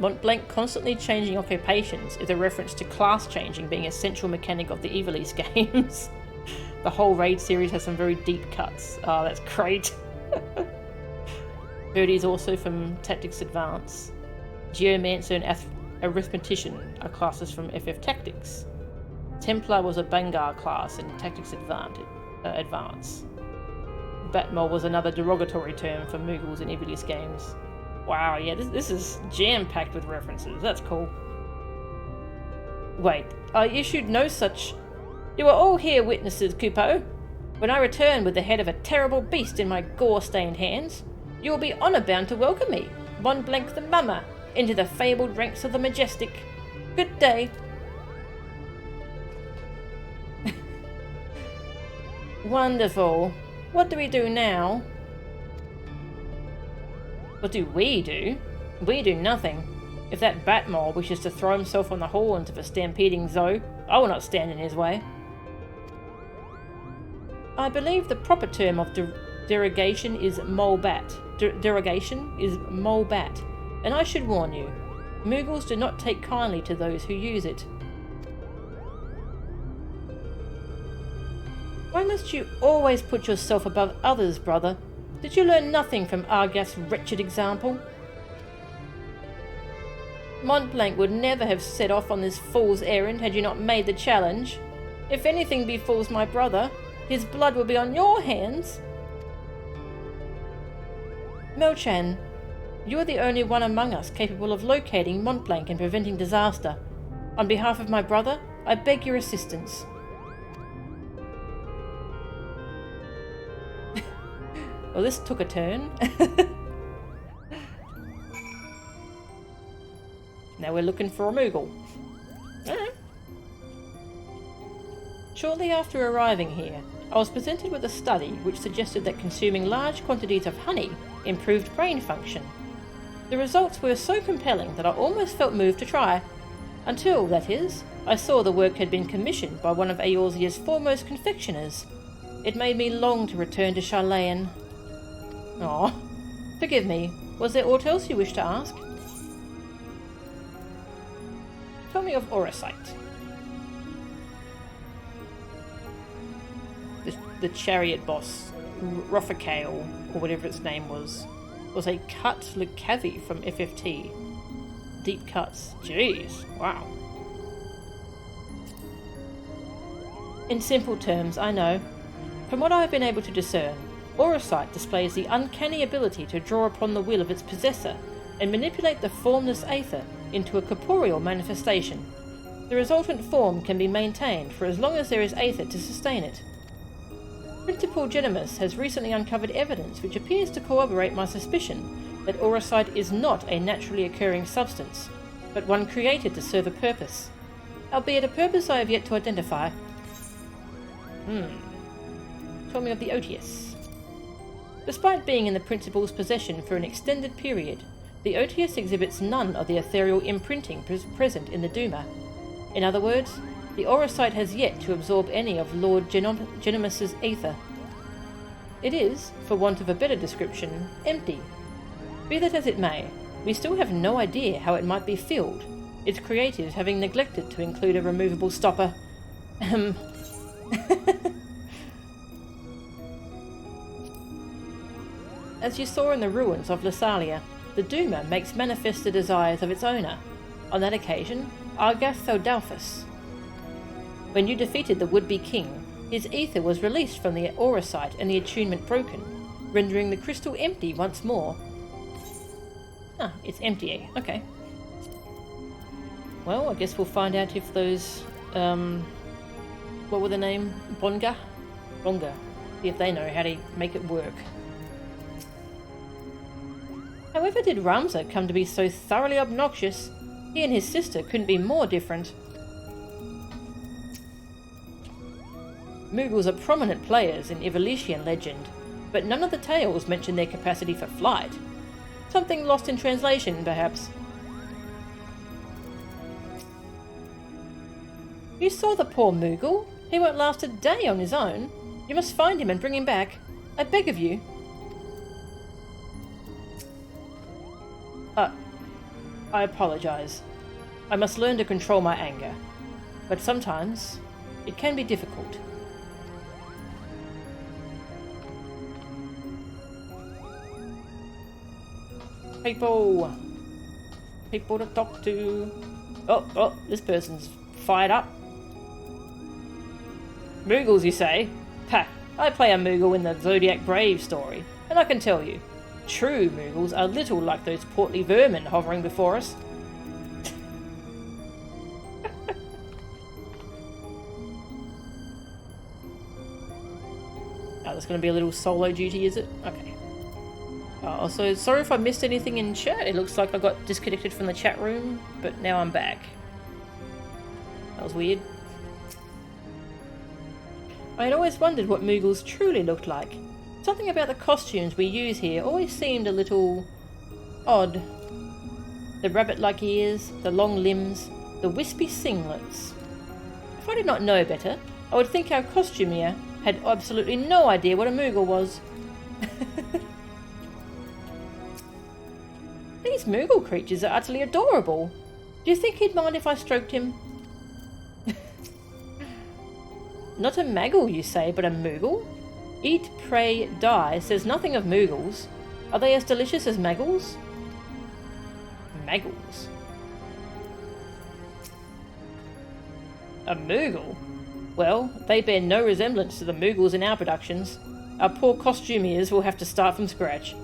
Montblanc constantly changing occupations is a reference to class changing being a central mechanic of the Ivalice games. The whole raid series has some very deep cuts. Oh, that's great. Birdie's also from Tactics Advance. Geomancer and Arithmetician are classes from FF Tactics. Templar was a Bongaa class in Tactics Advance. Batmole was another derogatory term for Moogles in Ivalice games. Wow, yeah, this is jam-packed with references. That's cool. Wait, I issued no such... You are all here witnesses, Kupo. When I return with the head of a terrible beast in my gore-stained hands, you will be honour-bound to welcome me, Montblanc the Mummer, into the fabled ranks of the Majestic. Good day. Wonderful. What do we do now? What do? We do nothing. If that Batmole wishes to throw himself on the horns of a stampeding Zoe, I will not stand in his way. I believe the proper term of derogation is molebat. Derogation is molebat, and I should warn you, Moogles do not take kindly to those who use it. Why must you always put yourself above others, brother? Did you learn nothing from Argath's wretched example? Montblanc would never have set off on this fool's errand had you not made the challenge. If anything befalls my brother, his blood will be on your hands. Melchan, you are the only one among us capable of locating Montblanc and preventing disaster. On behalf of my brother, I beg your assistance. Well, this took a turn. Now we're looking for a Moogle. Alright. Shortly after arriving here, I was presented with a study which suggested that consuming large quantities of honey improved brain function. The results were so compelling that I almost felt moved to try. Until, that is, I saw the work had been commissioned by one of Eorzea's foremost confectioners. It made me long to return to Charlayan. Aw. Forgive me, was there aught else you wish to ask? Tell me of Orosite. The chariot boss, Rofakale, or whatever its name was a cut Lucavi from FFT. Deep cuts. Jeez, wow. In simple terms, I know. From what I have been able to discern, Orosite displays the uncanny ability to draw upon the will of its possessor and manipulate the formless aether into a corporeal manifestation. The resultant form can be maintained for as long as there is aether to sustain it. Principal Genimus has recently uncovered evidence which appears to corroborate my suspicion that Orosite is not a naturally occurring substance, but one created to serve a purpose, albeit a purpose I have yet to identify. Tell me of the Otius. Despite being in the Principal's possession for an extended period, the Otius exhibits none of the ethereal imprinting present in the Duma. In other words, the Orosite has yet to absorb any of Lord Genimus's aether. It is, for want of a better description, empty. Be that as it may, we still have no idea how it might be filled, its creators having neglected to include a removable stopper. As you saw in the ruins of Lassalia, the Duma makes manifest the desires of its owner, on that occasion, Argath Thodalphus. When you defeated the would-be king, his ether was released from the Orosite and the attunement broken, rendering the crystal empty once more. Ah, it's empty, okay. Well, I guess we'll find out if those, what were the name? Bongaa? Bongaa. See if they know how to make it work. However did Ramza come to be so thoroughly obnoxious? He and his sister couldn't be more different. Moogles are prominent players in Ivalician legend, but none of the tales mention their capacity for flight. Something lost in translation, perhaps. You saw the poor Moogle? He won't last a day on his own. You must find him and bring him back. I beg of you. I apologize. I must learn to control my anger. But sometimes, it can be difficult. People to talk to. Oh, this person's fired up. Moogles, you say? Pah, I play a Moogle in the Zodiac Brave story, and I can tell you, true Moogles are little like those portly vermin hovering before us. Oh, there's going to be a little solo duty, is it? Okay. So sorry if I missed anything in chat. It looks like I got disconnected from the chat room, but now I'm back. That was weird. I had always wondered what Moogles truly looked like. Something about the costumes we use here always seemed a little odd. The rabbit-like ears, the long limbs, the wispy singlets. If I did not know better, I would think our costumier had absolutely no idea what a Moogle was. These Moogle creatures are utterly adorable. Do you think he'd mind if I stroked him? Not a Maggle, you say, but a Moogle? Eat, Pray, Die says nothing of Moogles. Are they as delicious as Maggles? Maggles? A Moogle? Well, they bear no resemblance to the Moogles in our productions. Our poor costumiers will have to start from scratch.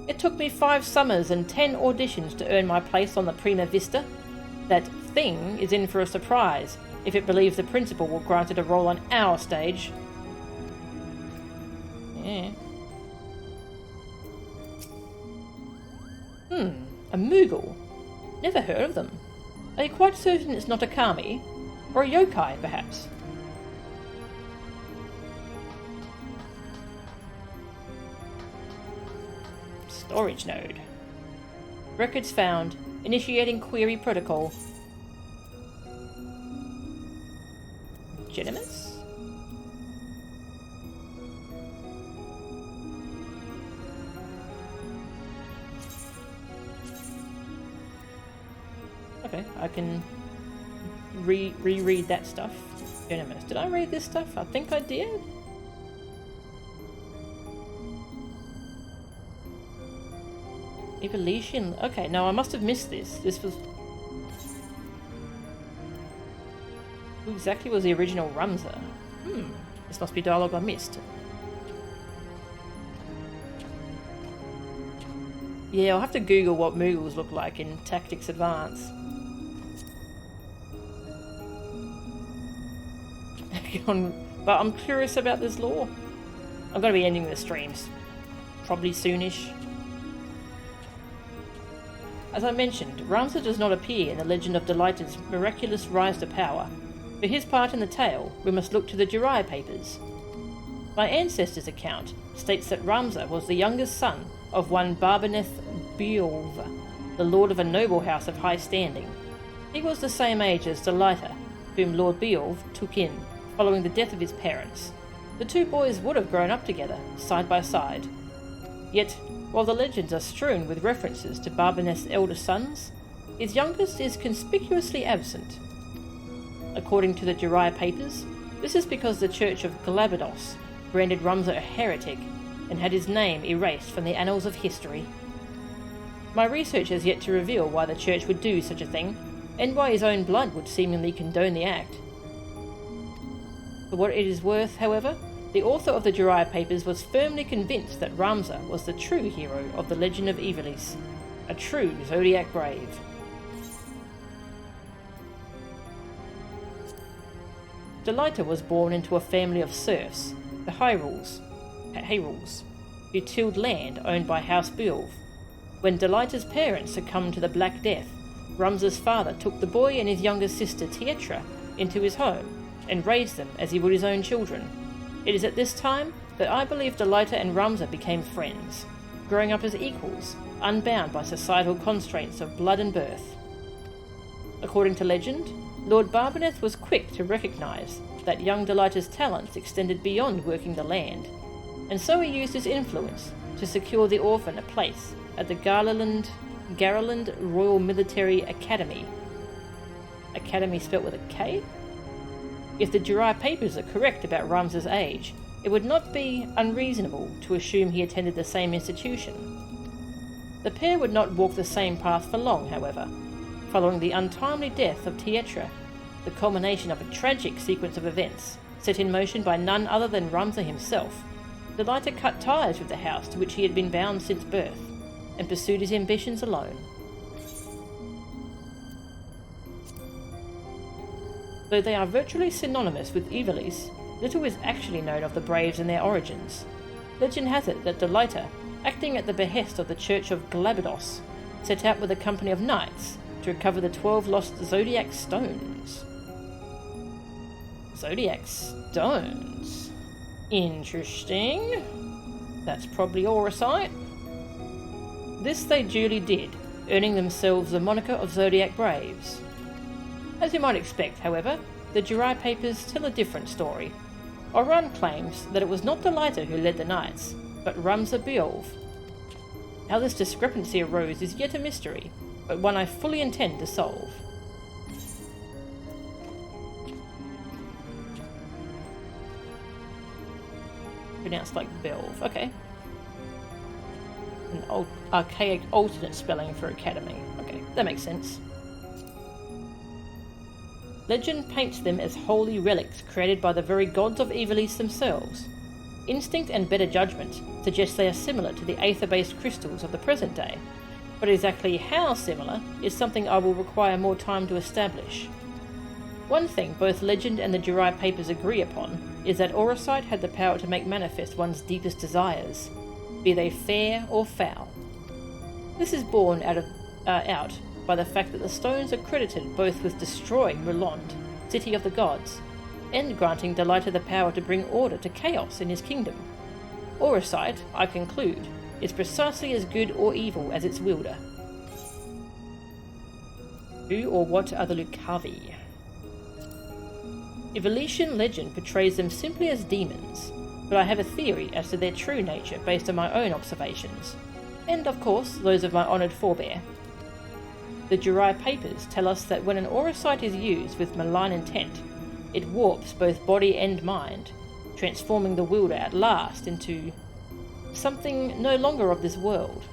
It took me 5 summers and 10 auditions to earn my place on the Prima Vista. That thing is in for a surprise if it believes the principal will grant it a role on our stage. Yeah. A Moogle. Never heard of them. Are you quite certain it's not a kami? Or a yokai, perhaps? Storage node. Records found. Initiating query protocol. Genimus? Okay, I can reread that stuff. Genimus. Did I read this stuff? I think I did. Evolution. Okay, no, I must have missed this. This was... Who exactly was the original Ramza? This must be dialogue I missed. Yeah, I'll have to Google what Moogles look like in Tactics Advance. But I'm curious about this lore. I'm going to be ending the streams probably soonish. As I mentioned, Ramza does not appear in the legend of Delita's miraculous rise to power. For his part in the tale, we must look to the Jirai papers. My ancestor's account states that Ramza was the youngest son of one Barbaneth Beowulf, the lord of a noble house of high standing. He was the same age as Delita, whom Lord Beowulf took in, following the death of his parents. The two boys would have grown up together, side by side. Yet, while the legends are strewn with references to Barbaneth's elder sons, his youngest is conspicuously absent. According to the Jirai papers, this is because the Church of Galabados branded Ramza a heretic and had his name erased from the annals of history. My research has yet to reveal why the Church would do such a thing, and why his own blood would seemingly condone the act. For what it is worth, however, the author of the Jirai papers was firmly convinced that Ramza was the true hero of the legend of Ivalice, a true Zodiac brave. Delita was born into a family of serfs, the Hyrules, who tilled land owned by House Beowulf. When Delita's parents succumbed to the Black Death, Ramza's father took the boy and his younger sister Tietra into his home and raised them as he would his own children. It is at this time that I believe Delita and Ramza became friends, growing up as equals, unbound by societal constraints of blood and birth. According to legend, Lord Barbaneth was quick to recognise that young Delita's talents extended beyond working the land, and so he used his influence to secure the orphan a place at the Garaland Royal Military Academy. Academy spelt with a K? If the Jirai papers are correct about Ramza's age, it would not be unreasonable to assume he attended the same institution. The pair would not walk the same path for long, however. Following the untimely death of Tietra, the culmination of a tragic sequence of events, set in motion by none other than Ramza himself, Delita cut ties with the house to which he had been bound since birth, and pursued his ambitions alone. Though they are virtually synonymous with Ivalice, little is actually known of the Braves and their origins. Legend has it that Delita, acting at the behest of the Church of Galabados, set out with a company of knights to recover the 12 lost Zodiac Stones. Zodiac Stones? Interesting. That's probably Orisite. This they duly did, earning themselves the moniker of Zodiac Braves. As you might expect, however, the Jirai papers tell a different story. Oran claims that it was not Delita who led the knights, but Ramza Beowulf. How this discrepancy arose is yet a mystery, but one I fully intend to solve. Pronounced like Beowulf, okay. An archaic alternate spelling for academy. Okay, that makes sense. Legend paints them as holy relics created by the very gods of Ivalice themselves. Instinct and better judgment suggest they are similar to the aether-based crystals of the present day, but exactly how similar is something I will require more time to establish. One thing both legend and the Jirai papers agree upon is that Auracite had the power to make manifest one's deepest desires, be they fair or foul. This is borne out by the fact that the stones are credited both with destroying Mulond, city of the gods, and granting Delita the power to bring order to chaos in his kingdom. Auracite, I conclude, is precisely as good or evil as its wielder. Who or what are the Lucavi? Ivalician legend portrays them simply as demons, but I have a theory as to their true nature based on my own observations, and of course those of my honoured forebear. The Jirai papers tell us that when an Auracite is used with malign intent, it warps both body and mind, transforming the wielder at last into something no longer of this world.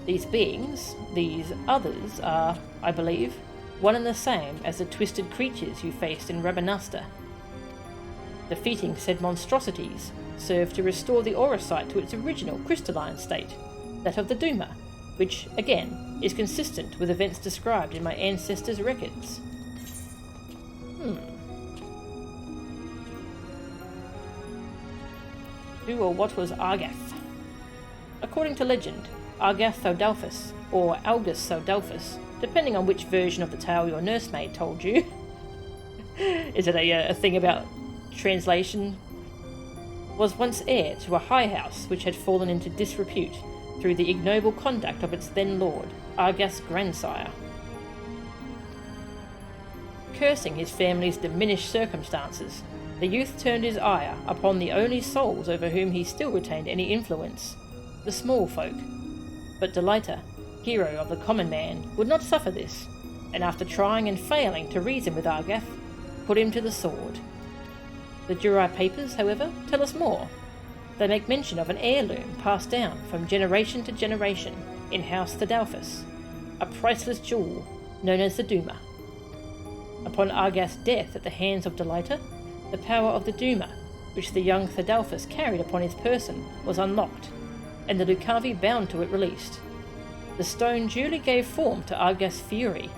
These beings, these others, are, I believe, one and the same as the twisted creatures you faced in Rabanasta. Defeating said monstrosities served to restore the Auracite to its original crystalline state, that of the Duma, which, again, is consistent with events described in my ancestors' records. Who or what was Argath? According to legend, Argath Thodalphus, or Algus Thodalphus, depending on which version of the tale your nursemaid told you. Is it a thing about translation? Was once heir to a high house which had fallen into disrepute through the ignoble conduct of its then lord, Argath's grandsire. Cursing his family's diminished circumstances, the youth turned his ire upon the only souls over whom he still retained any influence, the small folk. But Delita, hero of the common man, would not suffer this, and after trying and failing to reason with Argath, put him to the sword. The Jirai papers, however, tell us more. They make mention of an heirloom passed down from generation to generation in House Thodalphus, a priceless jewel known as the Duma. Upon Argath's death at the hands of Delita, the power of the Duma, which the young Thodalphus carried upon his person, was unlocked, and the Lucavi bound to it released. The stone duly gave form to Argath's fury,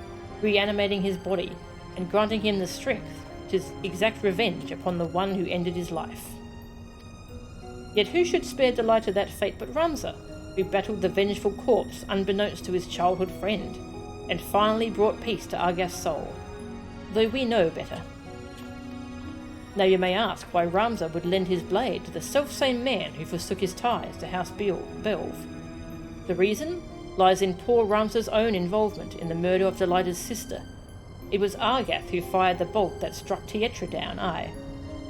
reanimating his body and granting him the strength to exact revenge upon the one who ended his life. Yet who should spare Delita that fate but Ramza, who battled the vengeful corpse unbeknownst to his childhood friend, and finally brought peace to Argath's soul, though we know better. Now you may ask why Ramza would lend his blade to the selfsame man who forsook his ties to House Belv. The reason lies in poor Ramza's own involvement in the murder of Delita's sister. It was Argath who fired the bolt that struck Tietra down, aye,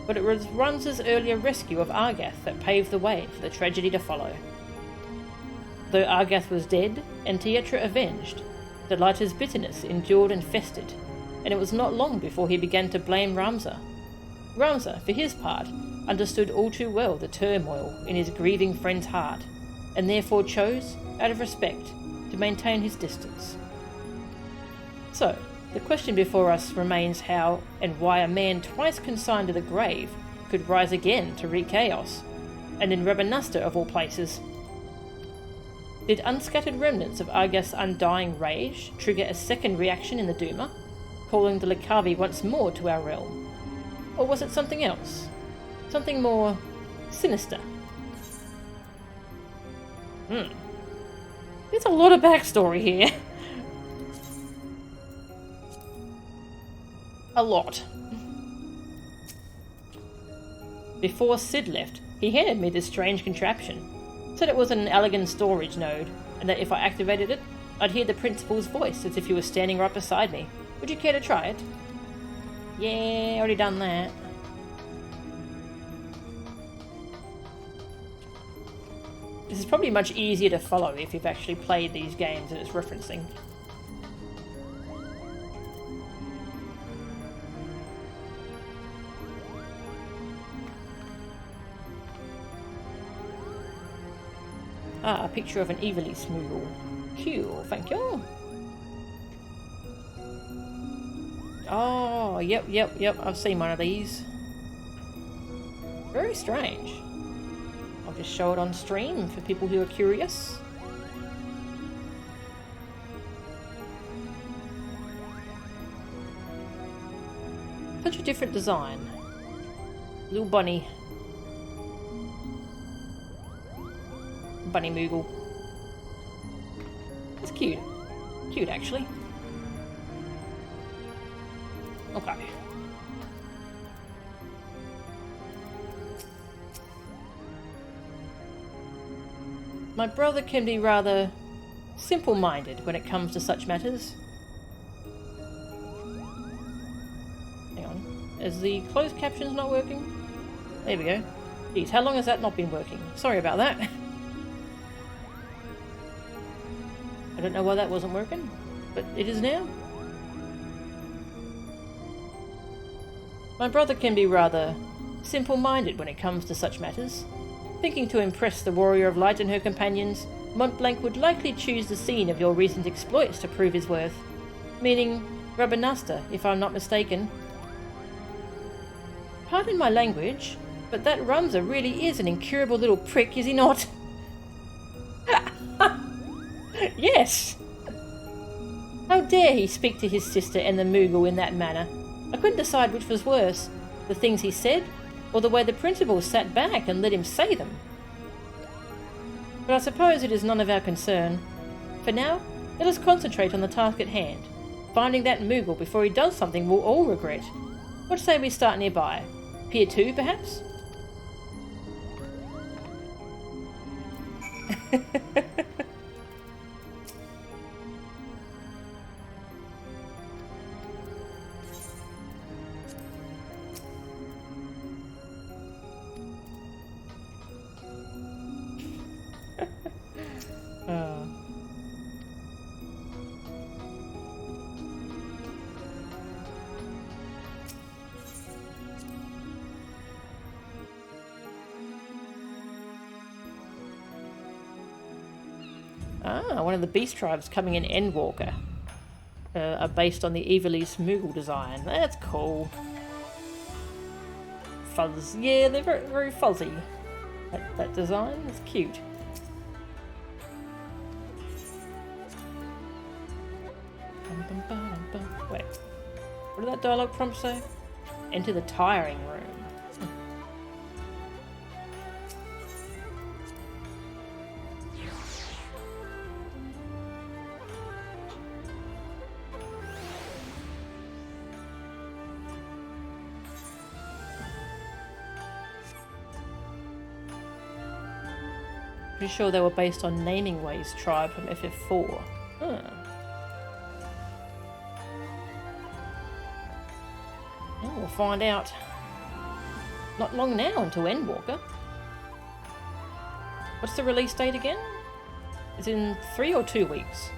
but it was Ramza's earlier rescue of Argath that paved the way for the tragedy to follow. Though Argath was dead and Tietra avenged, Delita's bitterness endured and festered, and it was not long before he began to blame Ramza. Ramza, for his part, understood all too well the turmoil in his grieving friend's heart, and therefore chose, out of respect, to maintain his distance. So, the question before us remains how and why a man twice consigned to the grave could rise again to wreak chaos, and in Rabanasta of all places. Did unscattered remnants of Argath's undying rage trigger a second reaction in the Duma, calling the Lucavi once more to our realm? Or was it something else? Something more sinister? There's a lot of backstory here. A lot. Before Sid left, he handed me this strange contraption. Said it was an elegant storage node, and that if I activated it, I'd hear the principal's voice as if he was standing right beside me. Would you care to try it? Yeah, already done that. This is probably much easier to follow if you've actually played these games that it's referencing. Ah, a picture of an Ivalice Moogle. Cool, thank you. Oh, yep, I've seen one of these. Very strange. I'll just show it on stream for people who are curious. Such a different design. Little bunny. Bunny Moogle. It's cute. Cute, actually. Okay. My brother can be rather simple-minded when it comes to such matters. Hang on. Is the closed captions not working? There we go. Geez, how long has that not been working? Sorry about that. I don't know why that wasn't working, but it is now. My brother can be rather simple-minded when it comes to such matters. Thinking to impress the Warrior of Light and her companions, Montblanc would likely choose the scene of your recent exploits to prove his worth. Meaning Rabanasta, if I'm not mistaken. Pardon my language, but that Rumser really is an incurable little prick, is he not? Yes! How dare he speak to his sister and the Moogle in that manner? I couldn't decide which was worse, the things he said, or the way the principal sat back and let him say them. But I suppose it is none of our concern. For now, let us concentrate on the task at hand. Finding that Moogle before he does something we'll all regret. What say we start nearby? Pier 2, perhaps? One of the beast tribes coming in Endwalker are based on the Ivalice Moogle design. That's cool. Fuzz. Yeah, they're very, very fuzzy. That design is cute. Wait. What did that dialogue prompt say? Enter the tiring room. Pretty sure they were based on Naming Ways tribe from FF4. Huh. Well, we'll find out. Not long now until Endwalker. What's the release date again? It's in 3 or 2 weeks.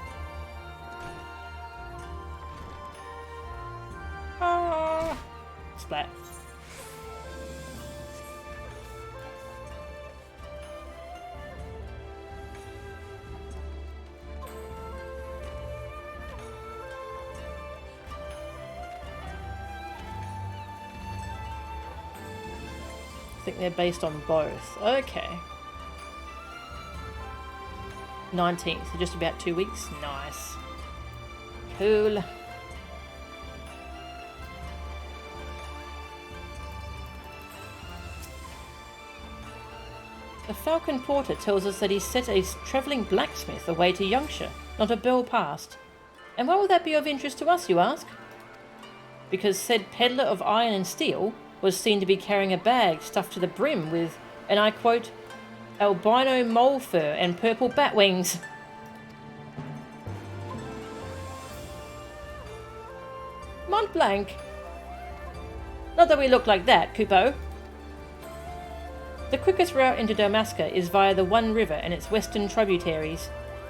Ah! Splat. I think they're based on both. Okay. 19th, so just about 2 weeks. Nice. Cool. The Falcon Porter tells us that he set a travelling blacksmith away to Youngshire, not a bell passed. And why would that be of interest to us, you ask? Because said peddler of iron and steel was seen to be carrying a bag stuffed to the brim with, and I quote, albino mole fur and purple bat wings. Montblanc. Not that we look like that, Coupeau. The quickest route into Dalmasca is via the One River and its western tributaries.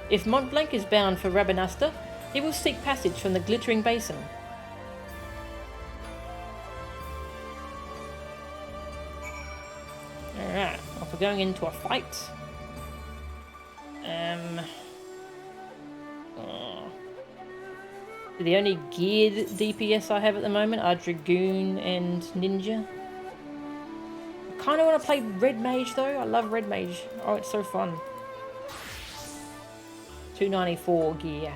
If Montblanc is bound for Rabanasta, he will seek passage from the Glittering Basin. Alright, well, we're going into a fight. The only geared DPS I have at the moment are Dragoon and Ninja. I kind of want to play Red Mage though. I love Red Mage. Oh, it's so fun. 294 gear.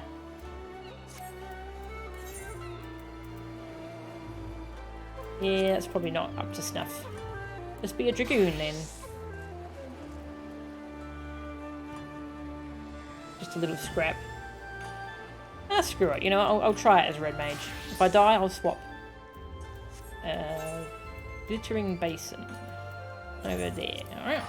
Yeah, that's probably not up to snuff. Let's be a dragoon then. Just a little scrap. Ah, screw it. You know, I'll try it as red mage. If I die, I'll swap. Glittering basin. Over there. Alright.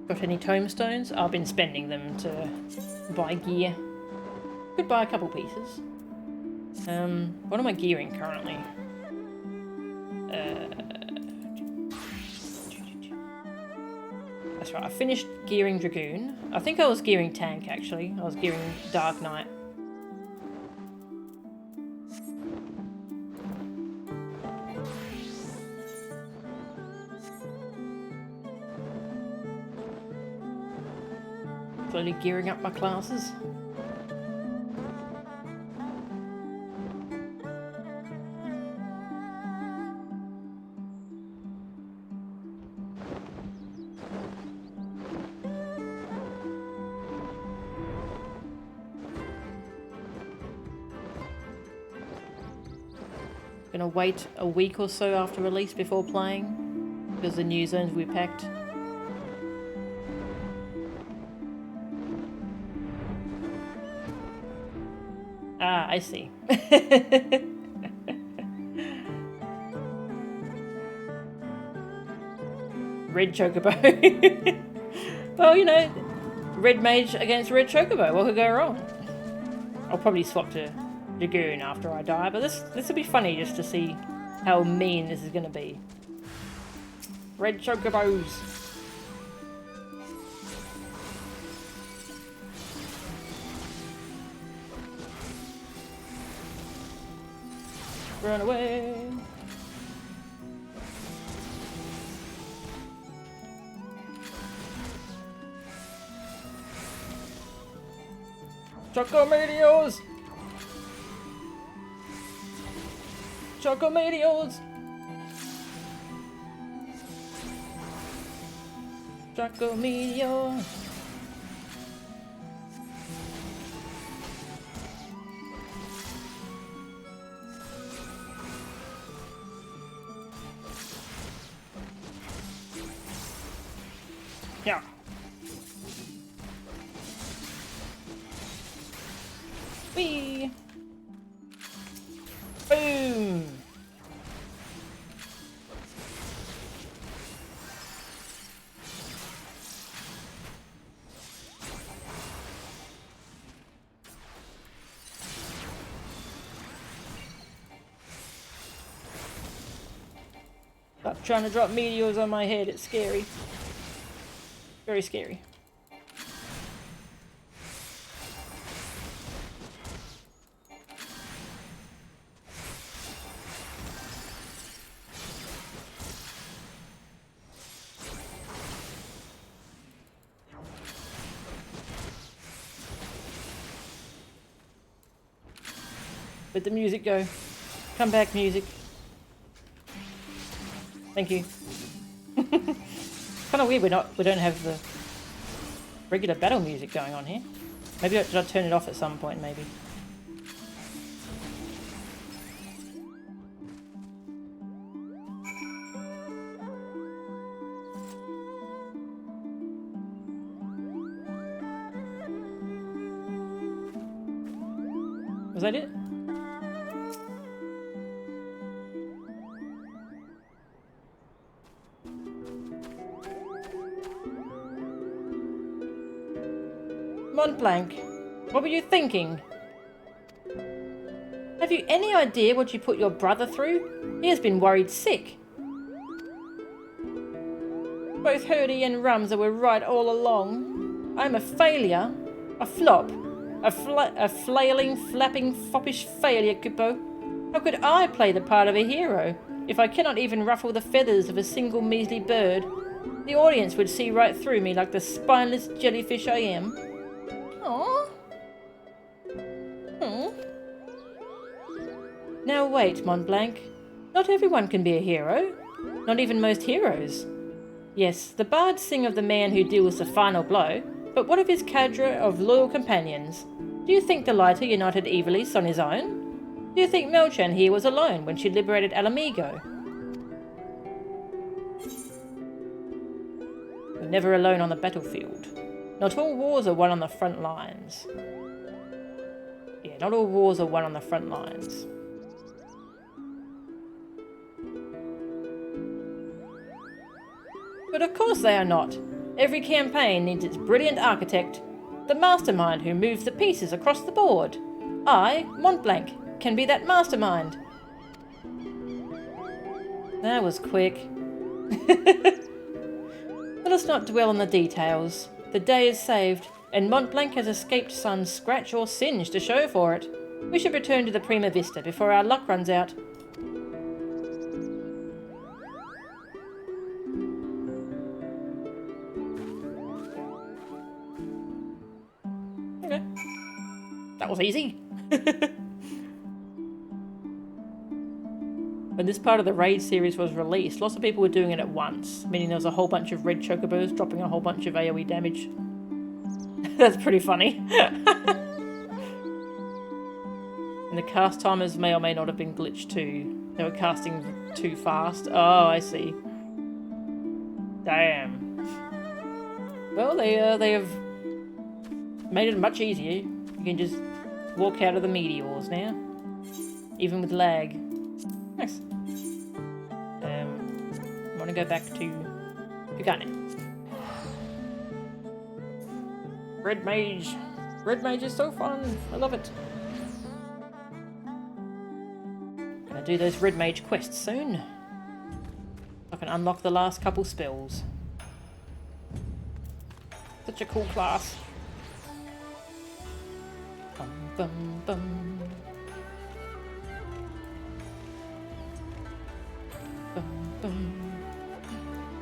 Got any tomestones? I've been spending them to buy gear. Could buy a couple pieces. What am I gearing currently? That's right, I finished gearing Dragoon. I think I was gearing Tank actually. I was gearing Dark Knight. Slowly gearing up my classes. Gonna wait a week or so after release before playing because the new zones will be packed. Ah, I see. Red Chocobo. Well, you know, red mage against red Chocobo. What could go wrong? I'll probably swap to Dragoon after I die, but this will be funny just to see how mean this is going to be. Red Chocobos. Run away. Chocometeors! Chocometeors! Chocometeor! Yeah. Whee! Boom! Stop trying to drop meteors on my head, it's scary. Very scary. Let the music go. Come back, music. Thank you. Kind of weird we don't have the regular battle music going on here. Maybe should I turn it off at some point? Maybe. Was that it? Montblanc, what were you thinking? Have you any idea what you put your brother through? He has been worried sick. Both Hurdy and Rumser were right all along. I'm a failure, a flop, a flailing, flapping, foppish failure, Kupo. How could I play the part of a hero if I cannot even ruffle the feathers of a single measly bird? The audience would see right through me like the spineless jellyfish I am. Aww. Now wait, Mont Blanc. Not everyone can be a hero. Not even most heroes. Yes, the bards sing of the man who deals the final blow, but what of his cadre of loyal companions? Do you think the lighter united Ivalice on his own? Do you think Melchan here was alone when she liberated Alamigo? We're never alone on the battlefield. Not all wars are won on the front lines. Yeah, not all wars are won on the front lines. But of course they are not. Every campaign needs its brilliant architect, the mastermind who moves the pieces across the board. I, Mont Blanc, can be that mastermind. That was quick. Let us not dwell on the details. The day is saved, and Mont Blanc has escaped some scratch or singe to show for it. We should return to the Prima Vista before our luck runs out. Okay. That was easy. When this part of the raid series was released, lots of people were doing it at once, meaning there was a whole bunch of red chocobos dropping a whole bunch of AoE damage. That's pretty funny. And the cast timers may or may not have been glitched too. They were casting too fast. Oh, I see. Damn. Well, they have made it much easier. You can just walk out of the meteors now, even with lag. Nice. I want to go back to Pagani. Red Mage. Red Mage is so fun. I love it. Gonna do those Red Mage quests soon. I can unlock the last couple spells. Such a cool class. Bum, bum, bum.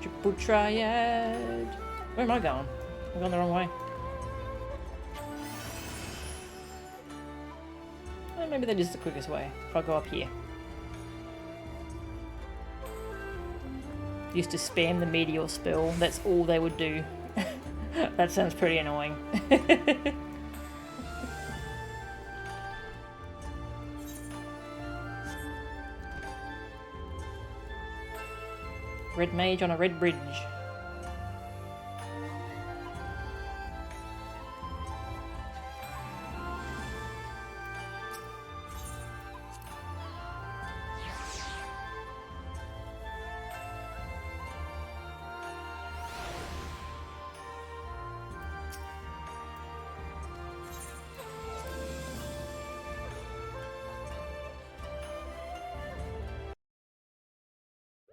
Triple triad. Where am I going? I'm going the wrong way. Maybe that is the quickest way. If I go up here. Used to spam the meteor spell. That's all they would do. That sounds pretty annoying. Red Mage on a red bridge.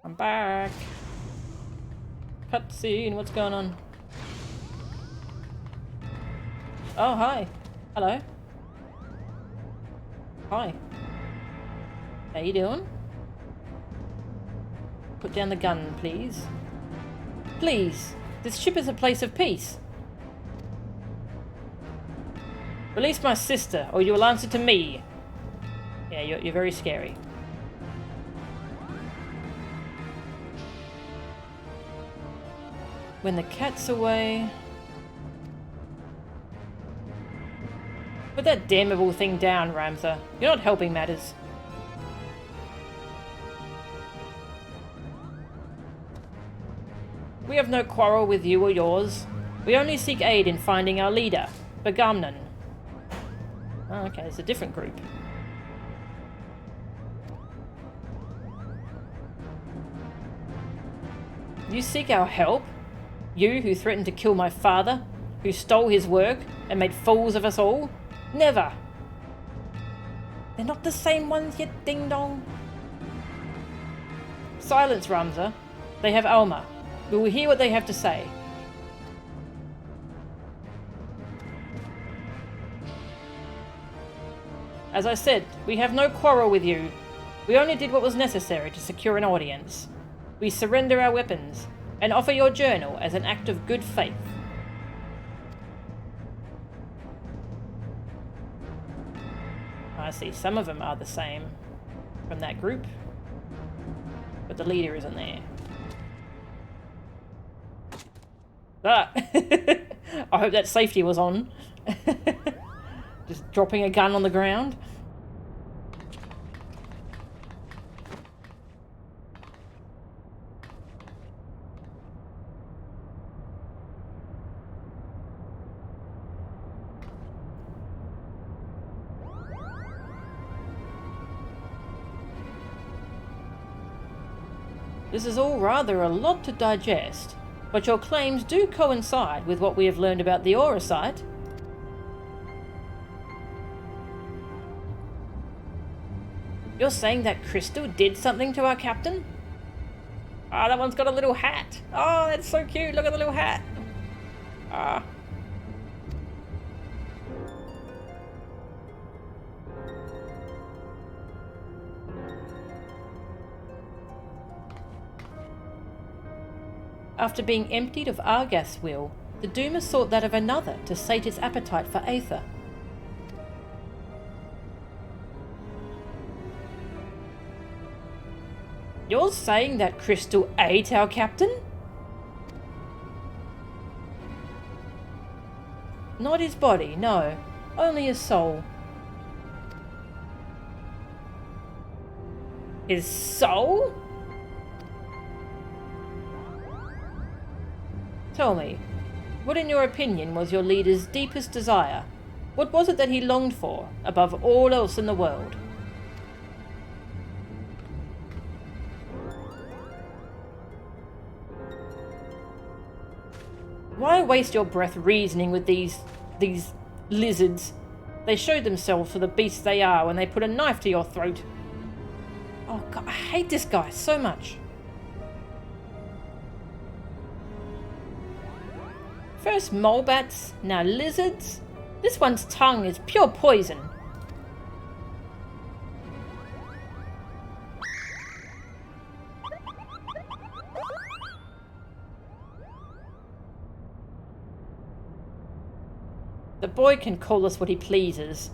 I'm back. Cutscene, what's going on? Oh, hi. Hello. Hi. How you doing? Put down the gun, please. Please. This ship is a place of peace. Release my sister, or you will answer to me. Yeah, you're very scary. When the cat's away... Put that damnable thing down, Ramza. You're not helping matters. We have no quarrel with you or yours. We only seek aid in finding our leader, Bagamnan. Oh, okay, it's a different group. You seek our help? You who threatened to kill my father, who stole his work and made fools of us all? Never! They're not the same ones yet, ding-dong. Silence, Ramza. They have Alma. We will hear what they have to say. As I said, we have no quarrel with you. We only did what was necessary to secure an audience. We surrender our weapons and offer your journal as an act of good faith. I see some of them are the same from that group, but the leader isn't there. Ah! I hope that safety was on. Just dropping a gun on the ground. This is all rather a lot to digest, but your claims do coincide with what we have learned about the Aura site. You're saying that Crystal did something to our captain? Ah, that one's got a little hat. Oh, that's so cute. Look at the little hat. Ah. After being emptied of Argath's will, the Doomer sought that of another to sate its appetite for Aether. You're saying that Crystal ate our captain? Not his body, no. Only his soul. His soul? Tell me, what in your opinion was your leader's deepest desire? What was it that he longed for, above all else in the world? Why waste your breath reasoning with these lizards? They showed themselves for the beasts they are when they put a knife to your throat. Oh God, I hate this guy so much. First mole bats, now lizards. This one's tongue is pure poison. The boy can call us what he pleases.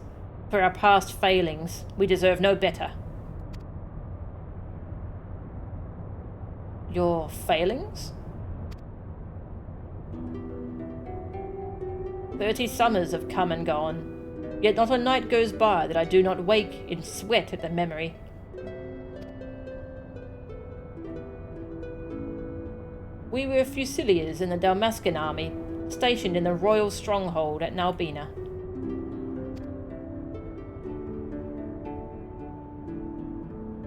For our past failings, we deserve no better. Your failings? 30 summers have come and gone, yet not a night goes by that I do not wake in sweat at the memory. We were Fusiliers in the Dalmascan army, stationed in the royal stronghold at Nalbina.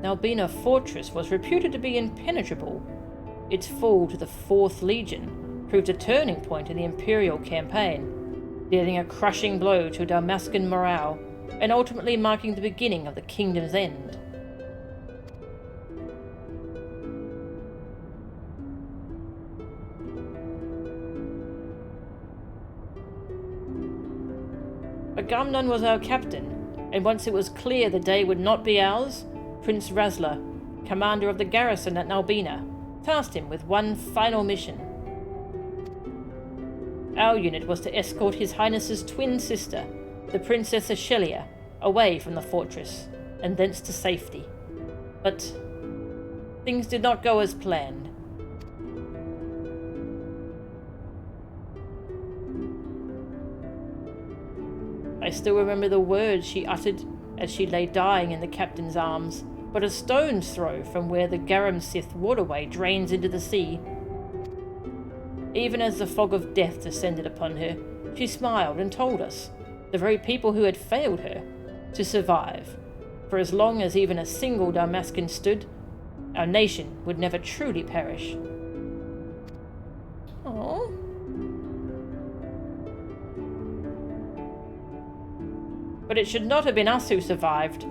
Nalbina Fortress was reputed to be impenetrable. Its fall to the 4th Legion proved a turning point in the Imperial campaign, dealing a crushing blow to Dalmascan morale, and ultimately marking the beginning of the kingdom's end. Agamemnon was our captain, and once it was clear the day would not be ours, Prince Razla, commander of the garrison at Nalbina, tasked him with one final mission. Our unit was to escort His Highness's twin sister, the Princess Ashelia, away from the fortress, and thence to safety. But things did not go as planned. I still remember the words she uttered as she lay dying in the captain's arms, but a stone's throw from where the Garamsith waterway drains into the sea. Even as the fog of death descended upon her, she smiled and told us, the very people who had failed her, to survive. For as long as even a single Dalmascan stood, our nation would never truly perish. Aww. But it should not have been us who survived.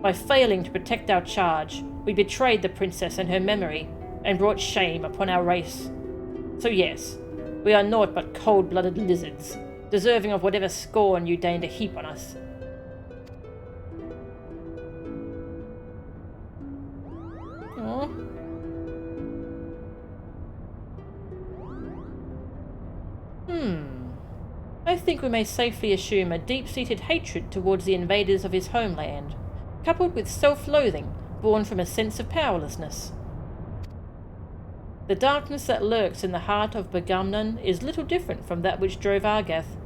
By failing to protect our charge, we betrayed the princess and her memory, and brought shame upon our race. So yes, we are naught but cold-blooded lizards, deserving of whatever scorn you deign to heap on us. I think we may safely assume a deep-seated hatred towards the invaders of his homeland, coupled with self-loathing born from a sense of powerlessness. The darkness that lurks in the heart of Begamnon is little different from that which drove Argath,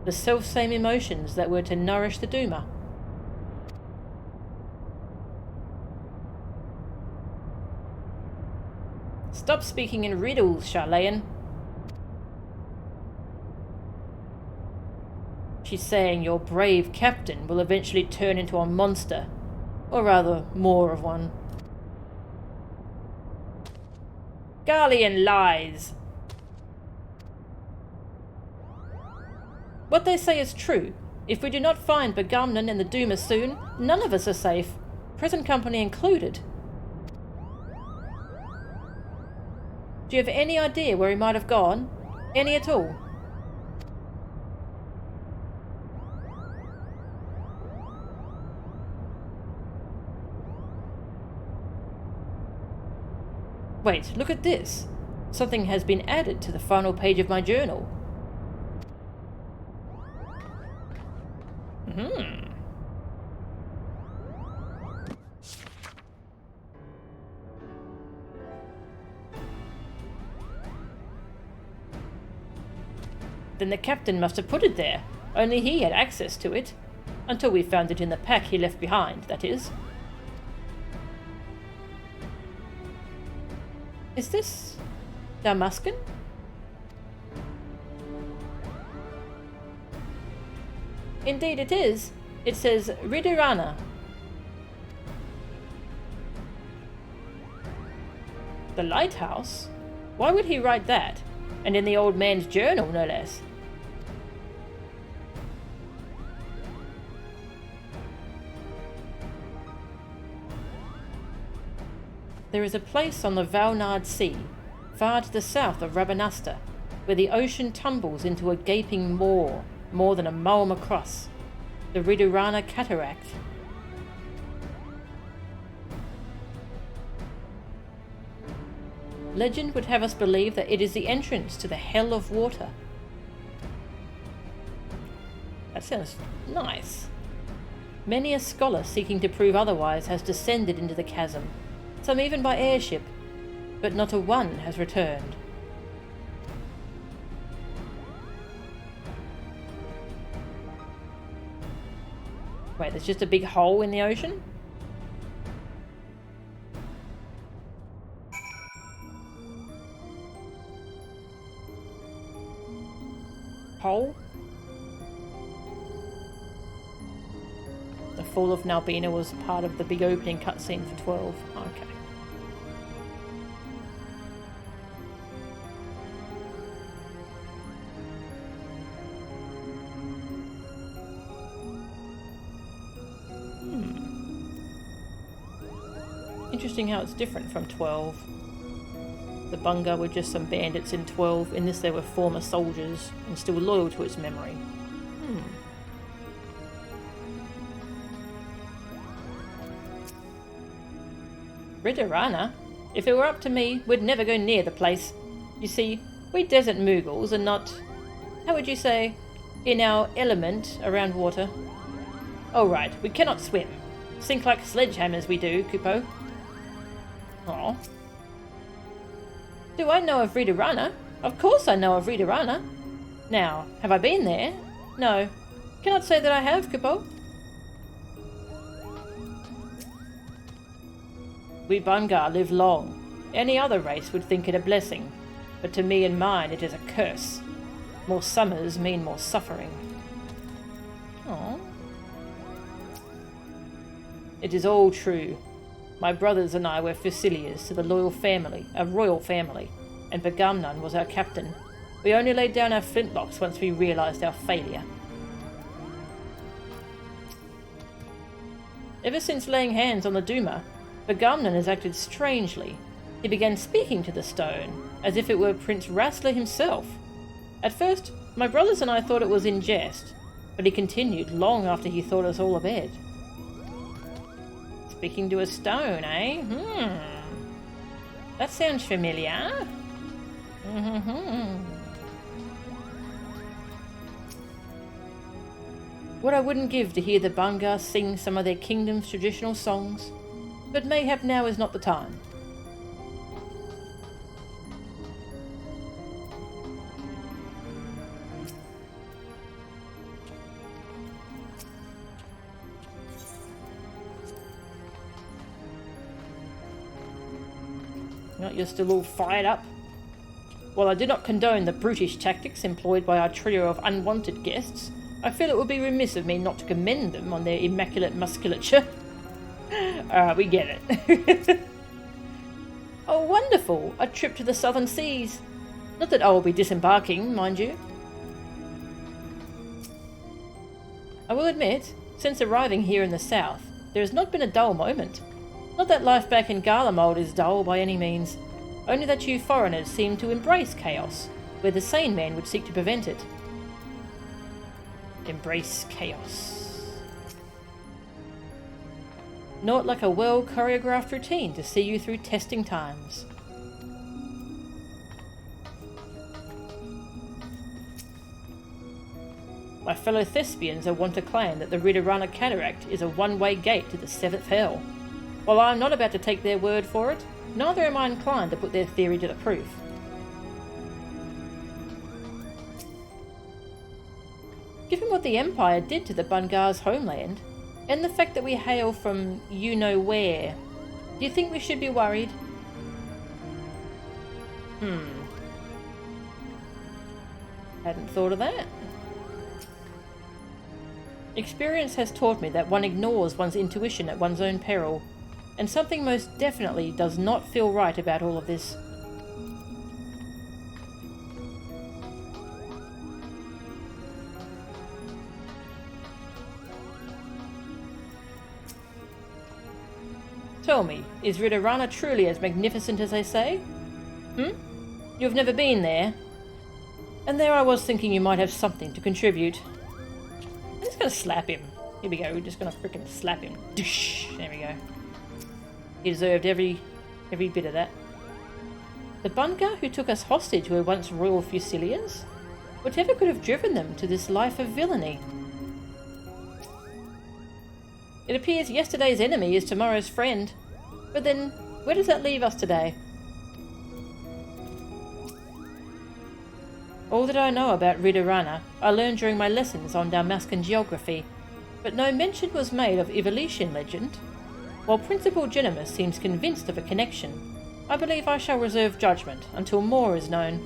the self-same emotions that were to nourish the Duma. Stop speaking in riddles, Charlayan. She's saying your brave captain will eventually turn into a monster, or rather, more of one. Garlean lies! What they say is true. If we do not find Begamnon and the Duma soon, none of us are safe, present company included. Do you have any idea where he might have gone? Any at all? Wait, look at this. Something has been added to the final page of my journal. Then the captain must have put it there. Only he had access to it. Until we found it in the pack he left behind, that is. Is this Damascan? Indeed it is. It says Ridirana. The lighthouse? Why would he write that? And in the old man's journal, no less. There is a place on the Valnard Sea, far to the south of Rabanasta, where the ocean tumbles into a gaping maw, more than a mile across, the Ridurana Cataract. Legend would have us believe that it is the entrance to the Hell of Water. That sounds nice. Many a scholar seeking to prove otherwise has descended into the chasm, some even by airship, but not a one has returned. Wait, there's just a big hole in the ocean? Hole? The fall of Nalbina was part of the big opening cutscene for 12. Okay. Interesting how it's different from 12. The Bongaa were just some bandits in 12. In this they were former soldiers and still loyal to its memory. Ridurana? If it were up to me, we'd never go near the place. You see, we desert Mughals are not, how would you say, in our element around water. Oh right, we cannot swim. Sink like sledgehammers we do, Kupo. Aw. Do I know of Ridurana? Of course I know of Ridurana. Now, have I been there? No. Cannot say that I have, Kupo. We Bongaa live long. Any other race would think it a blessing, but to me and mine it is a curse. More summers mean more suffering. Aww. It is all true. My brothers and I were Fusiliers to the royal family, and Begamnon was our captain. We only laid down our flintlocks once we realised our failure. Ever since laying hands on the Duma, Begamnon has acted strangely. He began speaking to the stone, as if it were Prince Rassler himself. At first, my brothers and I thought it was in jest, but he continued long after he thought us all abed. Speaking to a stone, eh? That sounds familiar. What I wouldn't give to hear the Bongaa sing some of their kingdom's traditional songs, but mayhap now is not the time. You're still all fired up. While I do not condone the brutish tactics employed by our trio of unwanted guests, I feel it would be remiss of me not to commend them on their immaculate musculature. We get it. Oh, wonderful! A trip to the southern seas. Not that I will be disembarking, mind you. I will admit, since arriving here in the south, there has not been a dull moment. Not that life back in Garlemald is dull by any means, only that you foreigners seem to embrace chaos, where the sane man would seek to prevent it. Embrace chaos. Not like a well-choreographed routine to see you through testing times. My fellow thespians are wont to claim that the Ridorana Cataract is a one-way gate to the seventh hell. While I am not about to take their word for it, neither am I inclined to put their theory to the proof. Given what the Empire did to the Bongaa's homeland, and the fact that we hail from you-know-where, do you think we should be worried? Hadn't thought of that. Experience has taught me that one ignores one's intuition at one's own peril, and something most definitely does not feel right about all of this. Tell me, is Ridorana truly as magnificent as they say? You've never been there? And there I was thinking you might have something to contribute. I'm just gonna slap him. Here we go, we're just gonna frickin' slap him. Doosh! There we go. He deserved every bit of that. The Bongaa who took us hostage were once royal Fusilians? Whatever could have driven them to this life of villainy? It appears yesterday's enemy is tomorrow's friend. But then, where does that leave us today? All that I know about Ridorana I learned during my lessons on Dalmascan geography, but no mention was made of Ivalician legend. While Principal Genimus seems convinced of a connection, I believe I shall reserve judgment until more is known.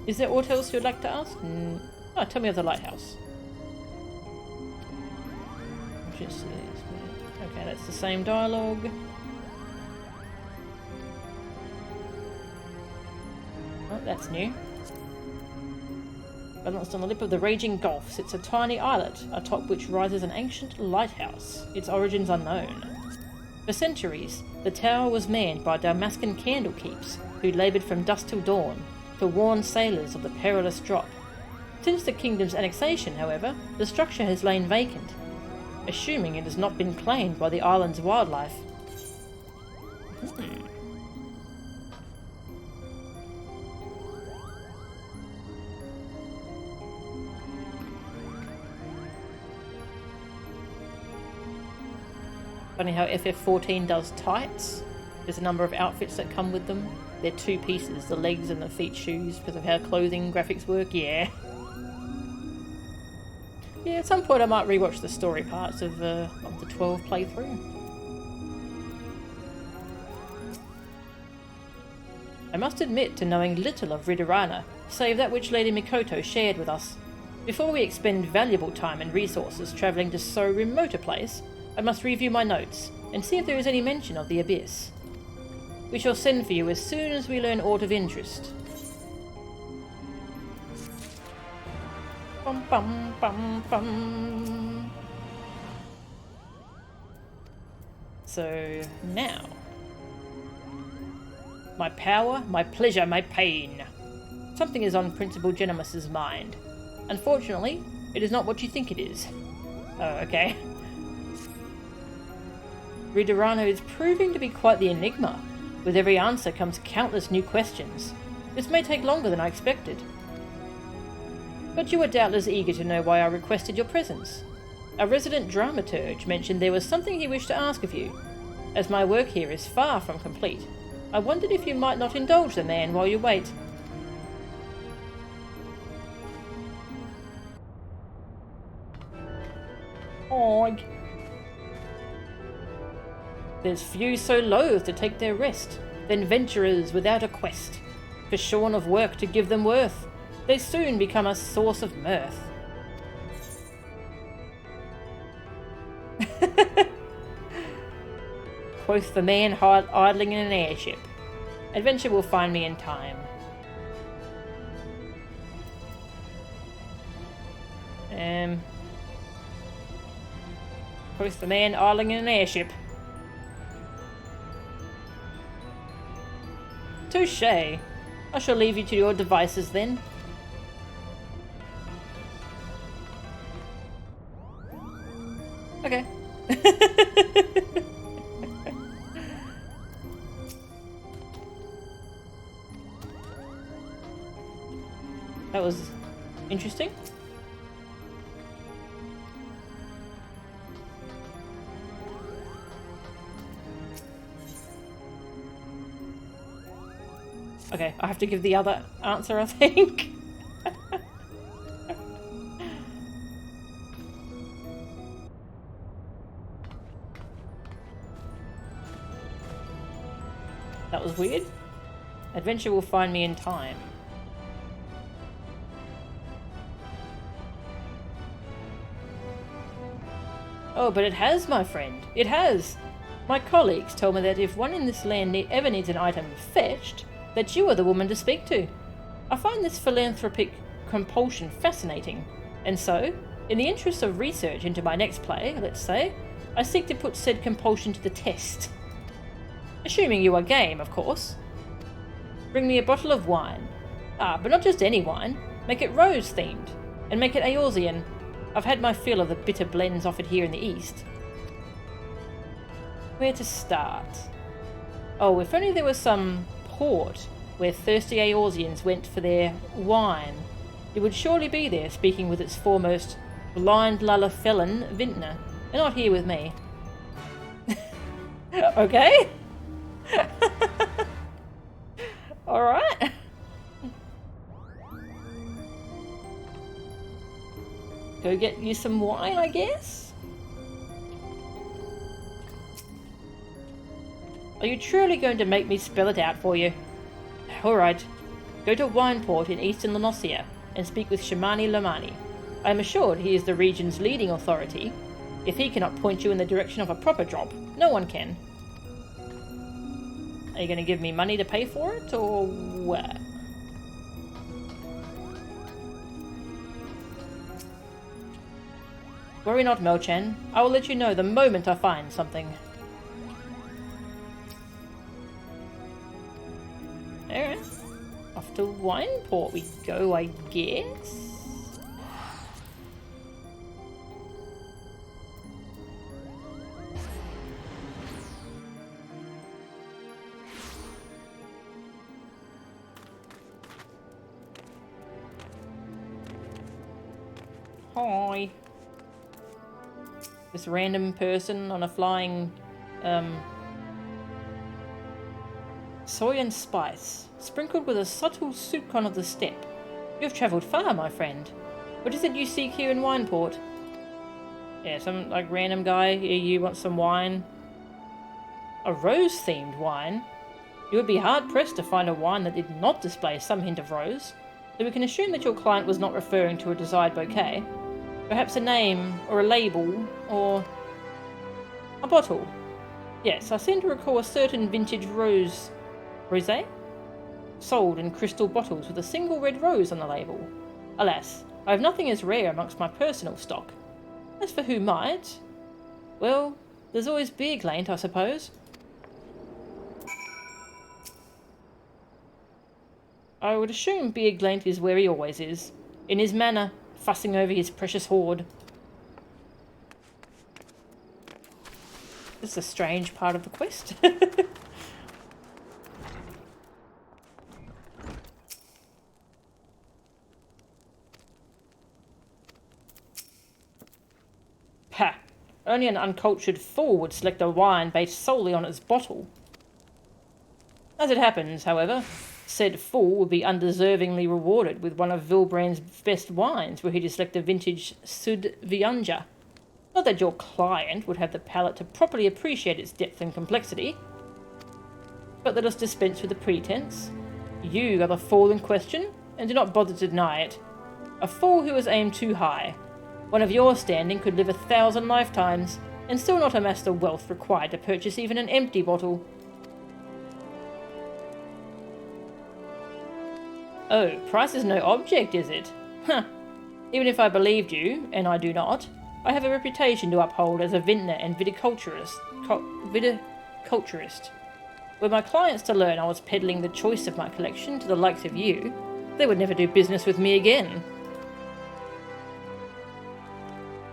Is there aught else you'd like to ask? Oh, tell me of the lighthouse. Okay, that's the same dialogue. Oh, that's new. Balanced on the lip of the raging gulf sits a tiny islet, atop which rises an ancient lighthouse, its origins unknown. For centuries, the tower was manned by Dalmascan candlekeepers who laboured from dusk till dawn to warn sailors of the perilous drop. Since the kingdom's annexation, however, the structure has lain vacant, assuming it has not been claimed by the island's wildlife. Funny how FF14 does tights. There's a number of outfits that come with them. They're two pieces, the legs and the feet shoes, because of how clothing graphics work, yeah. Yeah, at some point I might rewatch the story parts of the 12 playthrough. I must admit to knowing little of Ridorana, save that which Lady Mikoto shared with us. Before we expend valuable time and resources travelling to so remote a place, I must review my notes and see if there is any mention of the Abyss. We shall send for you as soon as we learn aught of interest. Bum bum bum bum. So now, my power, my pleasure, my pain. Something is on Principal Genimus's mind. Unfortunately, it is not what you think it is. Oh, okay. Ridorana is proving to be quite the enigma. With every answer comes countless new questions. This may take longer than I expected. But you were doubtless eager to know why I requested your presence. A resident dramaturge mentioned there was something he wished to ask of you. As my work here is far from complete, I wondered if you might not indulge the man while you wait. Og. There's few so loath to take their rest, than venturers without a quest, for shorn of work to give them worth, they soon become a source of mirth. Quoth the man idling in an airship. Adventure will find me in time. Quoth the man idling in an airship. Touché. I shall leave you to your devices then. Okay. That was interesting. Okay, I have to give the other answer, I think. That was weird. Adventure will find me in time. Oh, but it has, my friend. It has. My colleagues told me that if one in this land ever needs an item fetched, that you are the woman to speak to. I find this philanthropic compulsion fascinating, and so, in the interest of research into my next play, let's say, I seek to put said compulsion to the test. Assuming you are game, of course. Bring me a bottle of wine. Ah, but not just any wine. Make it rose-themed, and make it Eorzean. I've had my fill of the bitter blends offered here in the East. Where to start? Oh, if only there was some port where thirsty Eorzeans went for their wine. It would surely be there, speaking with its foremost blind Lullafellan vintner, and not here with me. Okay? Alright. Go get you some wine, I guess? Are you truly going to make me spell it out for you? Alright. Go to Wineport in eastern Lanosia and speak with Shamani Lamani. I am assured he is the region's leading authority. If he cannot point you in the direction of a proper job, no one can. Are you going to give me money to pay for it, or what? Worry not, Melchan. I will let you know the moment I find something. Alright. Off to Wineport we go, I guess? Hi. This random person on a flying soy and spice, sprinkled with a subtle soupcon of the steppe. You have travelled far, my friend. What is it you seek here in Wineport? Yeah, some like random guy. You want some wine? A rose-themed wine? You would be hard-pressed to find a wine that did not display some hint of rose, so we can assume that your client was not referring to a desired bouquet. Perhaps a name, or a label, or a bottle. Yes, I seem to recall a certain vintage rosé? Sold in crystal bottles with a single red rose on the label. Alas, I have nothing as rare amongst my personal stock. As for who might, well, there's always Beerglaint, I suppose. I would assume Beerglaint is where he always is, in his manor, fussing over his precious hoard. This is a strange part of the quest. Only an uncultured fool would select a wine based solely on its bottle. As it happens, however, said fool would be undeservingly rewarded with one of Vilbrand's best wines were he to select a vintage Sud Vianja. Not that your client would have the palate to properly appreciate its depth and complexity, but let us dispense with the pretense. You are the fool in question, and do not bother to deny it. A fool who has aimed too high. One of your standing could live 1,000 lifetimes, and still not amass the wealth required to purchase even an empty bottle. Oh, price is no object, is it? Huh. Even if I believed you, and I do not, I have a reputation to uphold as a vintner and viticulturist. Were my clients to learn I was peddling the choice of my collection to the likes of you, they would never do business with me again.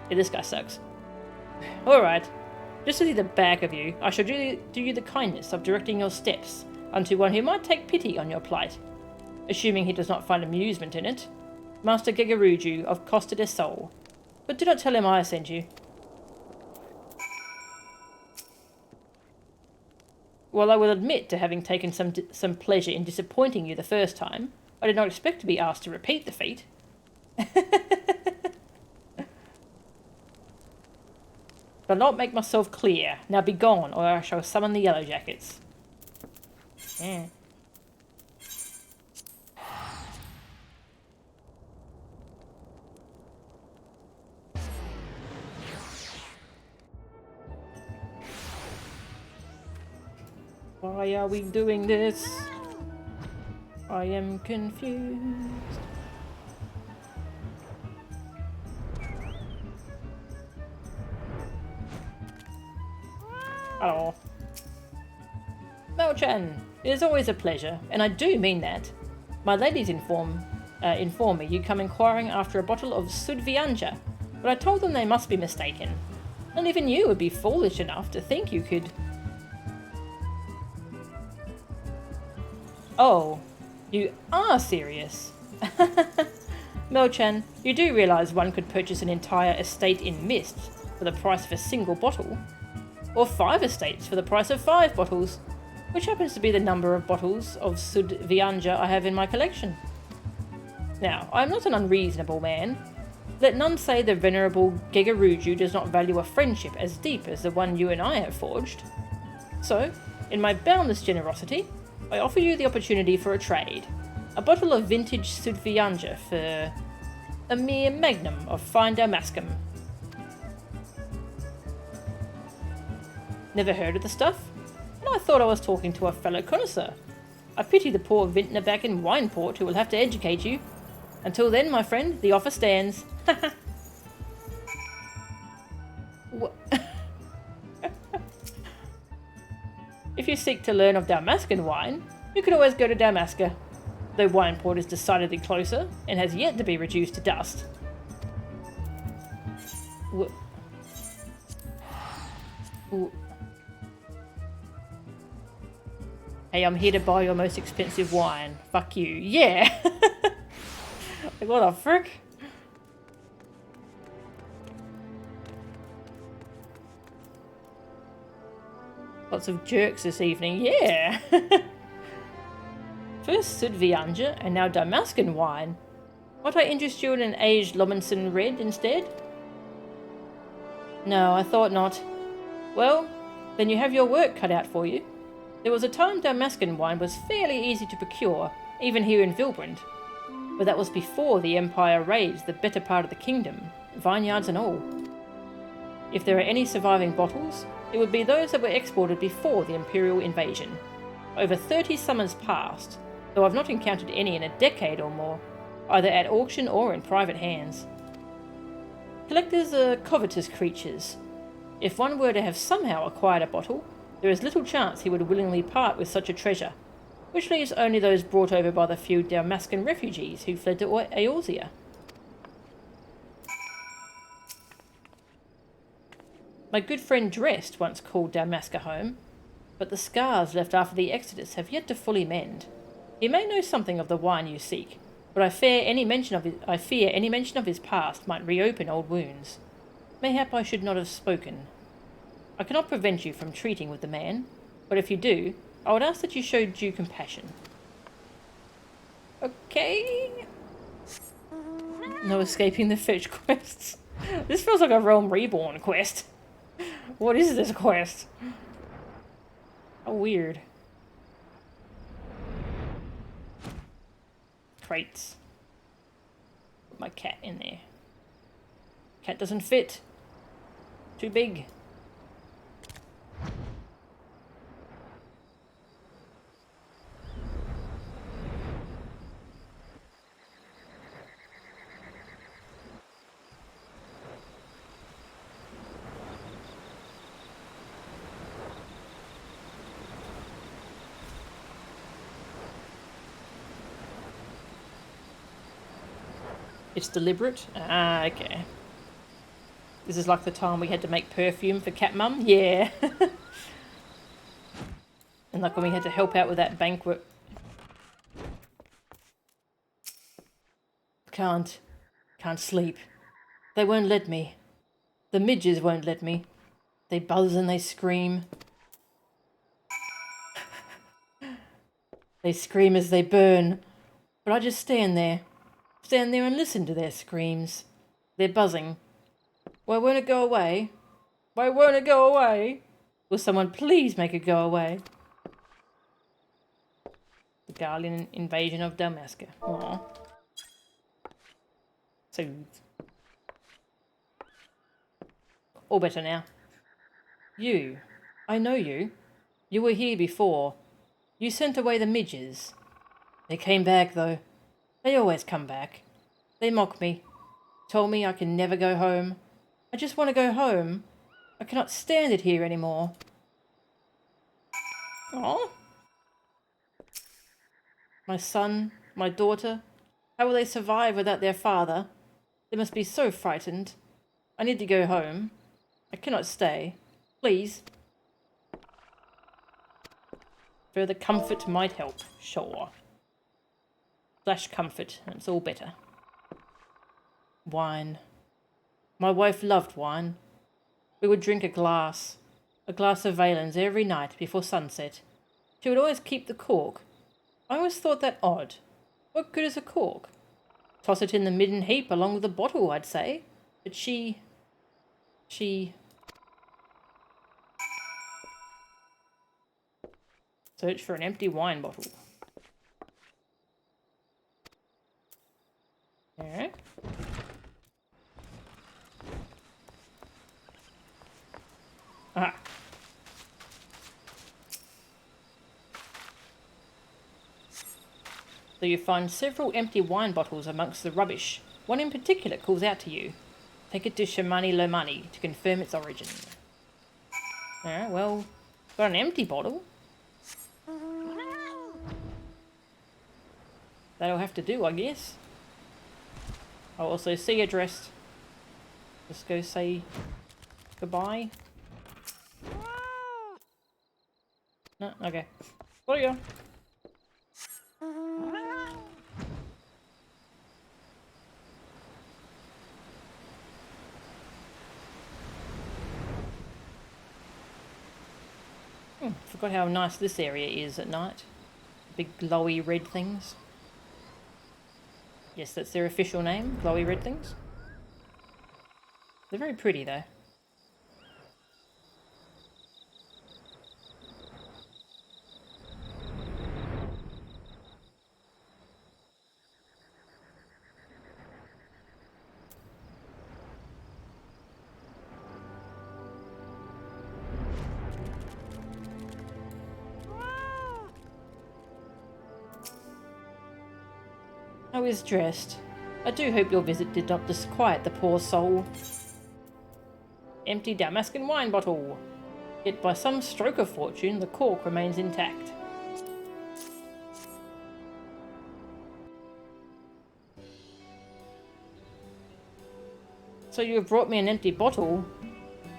Yeah, this guy sucks. Alright, just to see the back of you, I shall do you the kindness of directing your steps unto one who might take pity on your plight. Assuming he does not find amusement in it, Master Gegaruju of Costa del Sol. But do not tell him I sent you. While I will admit to having taken some pleasure in disappointing you the first time, I did not expect to be asked to repeat the feat. I'll not make myself clear. Now be gone, or I shall summon the Yellow Jackets. Yeah. Why are we doing this? I am confused. Oh. Melchan, it is always a pleasure, and I do mean that. My ladies inform me you come inquiring after a bottle of Sudvianja, but I told them they must be mistaken. And even you would be foolish enough to think you could... Oh, you are serious. Melchan, you do realise one could purchase an entire estate in mist for the price of a single bottle? Or 5 estates for the price of 5 bottles, which happens to be the number of bottles of Sud Vianja I have in my collection. Now, I am not an unreasonable man. Let none say the venerable Gegaruju does not value a friendship as deep as the one you and I have forged. So, in my boundless generosity, I offer you the opportunity for a trade. A bottle of vintage Sud Vianja for a mere magnum of fine Damascum. Never heard of the stuff? And I thought I was talking to a fellow connoisseur. I pity the poor vintner back in Wineport who will have to educate you. Until then, my friend, the offer stands. If you seek to learn of Damascan wine, you can always go to Damascus, though Wineport is decidedly closer and has yet to be reduced to dust. Hey, I'm here to buy your most expensive wine. Fuck you. Yeah! Like, what the frick? Lots of jerks this evening. Yeah! First Sud Vianja and now Damascan wine. Might I interest you in an aged Lommenson Red instead? No, I thought not. Well, then you have your work cut out for you. There was a time Damascan wine was fairly easy to procure, even here in Vilbrand. But that was before the Empire raised the better part of the kingdom, vineyards and all. If there are any surviving bottles, it would be those that were exported before the Imperial invasion. Over 30 summers passed, though I've not encountered any in a decade or more, either at auction or in private hands. Collectors are covetous creatures. If one were to have somehow acquired a bottle, there is little chance he would willingly part with such a treasure, which leaves only those brought over by the few Damascan refugees who fled to Eorzea. My good friend Drest once called Damascus home, but the scars left after the exodus have yet to fully mend. He may know something of the wine you seek, but I fear any mention of his past might reopen old wounds. Mayhap I should not have spoken. I cannot prevent you from treating with the man, but if you do, I would ask that you show due compassion. Okay. No escaping the fetch quests. This feels like a Realm Reborn quest. What is this quest? How weird. Crates. Put my cat in there. Cat doesn't fit. Too big. It's deliberate? Ah, okay. This is like the time we had to make perfume for Cat Mum? Yeah. And like when we had to help out with that banquet. Can't sleep. They won't let me. The midges won't let me. They buzz and they scream. They scream as they burn. But I just stand there and listen to their screams. Their buzzing. Why won't it go away? Why won't it go away? Will someone please make it go away? The Guardian invasion of Damascus. Aww. Soothes. All better now. You. I know you. You were here before. You sent away the midges. They came back, though. They always come back. They mock me. Told me I can never go home. I just want to go home. I cannot stand it here anymore. Aww. My son, my daughter, how will they survive without their father? They must be so frightened. I need to go home. I cannot stay. Please. Further comfort might help. Sure. Flash comfort, and it's all better. Wine. My wife loved wine. We would drink a glass of Valens every night before sunset. She would always keep the cork. I always thought that odd. What good is a cork? Toss it in the midden heap along with the bottle, I'd say. But she... Search for an empty wine bottle. Alright. Ah. So you find several empty wine bottles amongst the rubbish. One in particular calls out to you. Take it to Shamani Lomani to confirm its origin. Alright, well, got an empty bottle. That'll have to do, I guess. I'll also see you dressed. Let's go say goodbye. No, okay. There you go. Forgot how nice this area is at night. Big glowy red things. Yes, that's their official name, glowy red things. They're very pretty though. I was dressed. I do hope your visit did not disquiet the poor soul. Empty Damascus wine bottle. Yet by some stroke of fortune, the cork remains intact. So you have brought me an empty bottle?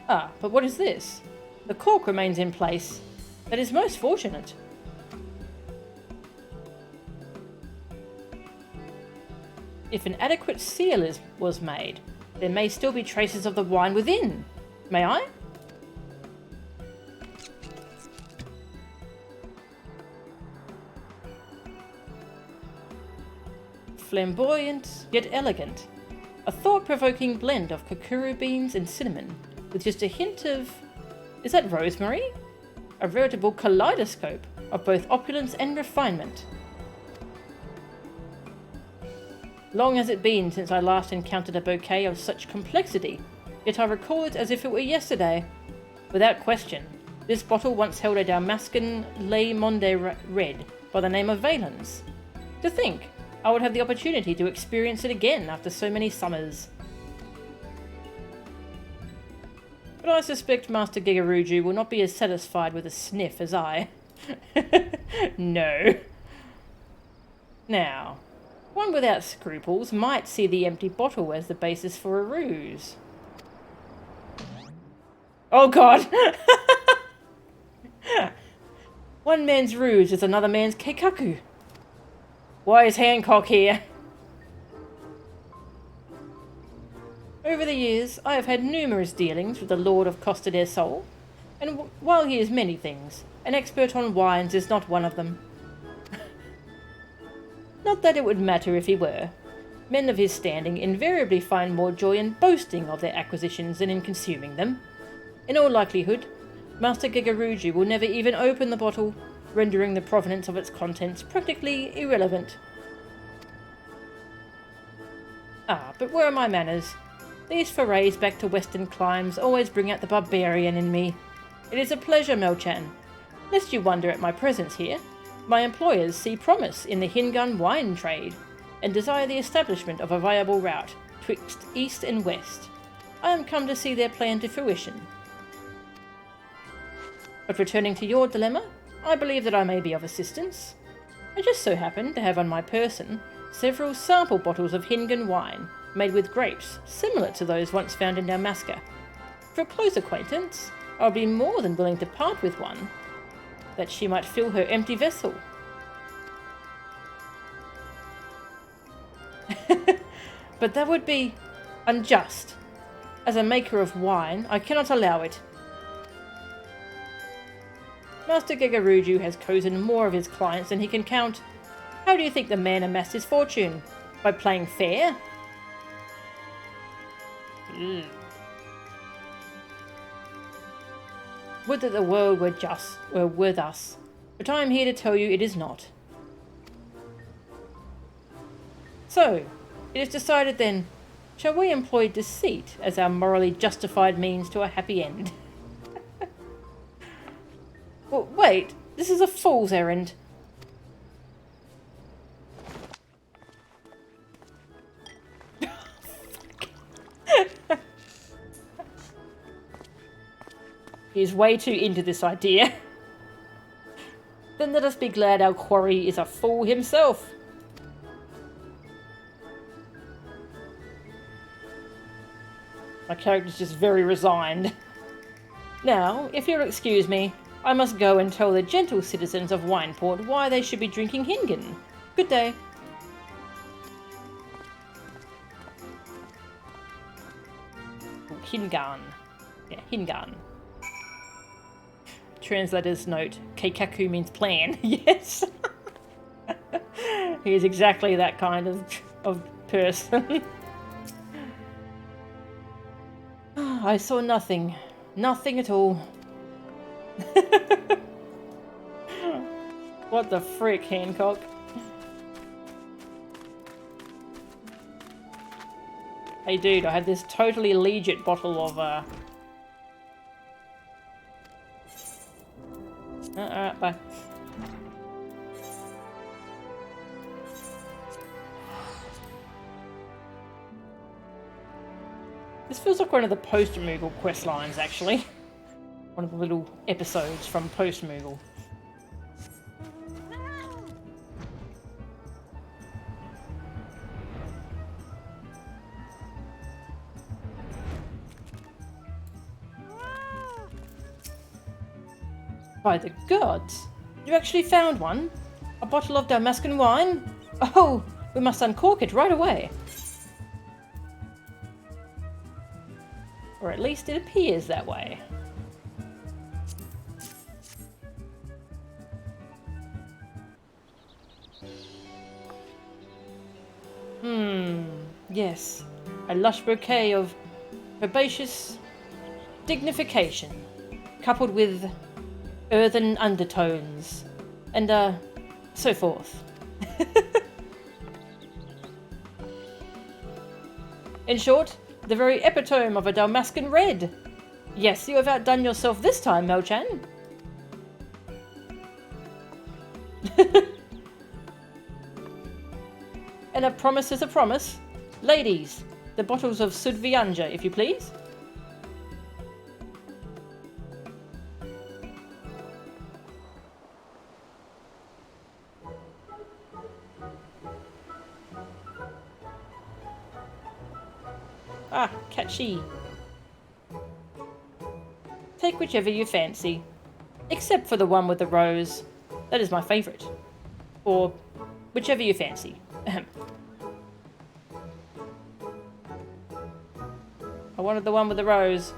Ah, but what is this? The cork remains in place. That is most fortunate. If an adequate seal was made, There may still be traces of the wine within. May I? Flamboyant, yet elegant. A thought-provoking blend of kokoro beans and cinnamon, with just a hint of... is that rosemary? A veritable kaleidoscope of both opulence and refinement. Long has it been since I last encountered a bouquet of such complexity, yet I recall it as if it were yesterday. Without question, this bottle once held a Damascus Le Monde red by the name of Valens. To think, I would have the opportunity to experience it again after so many summers. But I suspect Master Gigaruju will not be as satisfied with a sniff as I. No. Now, one without scruples might see the empty bottle as the basis for a ruse. Oh god! One man's ruse is another man's keikaku. Why is Hancock here? Over the years, I have had numerous dealings with the Lord of Costa del Sol, and while he is many things, an expert on wines is not one of them. Not that it would matter if he were. Men of his standing invariably find more joy in boasting of their acquisitions than in consuming them. In all likelihood, Master Gigaruju will never even open the bottle, rendering the provenance of its contents practically irrelevant. Ah, but where are my manners? These forays back to western climes always bring out the barbarian in me. It is a pleasure, Melchan. Lest you wonder at my presence here, my employers see promise in the Hingun wine trade, and desire the establishment of a viable route twixt east and west. I am come to see their plan to fruition. But returning to your dilemma, I believe that I may be of assistance. I just so happen to have on my person several sample bottles of Hingun wine, made with grapes similar to those once found in Damascus. For a close acquaintance, I would be more than willing to part with one, that she might fill her empty vessel. But that would be unjust. As a maker of wine, I cannot allow it. Master Gigaruju has cozened more of his clients than he can count. How do you think the man amassed his fortune? By playing fair? Would that the world were with us, but I am here to tell you it is not. So, it is decided then, shall we employ deceit as our morally justified means to a happy end? Well, wait, this is a fool's errand. He's way too into this idea. Then let us be glad our quarry is a fool himself. My character's just very resigned. Now, if you'll excuse me, I must go and tell the gentle citizens of Wineport why they should be drinking Hingun. Good day. Hingan. Yeah, Hingan. Translator's note, Keikaku means plan. Yes. He is exactly that kind of person. I saw nothing. Nothing at all. What the frick, Hancock? Hey dude, I had this totally legit bottle of alright, bye. This feels like one of the post-Moogle quest lines, actually. One of the little episodes from post-Moogle. By the gods! You actually found one? A bottle of Damascus wine? Oh, we must uncork it right away. Or at least it appears that way. Yes. A lush bouquet of herbaceous dignification, coupled with earthen undertones, and so forth. In short, the very epitome of a Dalmascan red. Yes, you have outdone yourself this time, Mel-chan. And a promise is a promise. Ladies, the bottles of Sudvianja, if you please. Ah, catchy. Take whichever you fancy. Except for the one with the rose. That is my favourite. Or whichever you fancy. I wanted the one with the rose.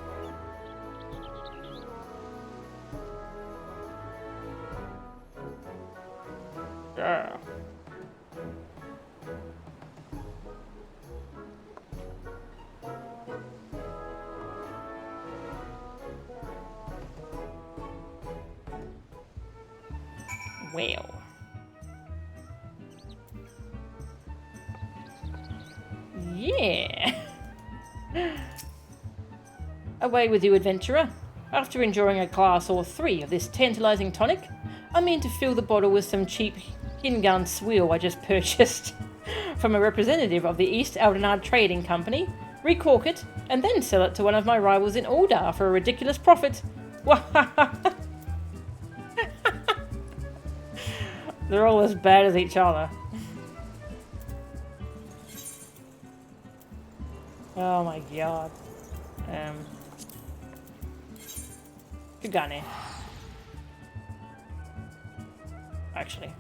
Yeah. Well. Yeah. Away with you, adventurer. After enjoying a glass or 3 of this tantalising tonic, I mean to fill the bottle with some cheap Hingan swill I just purchased from a representative of the East Aldenard Trading Company, recork it, and then sell it to one of my rivals in Aldar for a ridiculous profit. They're all as bad as each other. Oh my god. Kugane. Actually,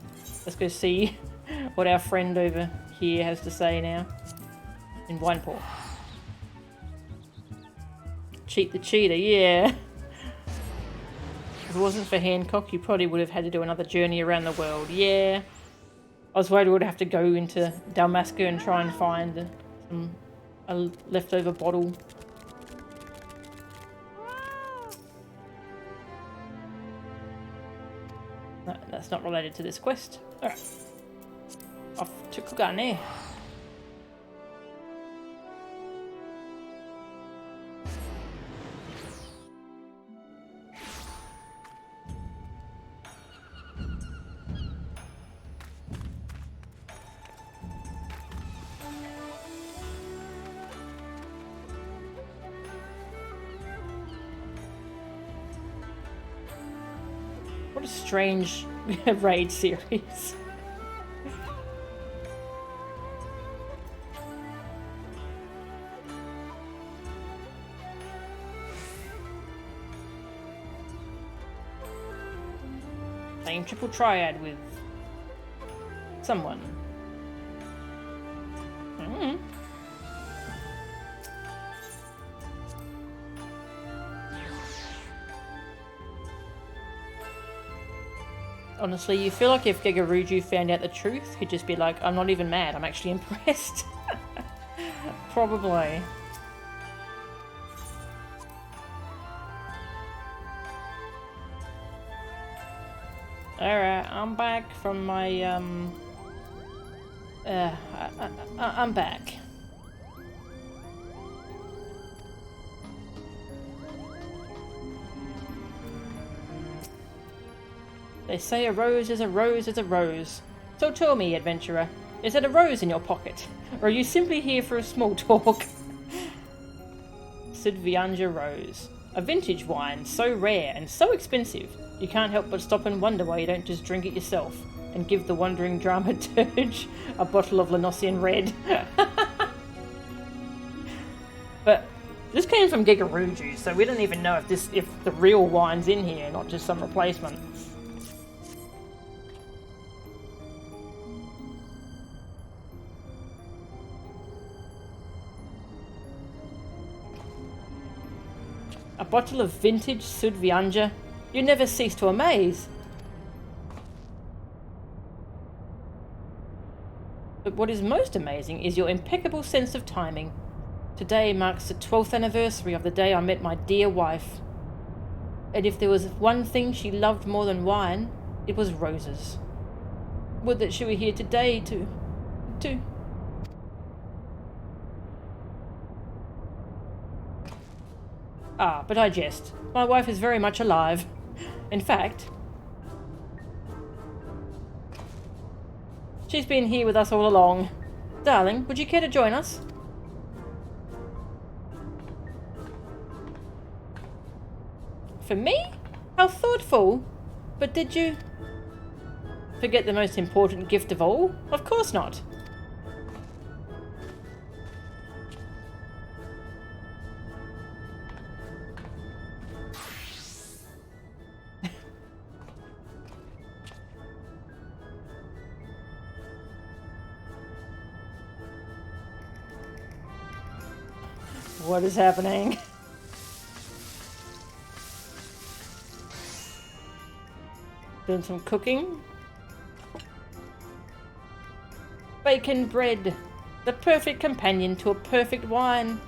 let's go see what our friend over here has to say now. In Wineport. Cheat the cheater, yeah. If it wasn't for Hancock, you probably would have had to do another journey around the world. Yeah. I was worried we would have to go into Dalmasca and try and find a leftover bottle. No, that's not related to this quest. Alright. Off to Kugane. What a strange raid series. Playing triple triad with someone. Honestly, you feel like if Gigaruju found out the truth, he'd just be like, I'm not even mad, I'm actually impressed. Probably. Alright, I'm back from my, I'm back. They say a rose is a rose is a rose. So tell me, adventurer, is it a rose in your pocket? Or are you simply here for a small talk? Sudvianja Rose. A vintage wine, so rare and so expensive, you can't help but stop and wonder why you don't just drink it yourself and give the wandering dramaturge a bottle of Lenosian Red. But this came from Gigaruju, so we don't even know if the real wine's in here, not just some replacement. A bottle of vintage Sudvianja. You never cease to amaze. But what is most amazing is your impeccable sense of timing. Today marks the 12th anniversary of the day I met my dear wife. And if there was one thing she loved more than wine, it was roses. Would that she were here today to... Ah, but I jest. My wife is very much alive. In fact, she's been here with us all along. Darling, would you care to join us? For me? How thoughtful. But did you forget the most important gift of all? Of course not. What is happening? Doing some cooking. Bacon bread. The perfect companion to a perfect wine.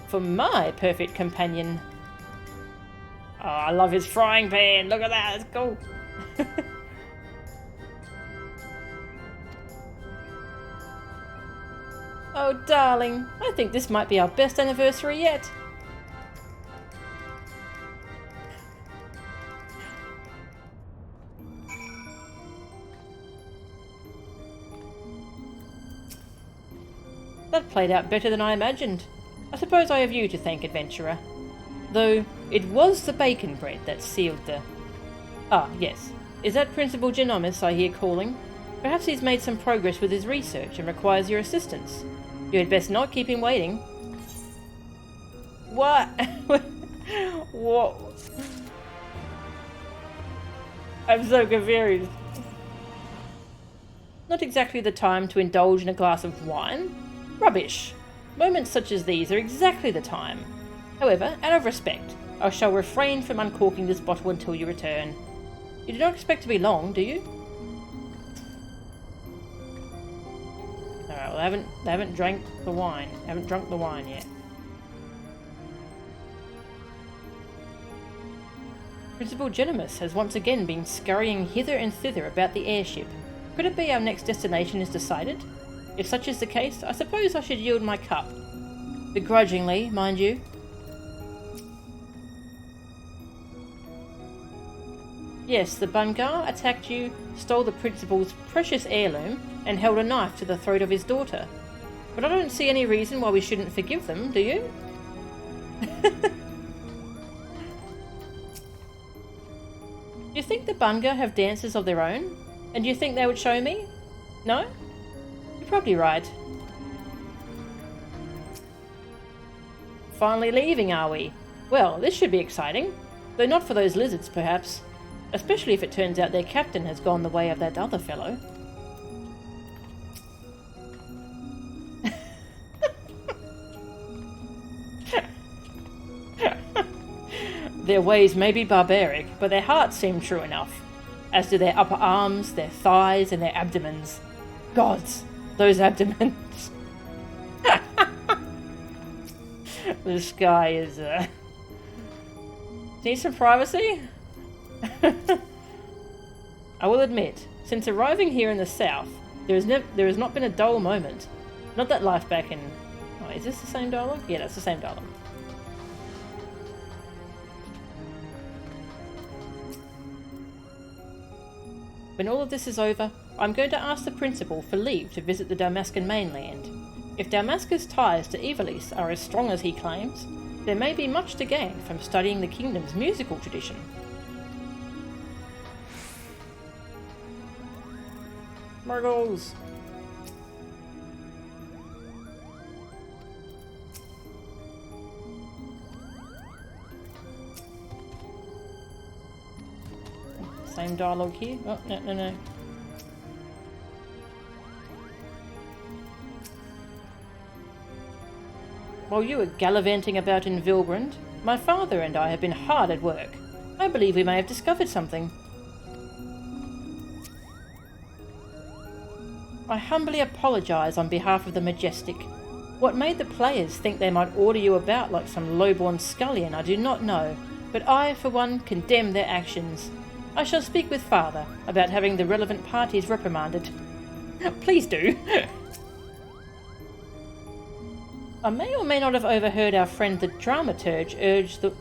For my perfect companion. Oh, I love his frying pan. Look at that. It's cool. Oh, darling. I think this might be our best anniversary yet. That played out better than I imagined. I suppose I have you to thank, adventurer. Though, it was the bacon bread that sealed the... Ah, yes. Is that Principal Genomics I hear calling? Perhaps he's made some progress with his research and requires your assistance. You had best not keep him waiting. What? What? I'm so confused. Not exactly the time to indulge in a glass of wine. Rubbish. Moments such as these are exactly the time. However, out of respect, I shall refrain from uncorking this bottle until you return. You do not expect to be long, do you? Alright, well, they haven't drank the wine. Haven't drunk the wine yet. Principal Genomics has once again been scurrying hither and thither about the airship. Could it be our next destination is decided? If such is the case, I suppose I should yield my cup. Begrudgingly, mind you. Yes, the Bongaa attacked you, stole the principal's precious heirloom, and held a knife to the throat of his daughter. But I don't see any reason why we shouldn't forgive them, do you? You think the Bongaa have dances of their own? And you think they would show me? No? You're probably right. Finally leaving, are we? Well, this should be exciting. Though not for those lizards, perhaps. Especially if it turns out their captain has gone the way of that other fellow. Their ways may be barbaric, but their hearts seem true enough. As do their upper arms, their thighs, and their abdomens. Gods, those abdomens. This guy is, need some privacy? I will admit, since arriving here in the south, there has not been a dull moment. Not that life back in... Oh, is this the same dialogue? Yeah, that's the same dialogue. When all of this is over, I'm going to ask the principal for leave to visit the Damascan mainland. If Damascus' ties to Ivalice are as strong as he claims, there may be much to gain from studying the kingdom's musical tradition. Murgles! Same dialogue here. Oh, no. While you were gallivanting about in Vilgrund, my father and I have been hard at work. I believe we may have discovered something. I humbly apologise on behalf of the Majestic. What made the players think they might order you about like some low-born scullion I do not know, but I, for one, condemn their actions. I shall speak with Father about having the relevant parties reprimanded. Please do. I may or may not have overheard our friend the dramaturge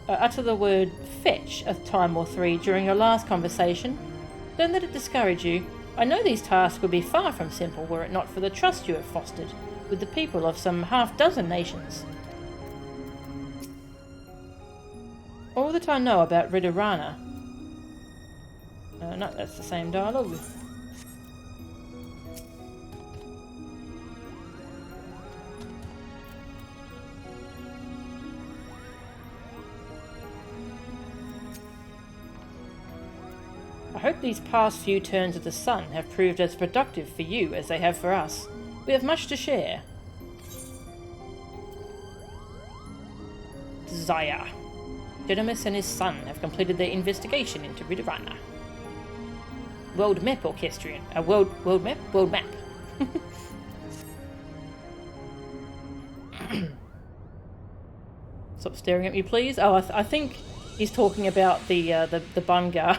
utter the word fetch a time or three during your last conversation. Don't let it discourage you. I know these tasks would be far from simple were it not for the trust you have fostered with the people of some half-dozen nations. All that I know about Ridorana... no, that's the same dialogue. I hope these past few turns of the sun have proved as productive for you as they have for us. We have much to share. Zaya. Didymus and his son have completed their investigation into Ridorana. World map orchestrion. World map? World map. Stop staring at me, please. Oh, I think he's talking about the Bongaa.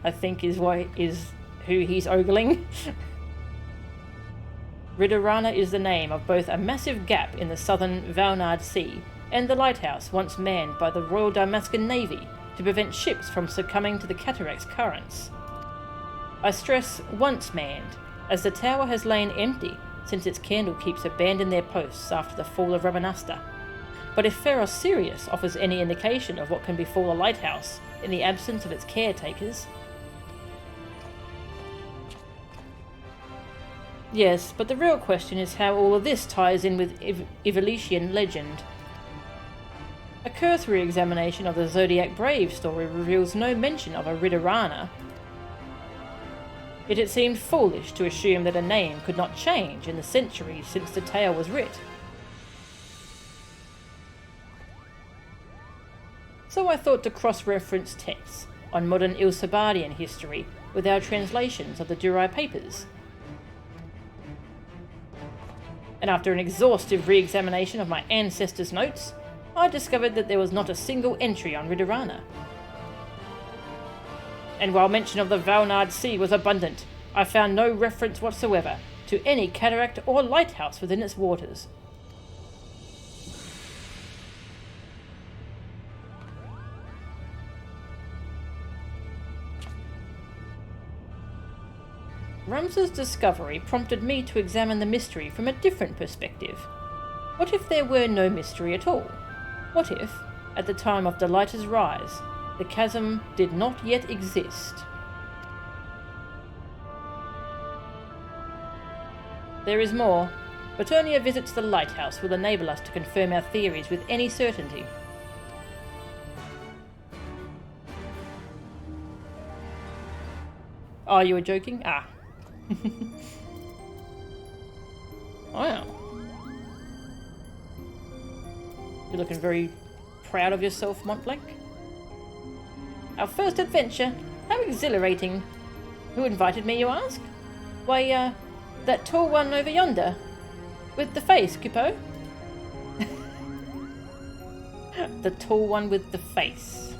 I think is who he's ogling. Ridorana is the name of both a massive gap in the southern Valnard Sea and the lighthouse once manned by the Royal Damascan Navy to prevent ships from succumbing to the cataract's currents. I stress once manned, as the tower has lain empty since its candlekeepers abandoned their posts after the fall of Rabanasta. But if Pharos Sirius offers any indication of what can befall a lighthouse in the absence of its caretakers... Yes, but the real question is how all of this ties in with Ivalician legend. A cursory examination of the Zodiac Brave story reveals no mention of a Ridorana. Yet it seemed foolish to assume that a name could not change in the centuries since the tale was writ. So I thought to cross-reference texts on modern Ilsabardian history with our translations of the Durai papers. And after an exhaustive re-examination of my ancestors' notes, I discovered that there was not a single entry on Ridorana. And while mention of the Valnard Sea was abundant, I found no reference whatsoever to any cataract or lighthouse within its waters. Rams's discovery prompted me to examine the mystery from a different perspective. What if there were no mystery at all? What if, at the time of Delita's rise, the chasm did not yet exist? There is more, but only a visit to the lighthouse will enable us to confirm our theories with any certainty. Oh, you were joking? Ah. Wow. You're looking very proud of yourself, Montblanc. Our first adventure? How exhilarating. Who invited me, you ask? Why, that tall one over yonder. With the face, Kupo. The tall one with the face.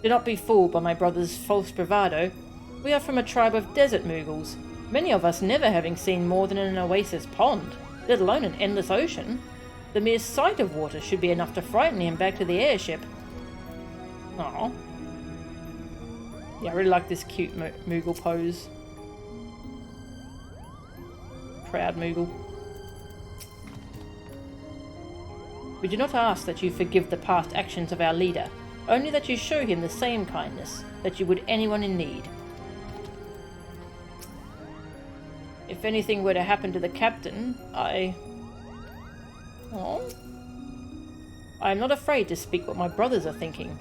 Do not be fooled by my brother's false bravado. We are from a tribe of desert Mughals, many of us never having seen more than an oasis pond, let alone an endless ocean. The mere sight of water should be enough to frighten him back to the airship. Aww. Yeah, I really like this cute Moogle pose. Proud Moogle. We do not ask that you forgive the past actions of our leader, only that you show him the same kindness that you would anyone in need. If anything were to happen to the captain, I am not afraid to speak what my brothers are thinking.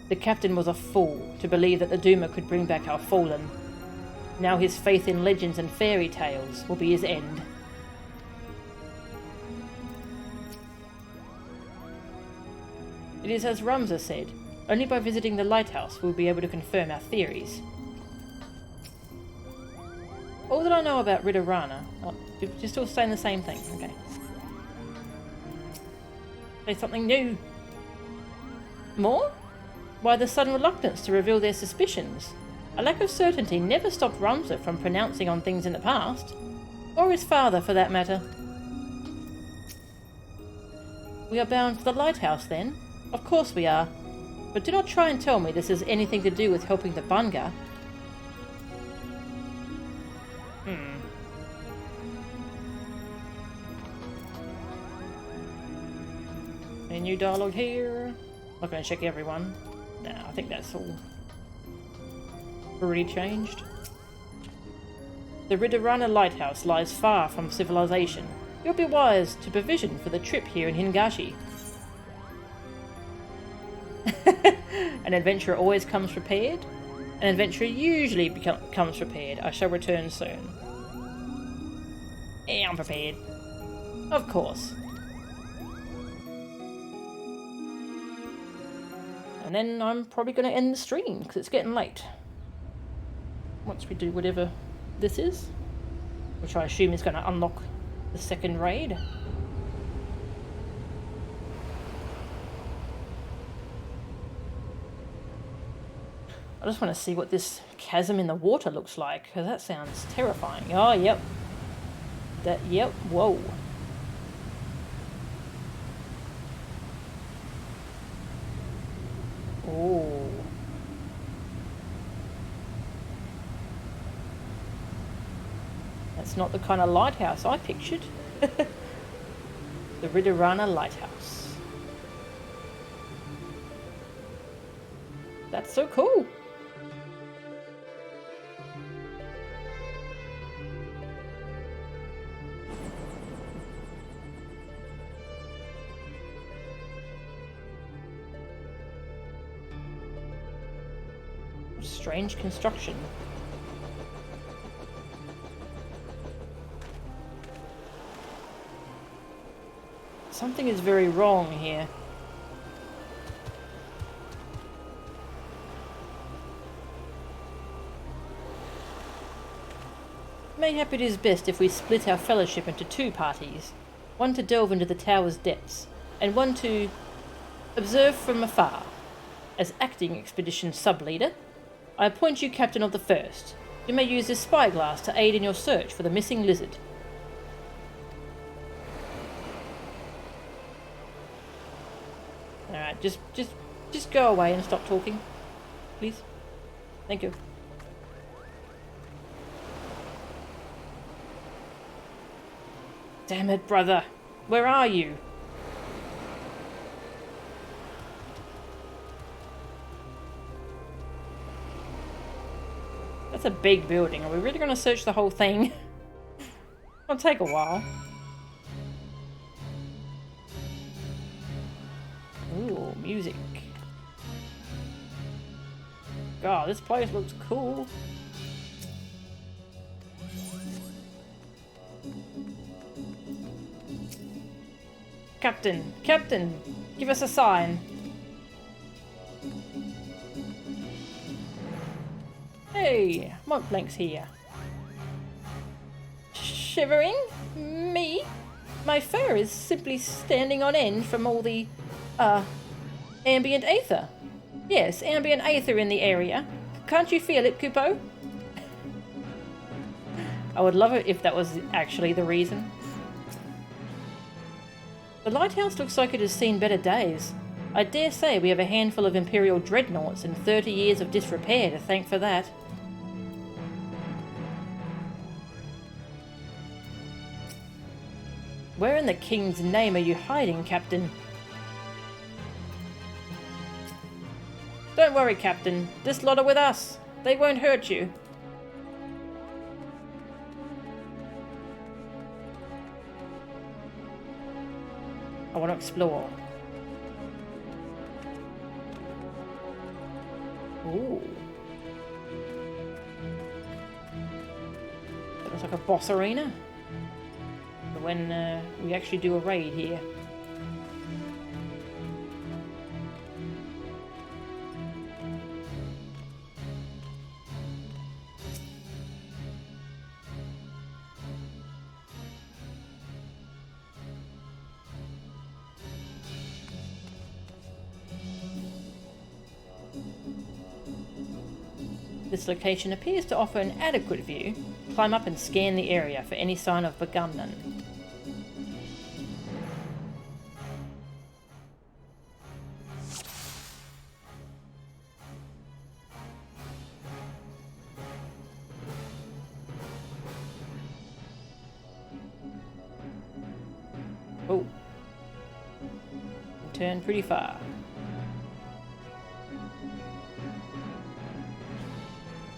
The captain was a fool to believe that the Duma could bring back our fallen. Now his faith in legends and fairy tales will be his end. It is as Ramza said. Only by visiting the lighthouse will we be able to confirm our theories. All that I know about Ridorana... Oh, you're still saying the same thing. Okay. Say something new. More? Why the sudden reluctance to reveal their suspicions? A lack of certainty never stopped Ramza from pronouncing on things in the past. Or his father, for that matter. We are bound for the lighthouse, then? Of course we are. But do not try and tell me this has anything to do with helping the Bongaa. Any new dialogue here? Not going to check everyone. No, I think that's all already changed. The Ridorana lighthouse lies far from civilization. It would be wise to provision for the trip here in Hingashi. An adventurer always comes prepared. An adventurer usually comes prepared. I shall return soon. Yeah, I'm prepared. Of course. And then I'm probably going to end the stream because it's getting late. Once we do whatever this is, which I assume is going to unlock the second raid. I just want to see what this chasm in the water looks like, because that sounds terrifying. Oh, yep. Yep, whoa. Oh. That's not the kind of lighthouse I pictured. The Ridorana lighthouse. That's so cool. Strange construction. Something is very wrong here. Mayhap it is best if we split our fellowship into two parties. One to delve into the tower's depths, and one to observe from afar. As acting expedition sub-leader, I appoint you captain of the first. You may use this spyglass to aid in your search for the missing lizard. Alright, just go away and stop talking. Please. Thank you. Damn it, brother. Where are you? That's a big building. Are we really going to search the whole thing? It'll take a while. Ooh, music. God, this place looks cool. Captain, Captain, give us a sign. Hey, Montblanc's here. Shivering? Me? My fur is simply standing on end from all the, ambient aether. Yes, ambient aether in the area. Can't you feel it, Kupo? I would love it if that was actually the reason. The lighthouse looks like it has seen better days. I dare say we have a handful of Imperial dreadnoughts and 30 years of disrepair to thank for that. Where in the king's name are you hiding, Captain? Don't worry, Captain. This lot are with us. They won't hurt you. I want to explore. Ooh. That looks like a boss arena. When we actually do a raid here. This location appears to offer an adequate view. Climb up and scan the area for any sign of Bongaa. Oh. Turn pretty far.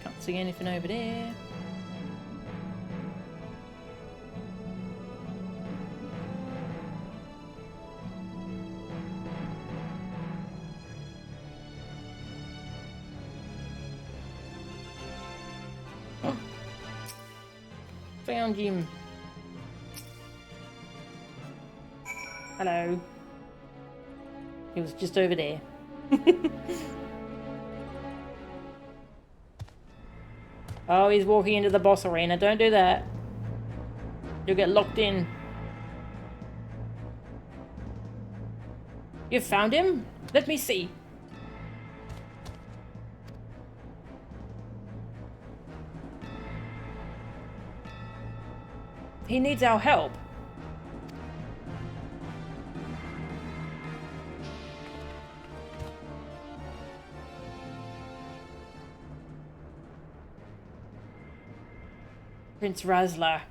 Can't see anything over there. Oh. Found him. Hello. He was just over there. Oh, he's walking into the boss arena. Don't do that. You'll get locked in. You found him? Let me see. He needs our help. Prince Razla,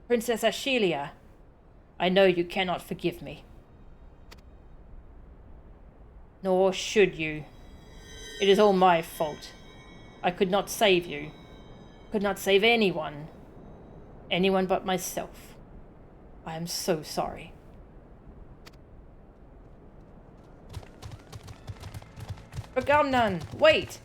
Princess Ashelia, I know you cannot forgive me. Nor should you. It is all my fault. I could not save you. Could not save anyone. Anyone but myself. I am so sorry. Bongaa, wait!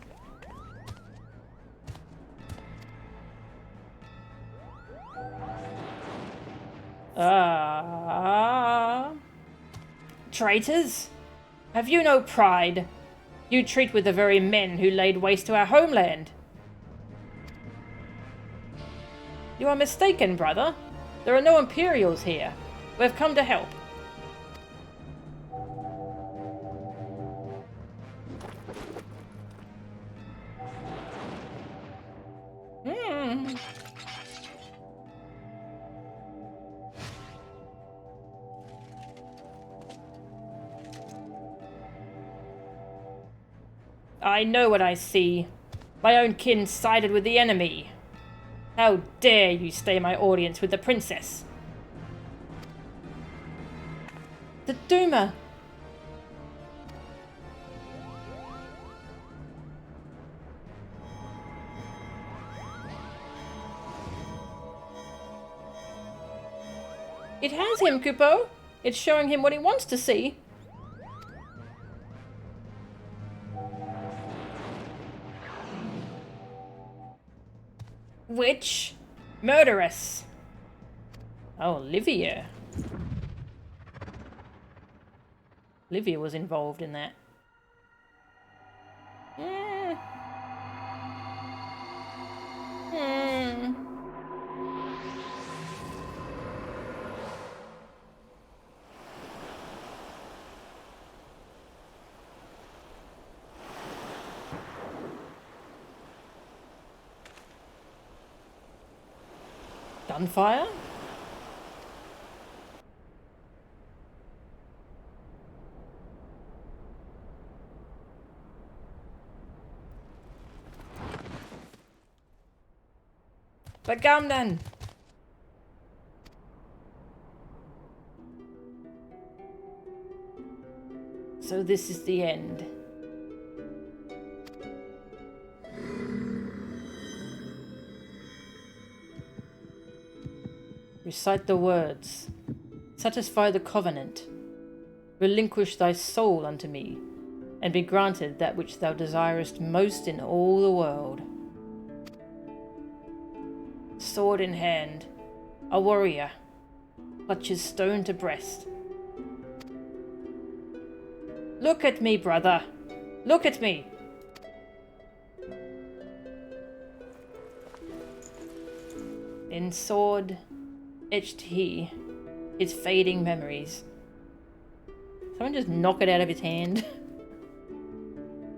Traitors? Have you no pride? You treat with the very men who laid waste to our homeland. You are mistaken, brother. There are no Imperials here. We have come to help. I know what I see. My own kin sided with the enemy. How dare you stay my audience with the princess? The Duma! It has him, Kupo. It's showing him what he wants to see. Witch. Murderess. Oh, Livia. Livia was involved in that. Gunfire? Bongaa! So this is the end. Recite the words. Satisfy the covenant. Relinquish thy soul unto me, and be granted that which thou desirest most in all the world. Sword in hand, a warrior, clutches stone to breast. Look at me, brother. Look at me. In sword etched he his fading memories. Someone just knock it out of his hand.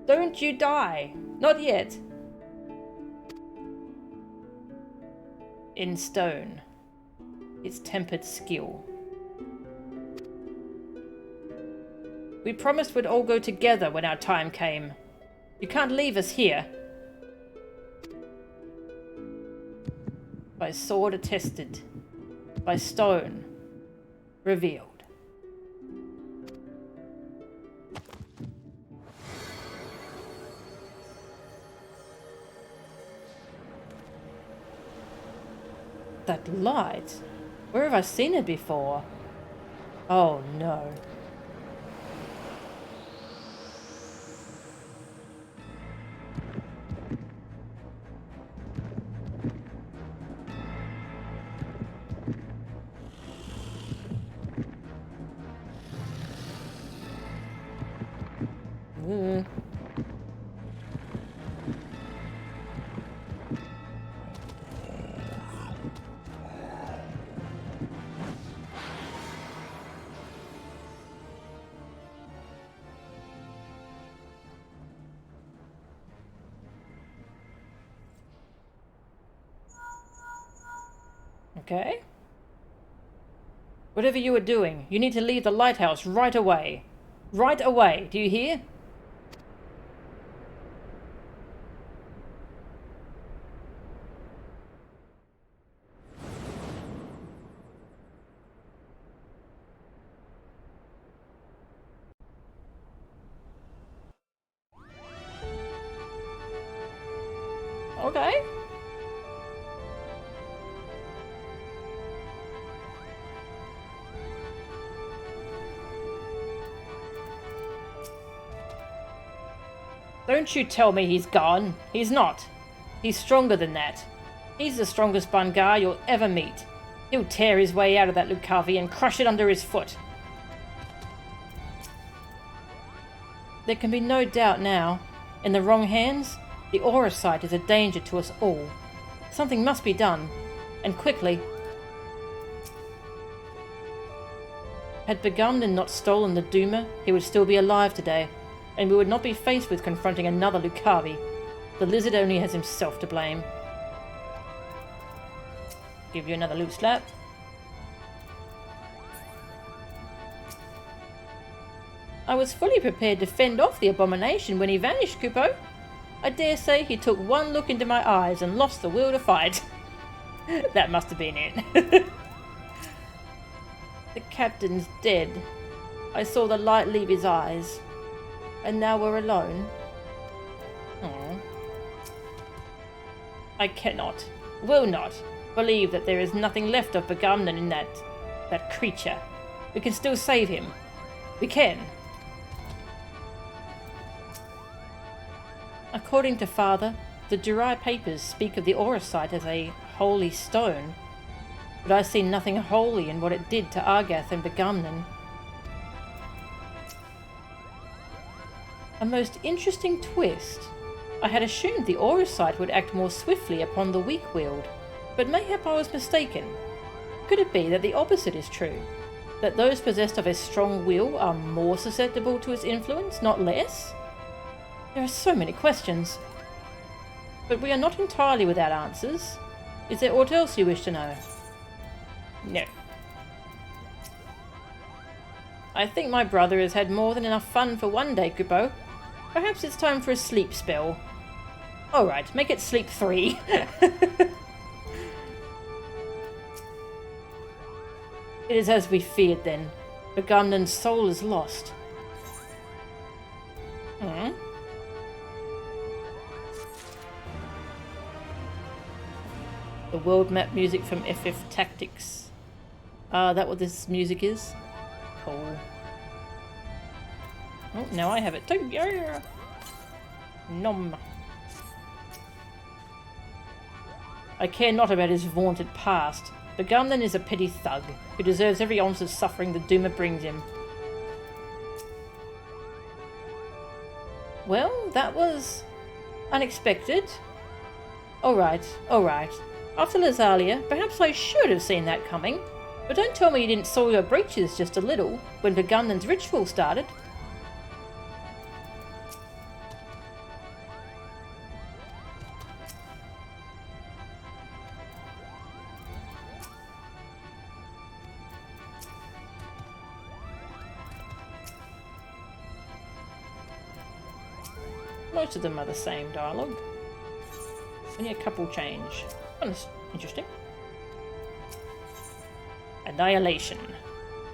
Don't you die. Not yet. in stone. Its tempered skill. We promised we'd all go together when our time came. You can't leave us here. By sword attested. By stone revealed. That light? Where have I seen it before? Oh no. Okay. Whatever you are doing, you need to leave the lighthouse right away. Right away, do you hear? Okay. Don't you tell me he's gone. He's not. He's stronger than that. He's the strongest Bongaa you'll ever meet. He'll tear his way out of that Lucavi and crush it under his foot. There can be no doubt now. In the wrong hands, the aura site is a danger to us all. Something must be done, and quickly. Had Begamnen not stolen the Duma, he would still be alive today, and we would not be faced with confronting another Lucavi. The lizard only has himself to blame. Give you another loot slap. I was fully prepared to fend off the abomination when he vanished, Kupo. I dare say he took one look into my eyes and lost the will to fight. That must have been it. The captain's dead. I saw the light leave his eyes. And now we're alone. Aww. I cannot, will not, believe that there is nothing left of Begamnen in that creature. We can still save him. We can. According to Father, the Durai papers speak of the aura site as a holy stone, but I see nothing holy in what it did to Argath and Begamnen. A most interesting twist. I had assumed the aura site would act more swiftly upon the weak-willed, but mayhap I was mistaken. Could it be that the opposite is true? That those possessed of a strong will are more susceptible to its influence, not less? There are so many questions. But we are not entirely without answers. Is there aught else you wish to know? No. I think my brother has had more than enough fun for one day, Kupo. Perhaps it's time for a sleep spell. Alright, make it sleep 3. It is as we feared then. Begamnen's soul is lost. The world map music from FF Tactics. That what this music is? Cool. Oh, now I have it too. Yeah. Nom. I care not about his vaunted past. Begamnen is a petty thug who deserves every ounce of suffering the Duma brings him. Well, that was unexpected. Alright, alright. After Lazalia, perhaps I should have seen that coming. But don't tell me you didn't soil your breeches just a little when Begamnen's ritual started. Most of them are the same dialogue. Only a couple change. That's interesting. Annihilation.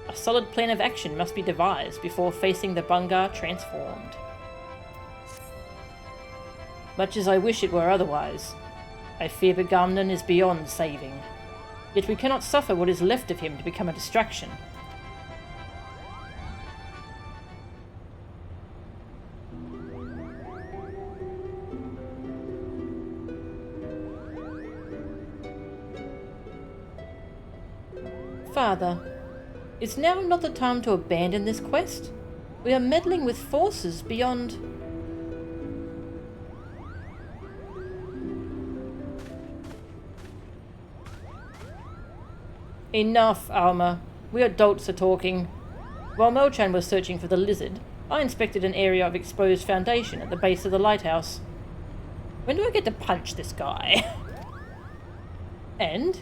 A solid plan of action must be devised before facing the Bongaa transformed. Much as I wish it were otherwise, I fear Begamnon is beyond saving. Yet we cannot suffer what is left of him to become a distraction. Father, is now not the time to abandon this quest? We are meddling with forces beyond... Enough, Alma. We adults are talking. While Melchan was searching for the lizard, I inspected an area of exposed foundation at the base of the lighthouse. When do I get to punch this guy? And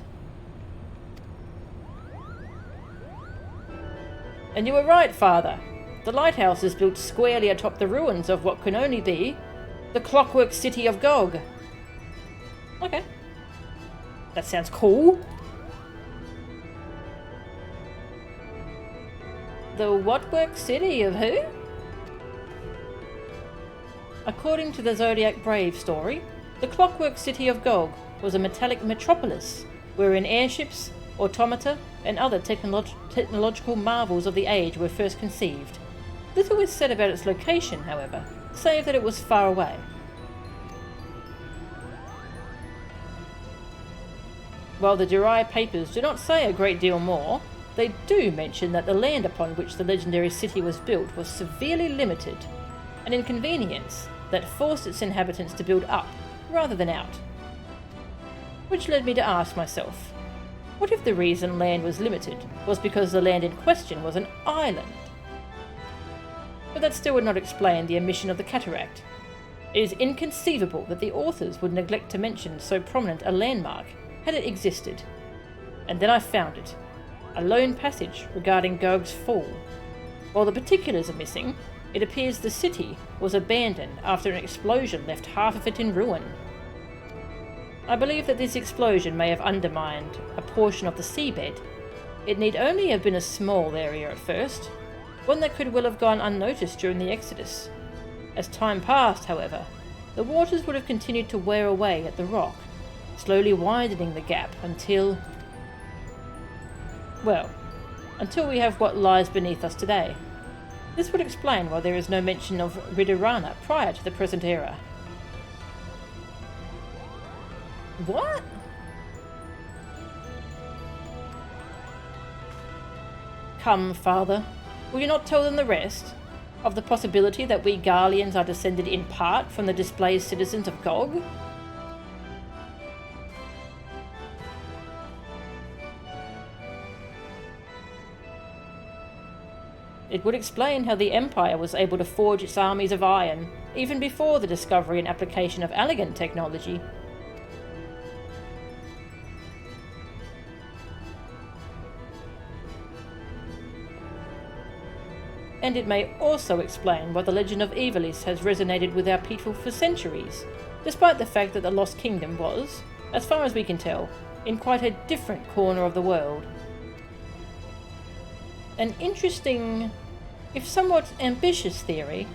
you were right, Father. The lighthouse is built squarely atop the ruins of what can only be the clockwork city of Gog. Okay. That sounds cool. The whatwork city of who? According to the Zodiac Brave story, the clockwork city of Gog was a metallic metropolis wherein airships, automata, and other technological marvels of the age were first conceived. Little is said about its location, however, save that it was far away. While the Durai papers do not say a great deal more, they do mention that the land upon which the legendary city was built was severely limited, an inconvenience that forced its inhabitants to build up rather than out. Which led me to ask myself, what if the reason land was limited was because the land in question was an island? But that still would not explain the omission of the cataract. It is inconceivable that the authors would neglect to mention so prominent a landmark had it existed. And then I found it, a lone passage regarding Gog's fall. While the particulars are missing, it appears the city was abandoned after an explosion left half of it in ruin. I believe that this explosion may have undermined a portion of the seabed. It need only have been a small area at first, one that could well have gone unnoticed during the Exodus. As time passed, however, the waters would have continued to wear away at the rock, slowly widening the gap until we have what lies beneath us today. This would explain why there is no mention of Ridurana prior to the present era. What? Come, Father, will you not tell them the rest? Of the possibility that we Garleans are descended in part from the displaced citizens of Gog? It would explain how the Empire was able to forge its armies of iron, even before the discovery and application of elegant technology. And it may also explain why the legend of Ivalice has resonated with our people for centuries, despite the fact that the Lost Kingdom was, as far as we can tell, in quite a different corner of the world. An interesting, if somewhat ambitious theory,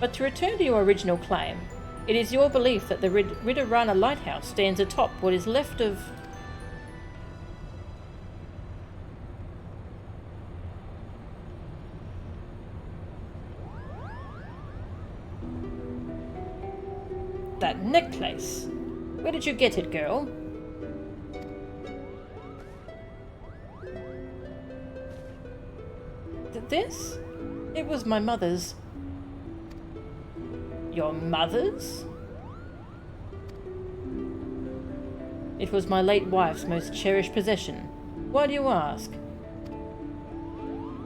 but to return to your original claim, it is your belief that the Ridurana lighthouse stands atop what is left of... That necklace! Where did you get it, girl? This? It was my mother's. Your mother's? It was my late wife's most cherished possession. Why do you ask?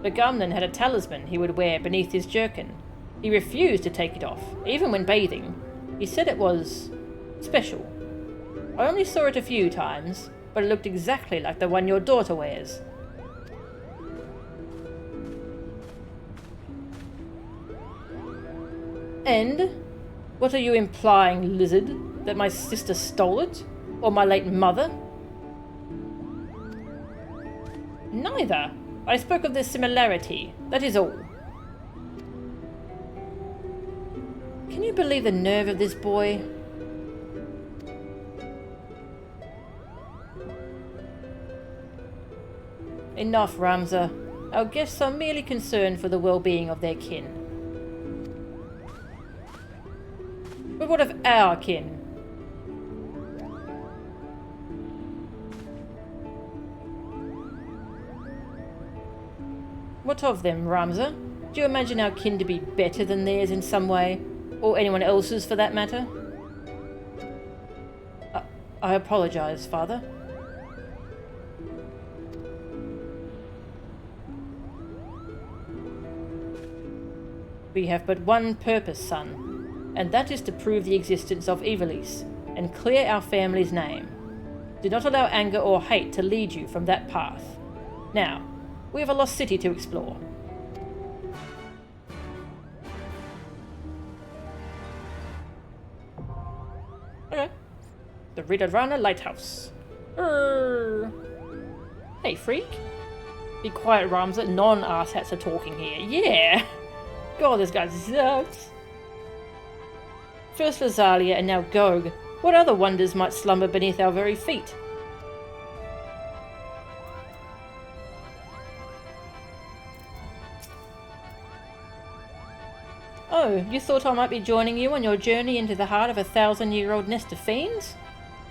Begamnon had a talisman he would wear beneath his jerkin. He refused to take it off, even when bathing. He said it was special. I only saw it a few times, but it looked exactly like the one your daughter wears. And What are you implying, lizard? That my sister stole it? Or my late mother? Neither. I spoke of the similarity. That is all. Can you believe the nerve of this boy? Enough, Ramza. Our guests are merely concerned for the well-being of their kin. But what of our kin? What of them, Ramza? Do you imagine our kin to be better than theirs in some way? Or anyone else's, for that matter? I apologize, Father. We have but one purpose, son, and that is to prove the existence of Ivalice and clear our family's name. Do not allow anger or hate to lead you from that path. Now, we have a lost city to explore. Okay. The Ridarana Lighthouse. Hey, freak. Be quiet, Ramza. Non-arshats are talking here. Yeah! God, this guy sucks. First Lazalia and now Gog. What other wonders might slumber beneath our very feet? Oh, you thought I might be joining you on your journey into the heart of a 1,000-year-old nest of fiends?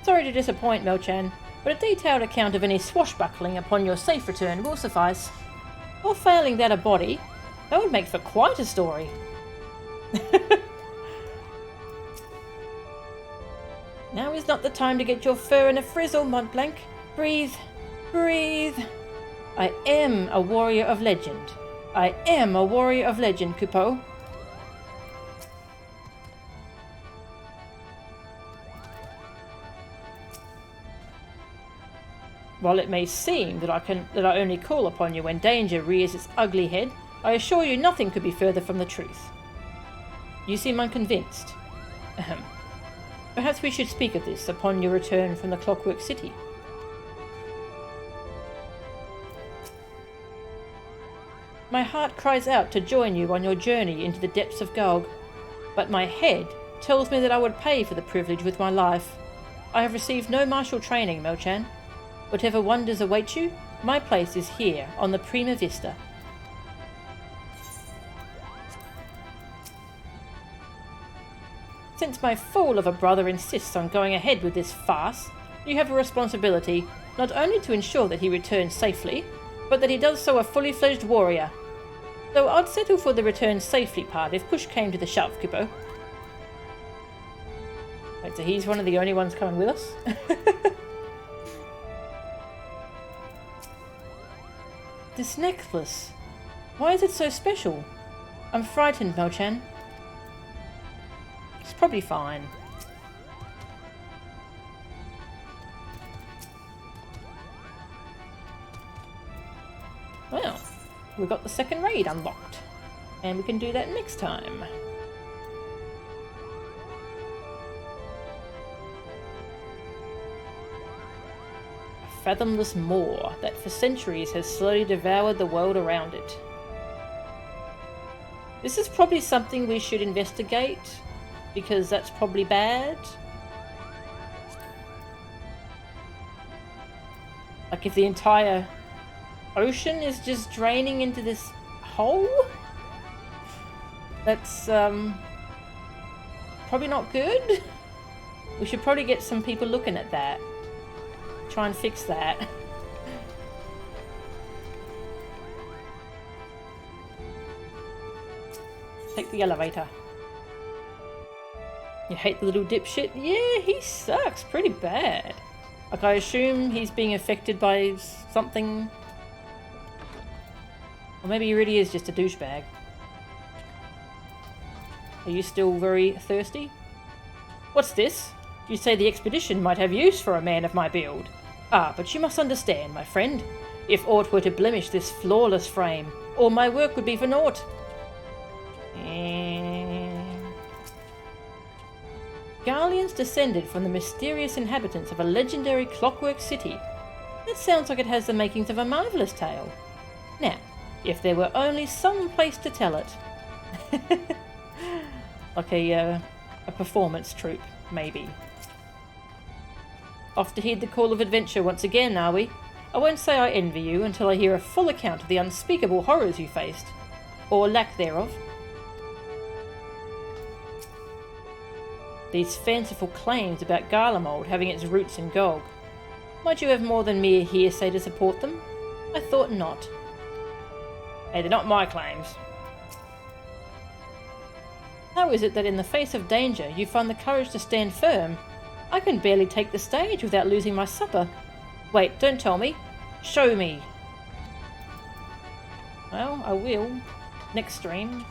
Sorry to disappoint, Melchan, but a detailed account of any swashbuckling upon your safe return will suffice. Or failing that a body, that would make for quite a story. Now is not the time to get your fur in a frizzle, Montblanc. Breathe. Breathe. I am a warrior of legend. I am a warrior of legend, Coupeau. While it may seem that I only call upon you when danger rears its ugly head, I assure you nothing could be further from the truth. You seem unconvinced. Ahem. Perhaps we should speak of this upon your return from the Clockwork City. My heart cries out to join you on your journey into the depths of Gog, but my head tells me that I would pay for the privilege with my life. I have received no martial training, Melchan. Whatever wonders await you, my place is here on the Prima Vista. Since my fool of a brother insists on going ahead with this farce, you have a responsibility not only to ensure that he returns safely, but that he does so a fully fledged warrior. Though I'd settle for the return safely part if push came to the shove, Kippo. Wait, so he's one of the only ones coming with us? This necklace. Why is it so special? I'm frightened, Melchan. It's probably fine. Well, we've got the second raid unlocked. And we can do that next time. A fathomless maw that for centuries has slowly devoured the world around it. This is probably something we should investigate, because that's probably bad. Like if the entire ocean is just draining into this hole? That's probably not good. We should probably get some people looking at that. Try and fix that. Take the elevator. You hate the little dipshit? Yeah, he sucks pretty bad. Like, I assume he's being affected by something. Or maybe he really is just a douchebag. Are you still very thirsty? What's this? You say the expedition might have use for a man of my build. Ah, but you must understand, my friend. If aught were to blemish this flawless frame, all my work would be for naught. Guardians descended from the mysterious inhabitants of a legendary clockwork city. That sounds like it has the makings of a marvellous tale. Now, if there were only some place to tell it. Like a performance troupe, maybe. Off to heed the call of adventure once again, are we? I won't say I envy you until I hear a full account of the unspeakable horrors you faced. Or lack thereof. These fanciful claims about Garlemald having its roots in Gog. Might you have more than mere hearsay to support them? I thought not. Hey, they're not my claims. How is it that in the face of danger you find the courage to stand firm? I can barely take the stage without losing my supper. Wait, don't tell me. Show me. Well, I will. Next stream.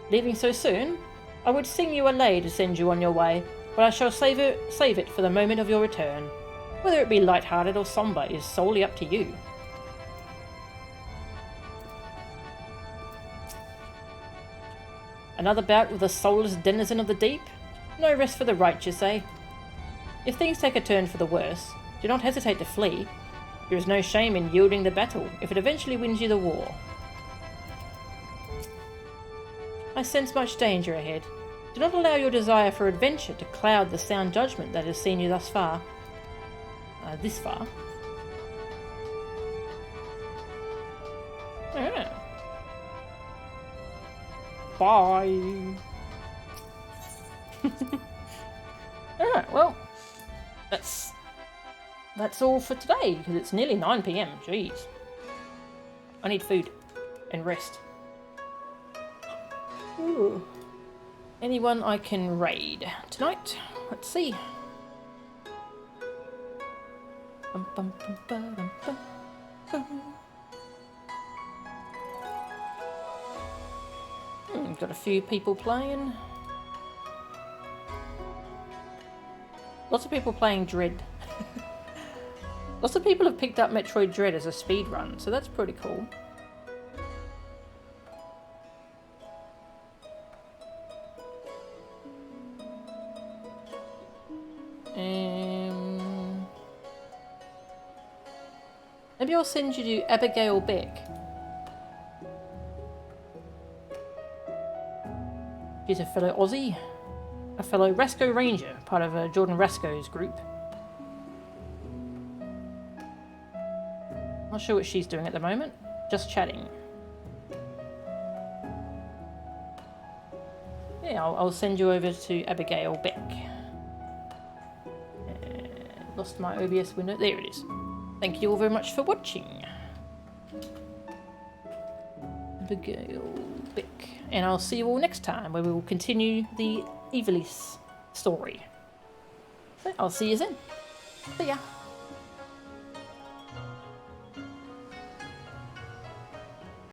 Leaving so soon? I would sing you a lay to send you on your way, but I shall save it for the moment of your return. Whether it be light-hearted or sombre is solely up to you. Another bout with a soulless denizen of the deep? No rest for the righteous, eh? If things take a turn for the worse, do not hesitate to flee. There is no shame in yielding the battle if it eventually wins you the war. I sense much danger ahead. Do not allow your desire for adventure to cloud the sound judgment that has seen you thus far. This far. Yeah. Bye. Alright, well, that's all for today, because it's nearly 9 PM. Jeez. I need food and rest. Ooh. Anyone I can raid tonight? Let's see. Got a few people playing. Lots of people playing Dread. Lots of people have picked up Metroid Dread as a speed run, so that's pretty cool. Maybe I'll send you to Abigail Beck. She's a fellow Aussie, a fellow Rasco Ranger, part of Jordan Rasco's group. Not sure what she's doing at the moment, just chatting. Yeah, I'll send you over to Abigail Beck. Lost my OBS window, there it is. Thank you all very much for watching. Abigail Beck. And I'll see you all next time where we will continue the Ivalice story. So I'll see you then. See ya.